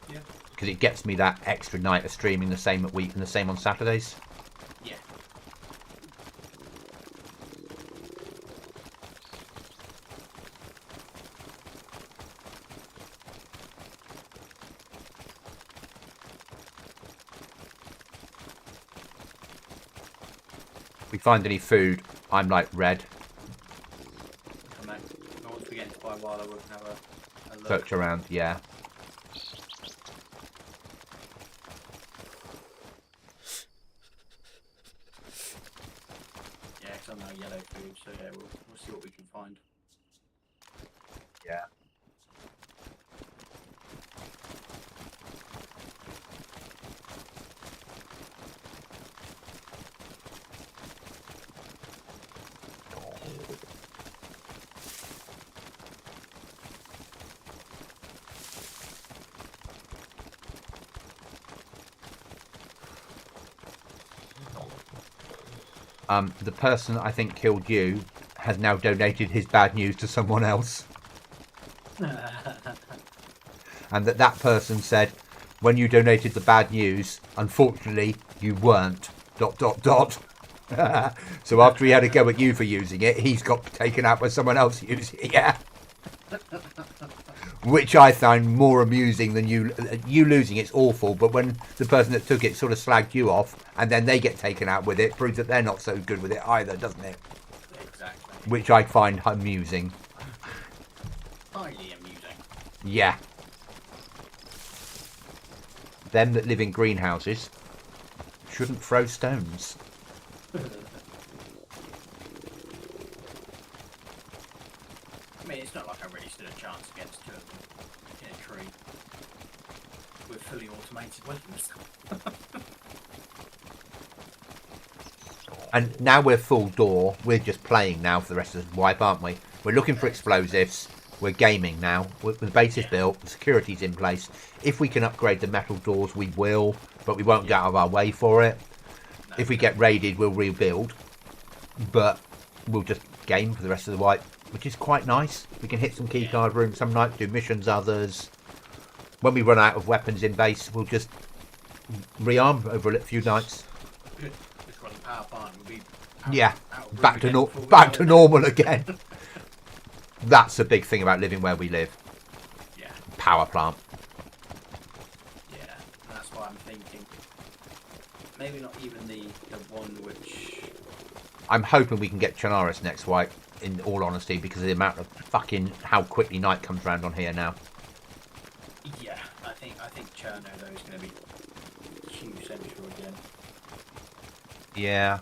Speaker 2: Yeah.
Speaker 1: Because it gets me that extra night of streaming the same at week and the same on Saturdays.
Speaker 2: Yeah.
Speaker 1: If we find any food, I'm like red.
Speaker 2: Once we get into by a while, I will have a look.
Speaker 1: Search around, yeah.
Speaker 2: Yeah, because I'm now yellow food, so yeah, we'll see what we can find.
Speaker 1: Yeah. The person I think killed you has now donated his bad news to someone else. And that person said, when you donated the bad news, unfortunately, you weren't... ... So after he had a go at you for using it, he's got taken out by someone else using it, yeah. Which I find more amusing than you losing. It's awful, but when the person that took it sort of slagged you off and then they get taken out with it, proves that they're not so good with it either, doesn't it?
Speaker 2: Exactly.
Speaker 1: Which I find amusing.
Speaker 2: Highly amusing.
Speaker 1: Yeah. Them that live in greenhouses shouldn't throw stones.
Speaker 2: I mean, it's not like I really stood a chance against two of them in a tree with fully automated weapons.
Speaker 1: And now we're full door. We're just playing now for the rest of the wipe, aren't we? We're looking for explosives. We're gaming now. The base is built. The security's in place. If we can upgrade the metal doors, we will. But we won't get out of our way for it. No, if we get raided, we'll rebuild. But we'll just game for the rest of the wipe, which is quite nice. We can hit some keycard rooms some nights, do missions others. When we run out of weapons in base, we'll just rearm over a few nights.
Speaker 2: Good. Just run the power plant. We'll be
Speaker 1: back to normal again. That's the big thing about living where we live.
Speaker 2: Yeah.
Speaker 1: Power plant.
Speaker 2: Yeah, and that's why I'm thinking maybe not even the one which...
Speaker 1: I'm hoping we can get Chernarus next wipe, in all honesty, because of the amount of fucking how quickly night comes around on here now.
Speaker 2: Yeah, I think Cherno though is going to be huge central again.
Speaker 1: Yeah.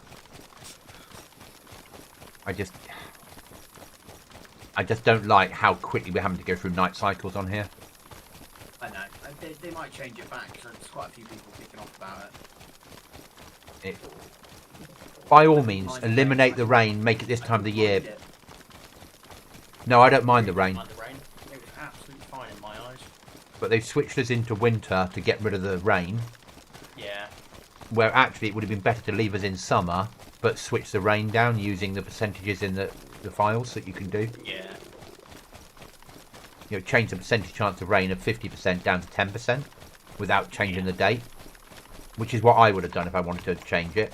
Speaker 1: I just don't like how quickly we're having to go through night cycles on here.
Speaker 2: I know. They might change it back because there's quite a few people kicking off about it.
Speaker 1: By all means, eliminate the rain, make it this time of the year. No, I don't mind the rain.
Speaker 2: It was absolutely fine in my eyes.
Speaker 1: But they've switched us into winter to get rid of the rain.
Speaker 2: Yeah.
Speaker 1: Where actually it would have been better to leave us in summer, but switch the rain down using the percentages in the files that you can do.
Speaker 2: Yeah.
Speaker 1: change the percentage chance of rain of 50% down to 10% without changing the date, which is what I would have done if I wanted to change it.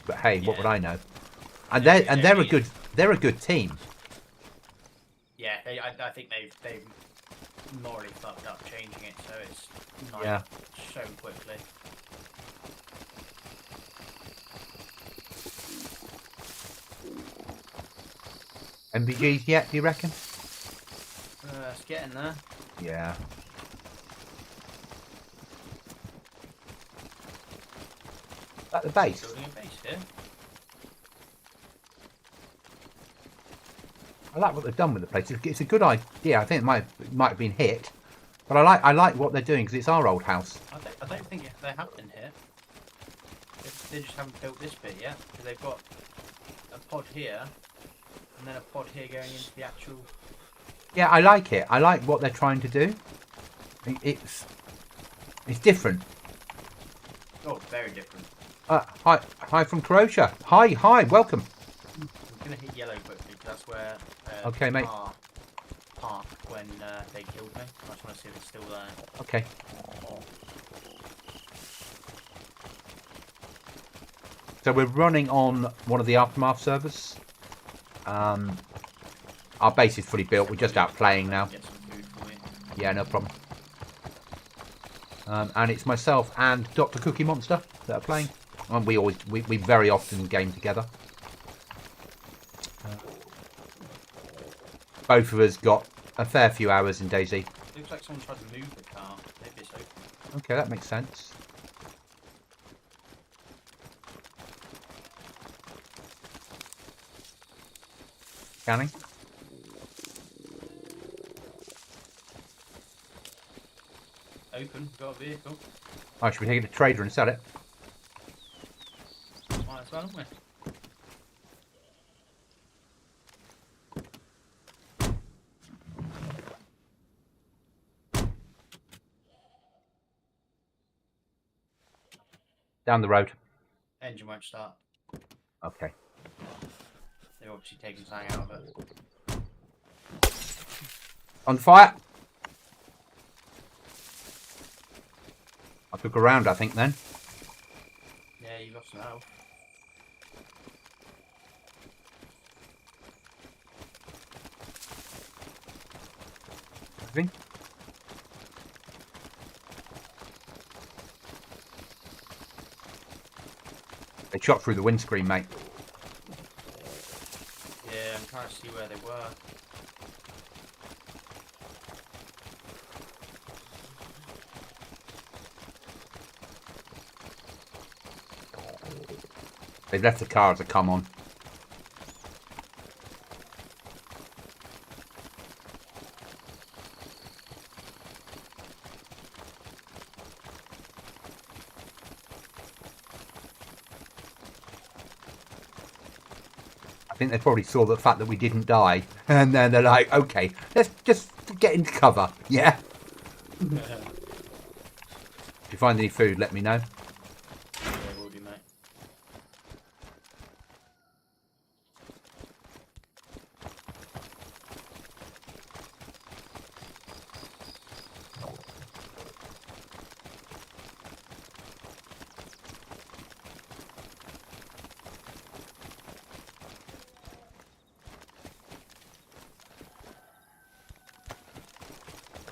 Speaker 1: But hey, what would I know? And they're a good team.
Speaker 2: Yeah, I think they've morally fucked up changing it, so it's not so quickly.
Speaker 1: MVGs yet, do you reckon?
Speaker 2: It's getting there.
Speaker 1: Yeah. At the base?
Speaker 2: Building a base here.
Speaker 1: I like what they've done with the place. It's a good idea. I think it might have been hit, but I like what they're doing because it's our old house.
Speaker 2: I don't think they have been hit. They just haven't built this bit yet, because they've got a pod here, and then a pod here going into the actual...
Speaker 1: Yeah, I like it. I like what they're trying to do. It's different.
Speaker 2: Oh, very different.
Speaker 1: Hi from Croatia. Hi, welcome.
Speaker 2: I'm going to hit yellow quickly, because that's where...
Speaker 1: okay, mate.
Speaker 2: Parked when they killed me. I just want to see if it's still there.
Speaker 1: Okay. So we're running on one of the Aftermath servers. Our base is fully built. We're just out playing now.
Speaker 2: Get some food for you.
Speaker 1: Yeah, no problem. And it's myself and Dr. Cookie Monster that are playing. And we very often game together. Both of us got a fair few hours in Dayz.
Speaker 2: Looks like someone tried to move the car. Maybe it's open.
Speaker 1: Okay, that makes sense. Scanning.
Speaker 2: Open. Got a vehicle.
Speaker 1: Oh, should we take it to trader and sell it?
Speaker 2: Might as well, haven't we?
Speaker 1: Down the road.
Speaker 2: Engine won't start.
Speaker 1: Okay.
Speaker 2: They've obviously taken something out of it.
Speaker 1: On fire. I took a round, I think, then.
Speaker 2: Yeah, you lost some health.
Speaker 1: Moving. They shot through the windscreen, mate.
Speaker 2: Yeah, I'm trying to see where they were.
Speaker 1: They left the car as a come on. I think they probably saw the fact that we didn't die, and then they're like, okay, let's just get into cover. Yeah. If you find any food, let me know.
Speaker 2: Yeah, will do, mate.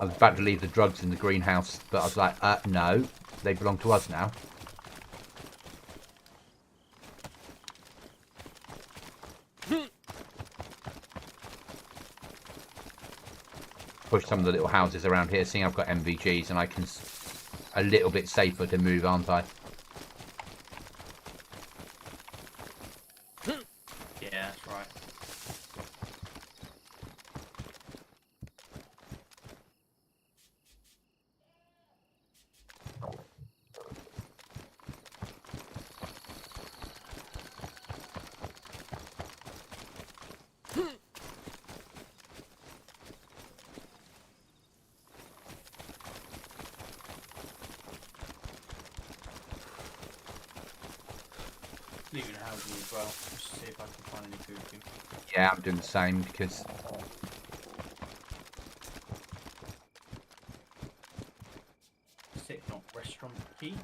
Speaker 1: I was about to leave the drugs in the greenhouse, but I was like, no, they belong to us now. Push some of the little houses around here, seeing I've got MVGs and I can a little bit safer to move, aren't I?
Speaker 2: Yeah, that's right. Leaving housing as well, just to see if I can find any food for you.
Speaker 1: Yeah, I'm doing the same because
Speaker 2: key.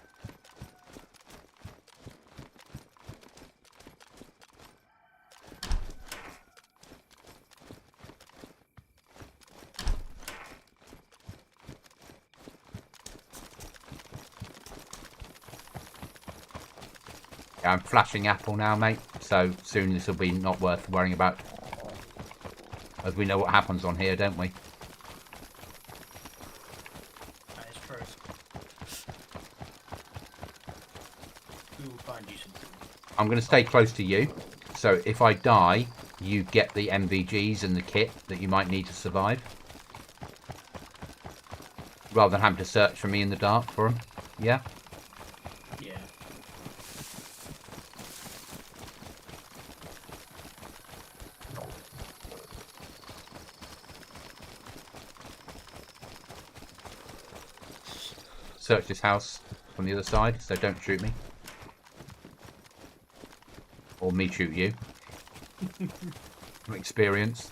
Speaker 1: Yeah, I'm flashing apple now, mate. So soon this will be not worth worrying about. As we know what happens on here, don't we?
Speaker 2: That is true. We will find you some food.
Speaker 1: I'm going to stay close to you. So if I die, you get the MVGs and the kit that you might need to survive. Rather than having to search for me in the dark for them. Yeah?
Speaker 2: Yeah.
Speaker 1: Search this house from the other side, so don't shoot me. Or me shoot you. From experience.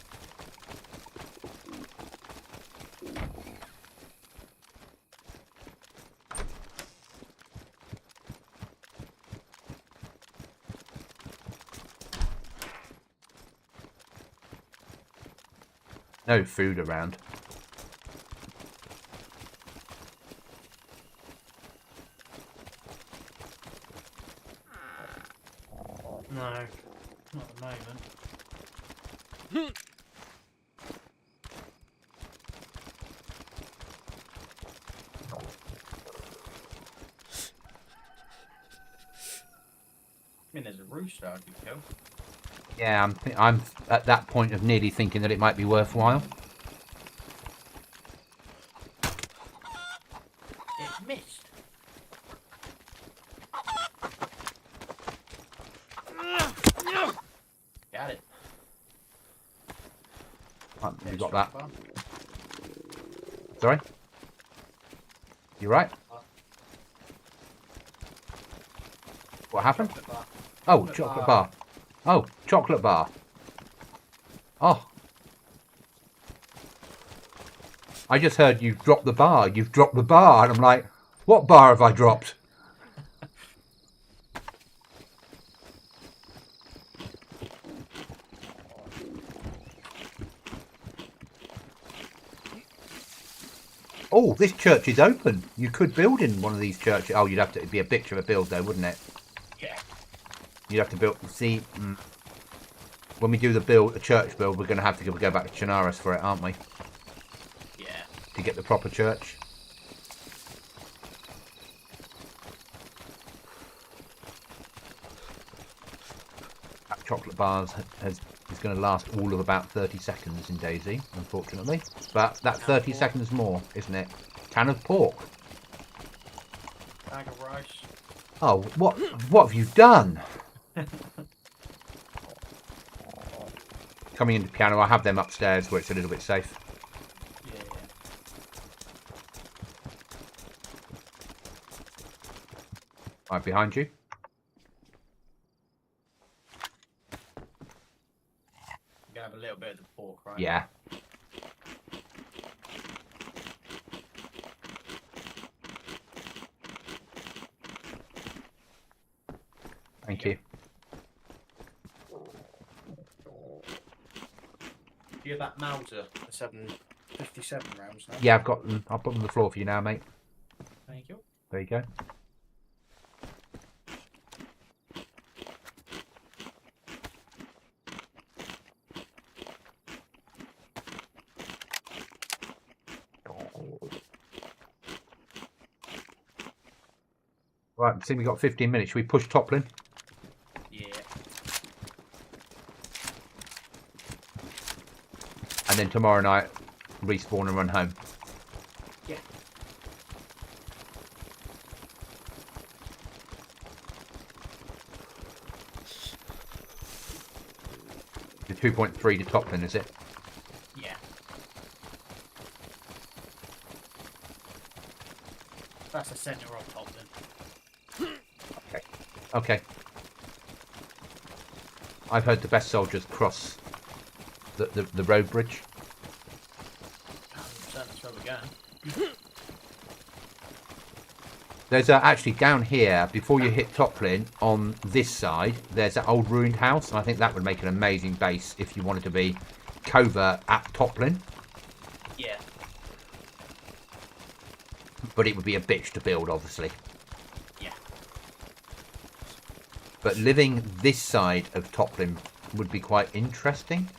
Speaker 1: No food around.
Speaker 2: No, not at the moment. I mean, there's a rooster I could kill.
Speaker 1: Yeah, I'm at that point of nearly thinking that it might be worthwhile.
Speaker 2: It missed. Got it.
Speaker 1: Right, you
Speaker 2: There's
Speaker 1: got that.
Speaker 2: chocolate
Speaker 1: Sorry? You right?
Speaker 2: bar.
Speaker 1: What happened?
Speaker 2: Chocolate bar.
Speaker 1: Oh,
Speaker 2: Chocolate
Speaker 1: chocolate
Speaker 2: bar.
Speaker 1: bar. Oh, chocolate bar. Oh. I just heard you drop the bar. You've dropped the bar. And I'm like, what bar have I dropped? Oh, this church is open. You could build in one of these churches. Oh, you'd have to. It'd be a bitch of a build, though, wouldn't it?
Speaker 2: Yeah.
Speaker 1: You'd have to build. See, when we do the church build, we're going to have to go back to Chinaris for it, aren't we?
Speaker 2: Yeah.
Speaker 1: To get the proper church. That chocolate bars is going to last all of about 30 seconds in Daisy, unfortunately. But that's 30 seconds more, isn't it? Can of pork.
Speaker 2: Bag of rice.
Speaker 1: Oh, what have you done? Coming into piano, I have them upstairs where it's a little bit safe.
Speaker 2: Yeah.
Speaker 1: Right behind you.
Speaker 2: I'm gonna have a little bit of the pork, right?
Speaker 1: Yeah. Thank you.
Speaker 2: Do you have that Mauser, the 757 rounds now?
Speaker 1: Yeah, I've got them. I'll put them on the floor for you now, mate.
Speaker 2: Thank you.
Speaker 1: There you go. Right, see, we've got 15 minutes. Should we push Toplin?
Speaker 2: Yeah.
Speaker 1: And then tomorrow night, respawn and run home.
Speaker 2: Yeah.
Speaker 1: The 2.3 to Toplin, is it?
Speaker 2: Yeah. That's the centre of top then.
Speaker 1: Okay. I've heard the best soldiers cross the road bridge.
Speaker 2: 100% that's where we're going.
Speaker 1: There's actually down here, before you hit Toplin, on this side, there's that old ruined house. And I think that would make an amazing base if you wanted to be covert at Toplin.
Speaker 2: Yeah.
Speaker 1: But it would be a bitch to build, obviously.
Speaker 2: Yeah.
Speaker 1: But living this side of Toplin would be quite interesting.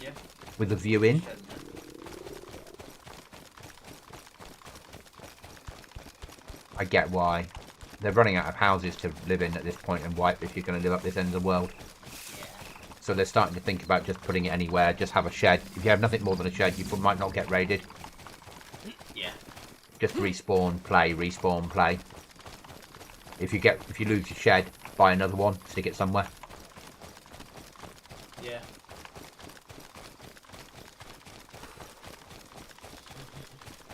Speaker 2: Yeah.
Speaker 1: With a view in. I get why. They're running out of houses to live in at this point and wipe if you're going to live up this end of the world.
Speaker 2: Yeah.
Speaker 1: So they're starting to think about just putting it anywhere. Just have a shed. If you have nothing more than a shed, you might not get raided.
Speaker 2: Yeah.
Speaker 1: Just respawn, play, respawn, play. If you lose your shed, buy another one, stick it somewhere.
Speaker 2: Yeah.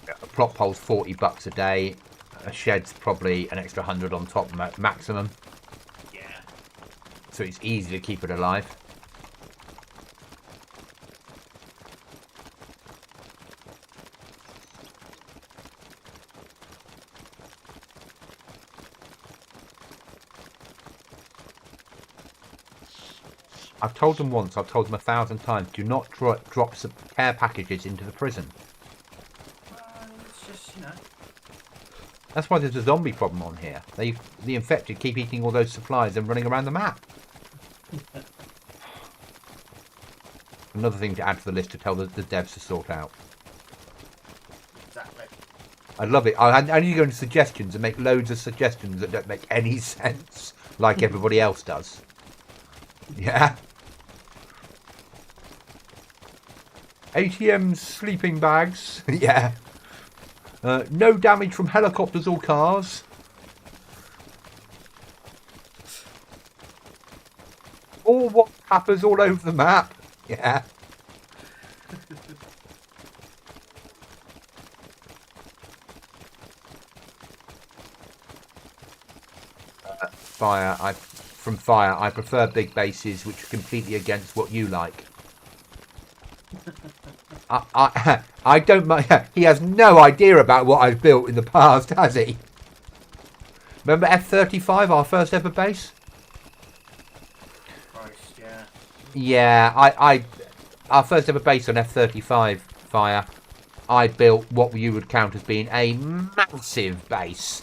Speaker 1: A plot pole's $40 a day. A shed's probably an extra 100 on top maximum.
Speaker 2: Yeah.
Speaker 1: So it's easy to keep it alive. I've told them once, I've told them 1,000 times, do not drop some care packages into the prison.
Speaker 2: It's just, you know.
Speaker 1: That's why there's a zombie problem on here. The infected keep eating all those supplies and running around the map. Another thing to add to the list to tell the devs to sort out.
Speaker 2: Exactly.
Speaker 1: I love it. I need to go into suggestions and make loads of suggestions that don't make any sense, like everybody else does. Yeah. ATM sleeping bags. Yeah. No damage from helicopters or cars. All what happens all over the map. Yeah. From fire, I prefer big bases, which are completely against what you like. I don't mind. He has no idea about what I've built in the past, has he? Remember F-35, our first ever base?
Speaker 2: Christ, yeah.
Speaker 1: Yeah, our first ever base on F-35 fire. I built what you would count as being a massive base.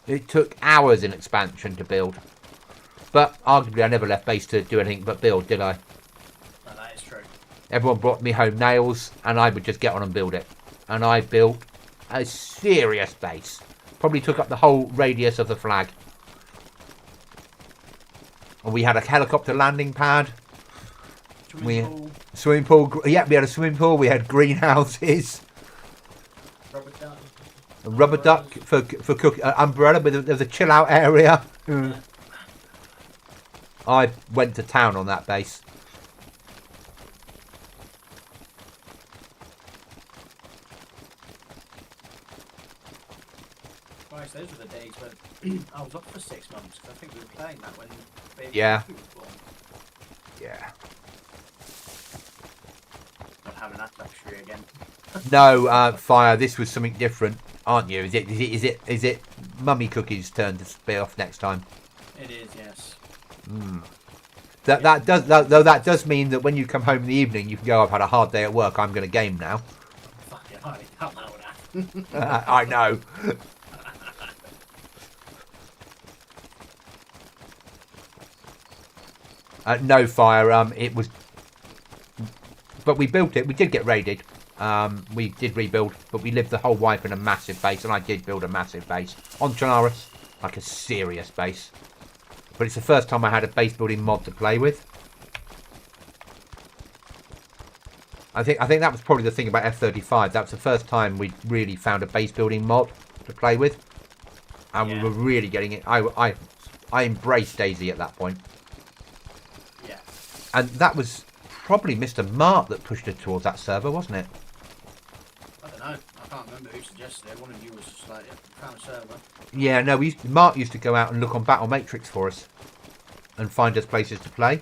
Speaker 1: It took hours in expansion to build. But arguably I never left base to do anything but build, did I?
Speaker 2: No, that is true.
Speaker 1: Everyone brought me home nails and I would just get on and build it. And I built a serious base. Probably took up the whole radius of the flag. And we had a helicopter landing pad. Swimming pool. Yeah, we had a swimming pool. We had greenhouses.
Speaker 2: Rubber duck.
Speaker 1: A rubber duck for cook. Umbrella. There was a chill out area.
Speaker 2: Yeah.
Speaker 1: I went to town on that base.
Speaker 2: Christ, those were the days when I was off for 6 months because I think we were playing that when baby
Speaker 1: Yeah.
Speaker 2: was born.
Speaker 1: Yeah.
Speaker 2: Not having that luxury again.
Speaker 1: No, fire. This was something different, aren't you? Is it Mummy Cookie's turn to spit off next time?
Speaker 2: It is, yes.
Speaker 1: That does mean that when you come home in the evening, you can go. I've had a hard day at work. I'm going to game now.
Speaker 2: Fucking hell, I don't know that.
Speaker 1: I know. No fire. It was, but we built it. We did get raided. We did rebuild, but we lived the whole wipe in a massive base, and I did build a massive base on Chanaris, like a serious base. But it's the first time I had a base building mod to play with. I think that was probably the thing about F-35. That was the first time we really found a base building mod to play with, and
Speaker 2: Yeah.
Speaker 1: we were really getting it. I embraced Dayz at that point.
Speaker 2: Yeah.
Speaker 1: And that was probably Mr. Mark that pushed it towards that server, wasn't it?
Speaker 2: I don't know. I can't remember who suggested it. One of you was just like, yeah, found a server.
Speaker 1: Yeah, no, Mark used to go out and look on Battle Matrix for us and find us places to play.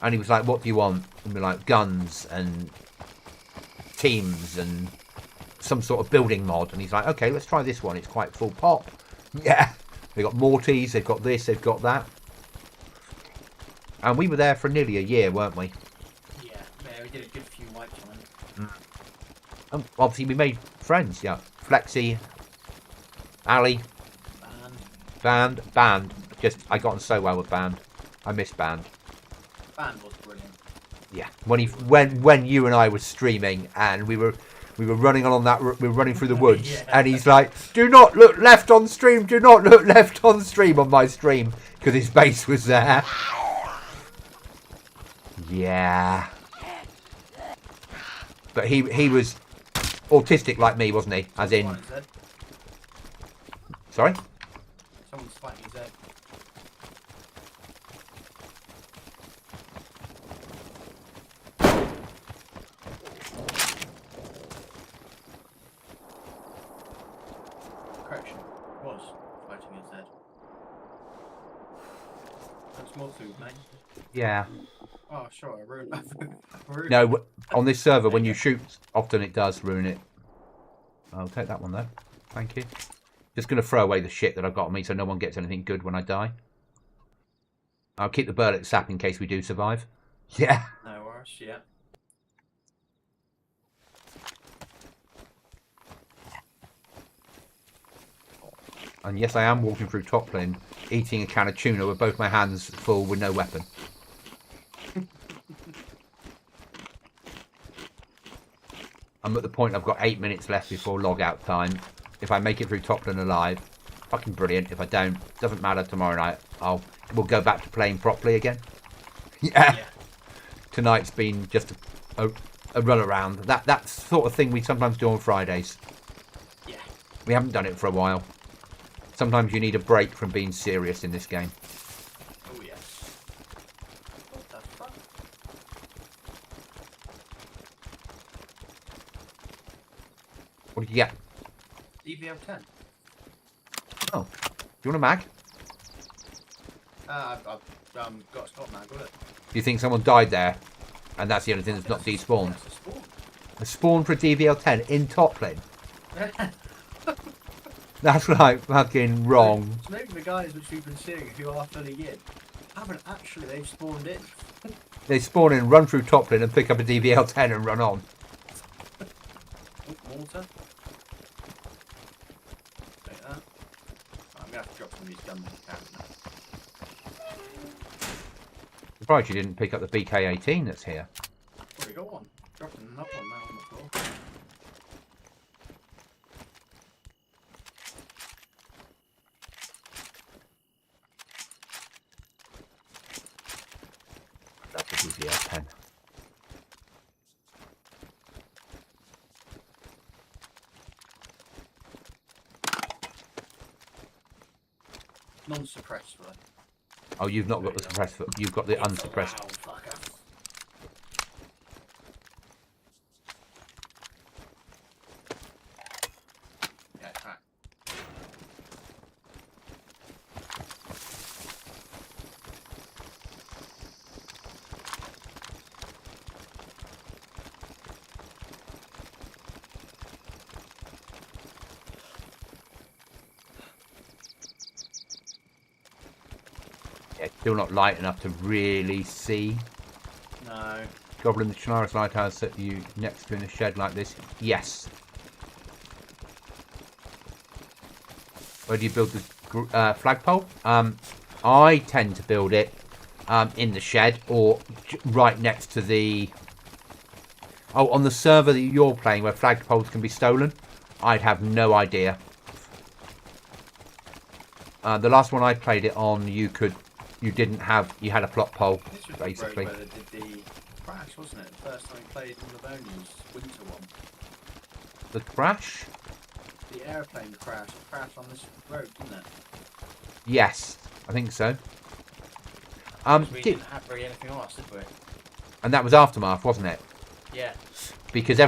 Speaker 1: And he was like, what do you want? And we're like, guns and teams and some sort of building mod. And he's like, okay, let's try this one. It's quite full pop. Yeah. They've got Mortys, they've got this, they've got that. And we were there for nearly a year, weren't we?
Speaker 2: Yeah, we did a good few wipes on it.
Speaker 1: And obviously, we made friends, yeah. Flexi, Ali, Band. I got on so well with Band. I miss Band.
Speaker 2: Band was brilliant.
Speaker 1: Yeah, when you and I were streaming and we were running along that, we were running through the woods,
Speaker 2: Yeah.
Speaker 1: and he's like, "Do not look left on stream. Do not look left on stream on my stream," because his base was there. Yeah, but he was autistic like me, wasn't he? As in, sorry.
Speaker 2: Someone's fighting his head. Correction. Was fighting his head. That's more food, mate.
Speaker 1: Yeah.
Speaker 2: Oh, sure, I ruined my food.
Speaker 1: No, on this server, when you shoot, often it does ruin it. I'll take that one, though. Thank you. Just going to throw away the shit that I've got on me so no one gets anything good when I die. I'll keep the burlet sap in case we do survive. Yeah.
Speaker 2: No worries, yeah.
Speaker 1: And yes, I am walking through Toplin, eating a can of tuna with both my hands full with no weapon. I'm at the point I've got 8 minutes left before log out time. If I make it through Toplin alive, fucking brilliant. If I don't, doesn't matter. Tomorrow night, we'll go back to playing properly again. Yeah. Tonight's been just a run around. That sort of thing we sometimes do on Fridays.
Speaker 2: Yeah.
Speaker 1: We haven't done it for a while. Sometimes you need a break from being serious in this game.
Speaker 2: Oh yes. What the fuck?
Speaker 1: What did you get?
Speaker 2: EVL 10.
Speaker 1: Oh, do you want a mag?
Speaker 2: I've got a stop mag with it.
Speaker 1: Do you think someone died there, and that's the only thing that's not despawned?
Speaker 2: That's a spawn.
Speaker 1: A spawn for a DVL 10 in Toplin? That's like fucking wrong.
Speaker 2: So maybe the guys which we've been seeing who are filling in haven't actually, they've spawned in.
Speaker 1: They spawn in, run through Toplin and pick up a DVL 10 and run on.
Speaker 2: Oh, water. Take that. I'm going to have to drop some of these guns in the cabin now.
Speaker 1: Surprised you didn't pick up the BK-18 that's here.
Speaker 2: Already got one. Dropping another one now on the floor.
Speaker 1: That's a DVL 10.
Speaker 2: Non-suppressed, right?
Speaker 1: Oh, you've not got the suppressed foot. You've got the unsuppressed.
Speaker 2: Wow, fucker. Yeah, crack.
Speaker 1: Yeah, still not light enough to really see.
Speaker 2: No.
Speaker 1: Goblin, the Chinaris lighthouse set you next to in a shed like this? Yes. Where do you build the flagpole? I tend to build it in the shed or right next to the... Oh, on the server that you're playing where flagpoles can be stolen? I'd have no idea. The last one I played it on, you had a plot pole,
Speaker 2: This was
Speaker 1: basically.
Speaker 2: the road where they did the crash, wasn't it? The first time we played on the Boney's winter one.
Speaker 1: The crash?
Speaker 2: The airplane crashed on this road, didn't it?
Speaker 1: Yes, I think so.
Speaker 2: We didn't have really anything else, did we?
Speaker 1: And that was Aftermath, wasn't it?
Speaker 2: Yeah.
Speaker 1: Because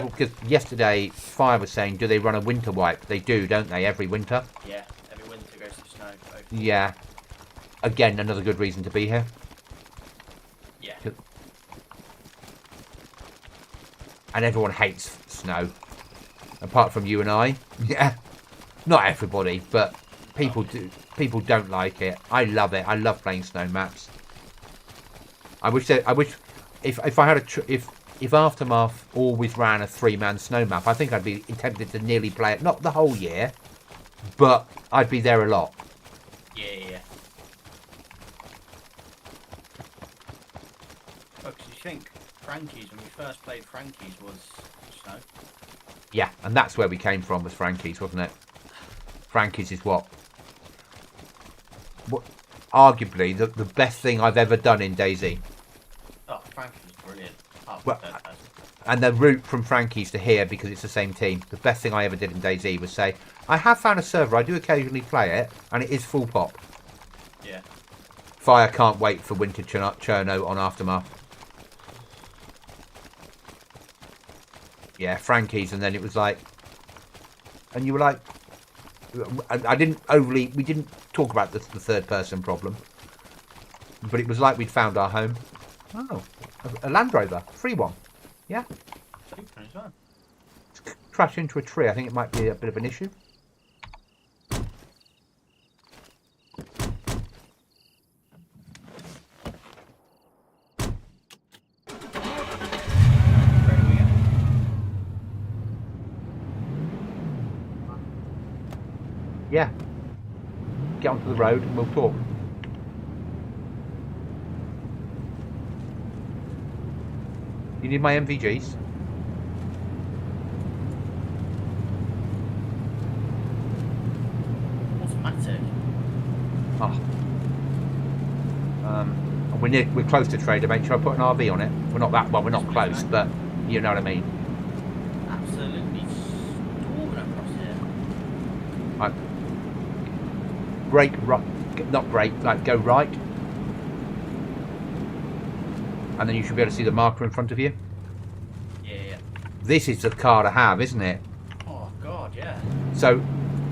Speaker 1: yesterday, Fire was saying, do they run a winter wipe? They do, don't they, every winter?
Speaker 2: Yeah, every winter goes to snow.
Speaker 1: Yeah. Again, another good reason to be here.
Speaker 2: Yeah.
Speaker 1: And everyone hates snow. Apart from you and I. Yeah. Not everybody, but People don't like it. I love it. I love playing snow maps. I wish if I had if Aftermath always ran a 3-man snow map, I think I'd be tempted to nearly play it. Not the whole year, but I'd be there a lot.
Speaker 2: Yeah. Well, 'cause you think Frankie's, when we first played Frankie's, was snow.
Speaker 1: Yeah, and that's where we came from, was Frankie's, wasn't it? Frankie's is what arguably the best thing I've ever done in Dayz.
Speaker 2: Oh, Frankie's brilliant.
Speaker 1: Well, and the route from Frankie's to here, because it's the same team, the best thing I ever did in Dayz was say, I have found a server, I do occasionally play it, and it is full pop.
Speaker 2: Yeah.
Speaker 1: Fire can't wait for Winter Cherno on Aftermath. Yeah, Frankie's, and then it was like, and you were like, we didn't talk about the third person problem, but it was like we'd found our home. Oh, a Land Rover, free one. Yeah. Crash into a tree, I think it might be a bit of an issue. Yeah. Get onto the road and we'll talk. You need my MVGs?
Speaker 2: Automatic.
Speaker 1: Oh. We're close to Trader, mate. Should I put an RV on it? We're not that well. We're not close, but you know what I mean.
Speaker 2: Absolutely storming across here.
Speaker 1: Right. Brake right, not brake. Like go right, and then you should be able to see the marker in front of you.
Speaker 2: Yeah.
Speaker 1: This is the car to have, isn't it?
Speaker 2: Oh God, yeah.
Speaker 1: So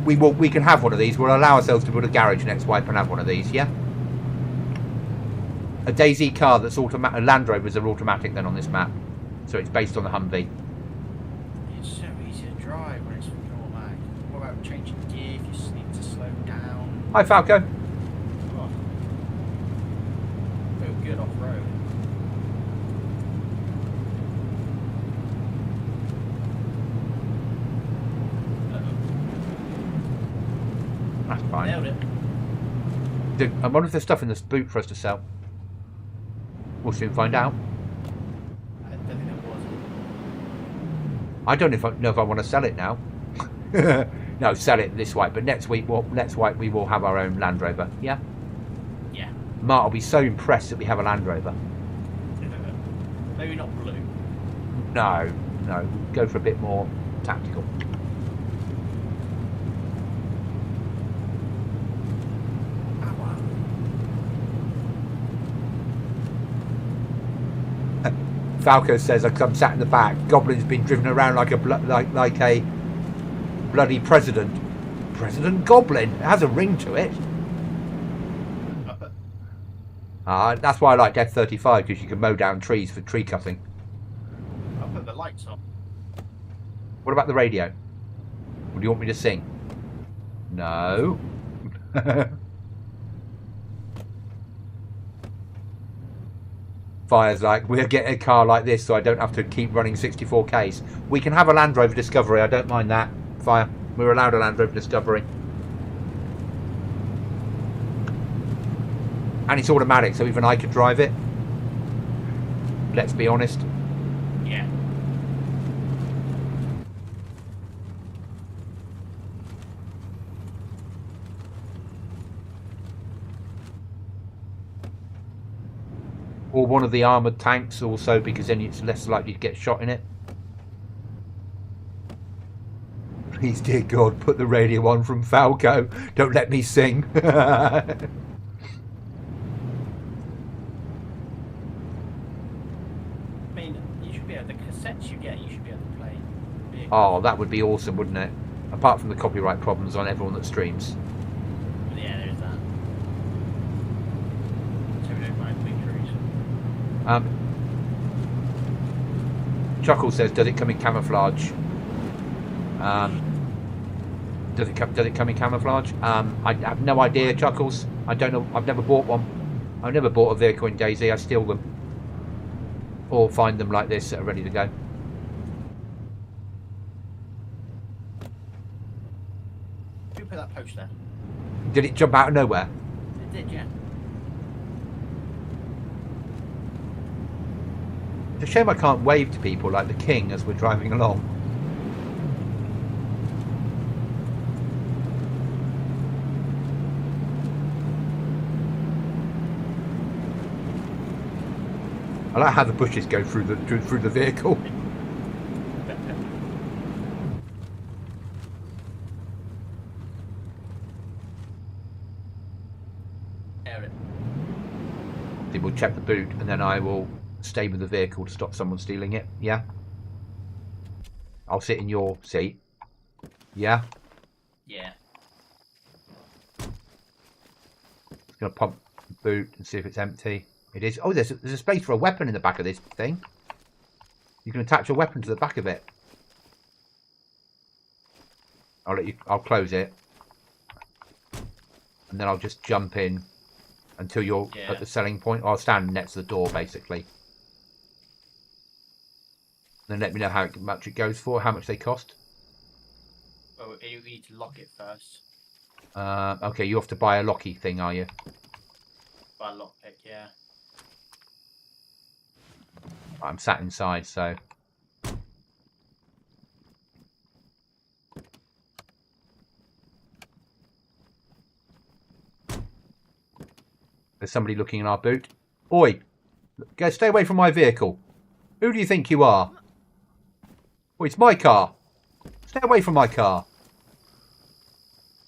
Speaker 1: we can have one of these. We'll allow ourselves to put a garage next wipe and have one of these. Yeah. A Dayz car that's automatic. Land Rovers are automatic then on this map, so it's based on the Humvee.
Speaker 2: It's so easy to drive when it's automatic. What about changing gear if you just need to slow down?
Speaker 1: Hi Falco.
Speaker 2: Oh. Feel good off road.
Speaker 1: That's fine.
Speaker 2: Nailed it.
Speaker 1: I wonder if there's stuff in this boot for us to sell. We'll soon find out.
Speaker 2: I don't think it was.
Speaker 1: I don't know if I want to sell it now. No, sell it this way. But next week we will have our own Land Rover. Yeah.
Speaker 2: Yeah.
Speaker 1: Mark will be so impressed that we have a Land Rover.
Speaker 2: Maybe not blue.
Speaker 1: No. Go for a bit more tactical. Falco says, I'm sat in the back. Goblin's been driven around like a bloody president. President Goblin. It has a ring to it. That's why I like Death 35, because you can mow down trees for tree cutting.
Speaker 2: I'll put the lights on.
Speaker 1: What about the radio? Or do you want me to sing? No. Fire's like, we'll get a car like this so I don't have to keep running 64Ks. We can have a Land Rover Discovery, I don't mind that. Fire, we're allowed a Land Rover Discovery. And it's automatic, so even I could drive it. Let's be honest.
Speaker 2: Yeah.
Speaker 1: Or one of the armoured tanks also, because then it's less likely to get shot in it. Please, dear God, put the radio on from Falco. Don't let me sing.
Speaker 2: I mean, you should be able, the cassettes you get, you should be able to play.
Speaker 1: Oh, that would be awesome, wouldn't it? Apart from the copyright problems on everyone that streams.
Speaker 2: Yeah, there's that. So we don't mind victories.
Speaker 1: Chuckle says, does it come in camouflage? Does it come in camouflage? I have no idea, Chuckles. I don't know. I've never bought one. I've never bought a vehicle in Dayz. I steal them. Or find them like this that are ready to go.
Speaker 2: Who put that post there?
Speaker 1: Did it jump out of nowhere?
Speaker 2: It did, yeah.
Speaker 1: It's a shame I can't wave to people like the king as we're driving along. I like how the bushes go through the vehicle.
Speaker 2: Air it.
Speaker 1: Then we'll check the boot, and then I will stay with the vehicle to stop someone stealing it. Yeah. I'll sit in your seat. Yeah.
Speaker 2: Yeah.
Speaker 1: Just gonna pump the boot and see if it's empty. It is. Oh, there's a space for a weapon in the back of this thing. You can attach a weapon to the back of it. I'll close it, and then I'll just jump in until you're at the selling point. I'll stand next to the door, basically. Then let me know how much it goes for, how much they cost.
Speaker 2: Oh, you need to lock it first.
Speaker 1: Okay, you have to buy a locky thing, are you?
Speaker 2: Buy a lockpick, yeah.
Speaker 1: I'm sat inside, so... There's somebody looking in our boot. Oi! Go, stay away from my vehicle. Who do you think you are? Oh, it's my car. Stay away from my car.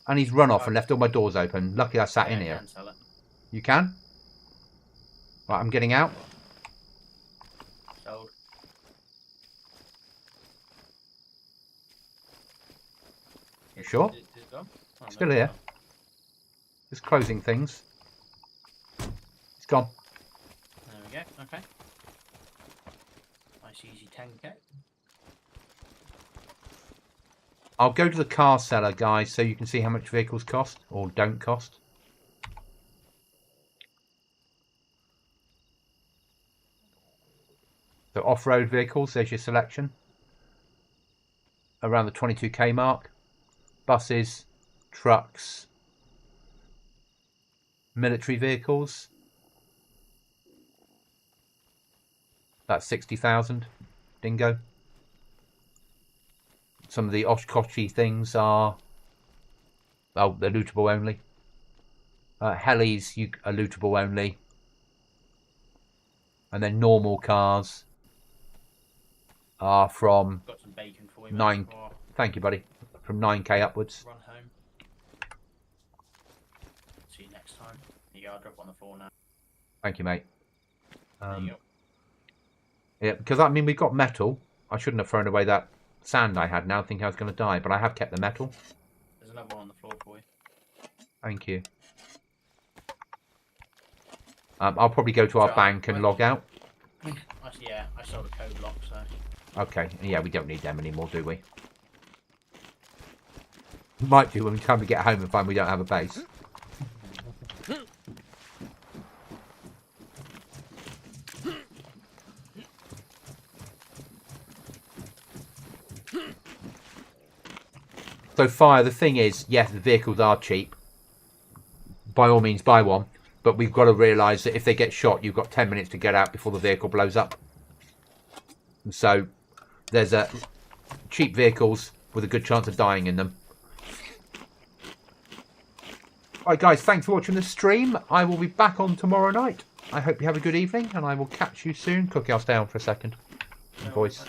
Speaker 1: And he's run off and left all my doors open. Lucky I sat in here.
Speaker 2: Can sell it.
Speaker 1: You can? Right, I'm getting out.
Speaker 2: Sold.
Speaker 1: You sure?
Speaker 2: Is it gone? Oh,
Speaker 1: Still
Speaker 2: no,
Speaker 1: here.
Speaker 2: it's
Speaker 1: Just closing things. It's gone.
Speaker 2: gone. There we go. Okay. Nice easy 10k.
Speaker 1: I'll go to the car seller, guys, so you can see how much vehicles cost or don't cost. So off-road vehicles, there's your selection. Around the 22k mark. Buses, trucks, military vehicles. That's 60,000. Dingo. Some of the Oshkoshi things are... Oh, they're lootable only. Helis are lootable only. And then normal cars are from...
Speaker 2: Got some bacon for you.
Speaker 1: 9... Thank you, buddy. From 9k upwards.
Speaker 2: Run home. See you next time. Yeah, I'll drop on the floor now.
Speaker 1: Thank you, mate.
Speaker 2: There you go.
Speaker 1: Yeah, because I mean, we've got metal. I shouldn't have thrown away that sand I had now, thinking I was going to die, but I have kept the metal.
Speaker 2: There's another one on the floor for you.
Speaker 1: Thank you. I'll probably go to our bank and log out.
Speaker 2: Yeah, I sold a code lock, so...
Speaker 1: Okay, yeah, we don't need them anymore, do we? Might do when we time to get home and find we don't have a base. So fire, the thing is, yes, the vehicles are cheap. By all means, buy one. But we've got to realise that if they get shot, you've got 10 minutes to get out before the vehicle blows up. And so there's cheap vehicles with a good chance of dying in them. Alright guys, thanks for watching the stream. I will be back on tomorrow night. I hope you have a good evening and I will catch you soon. Cookie, I'll stay on for a second. Voice.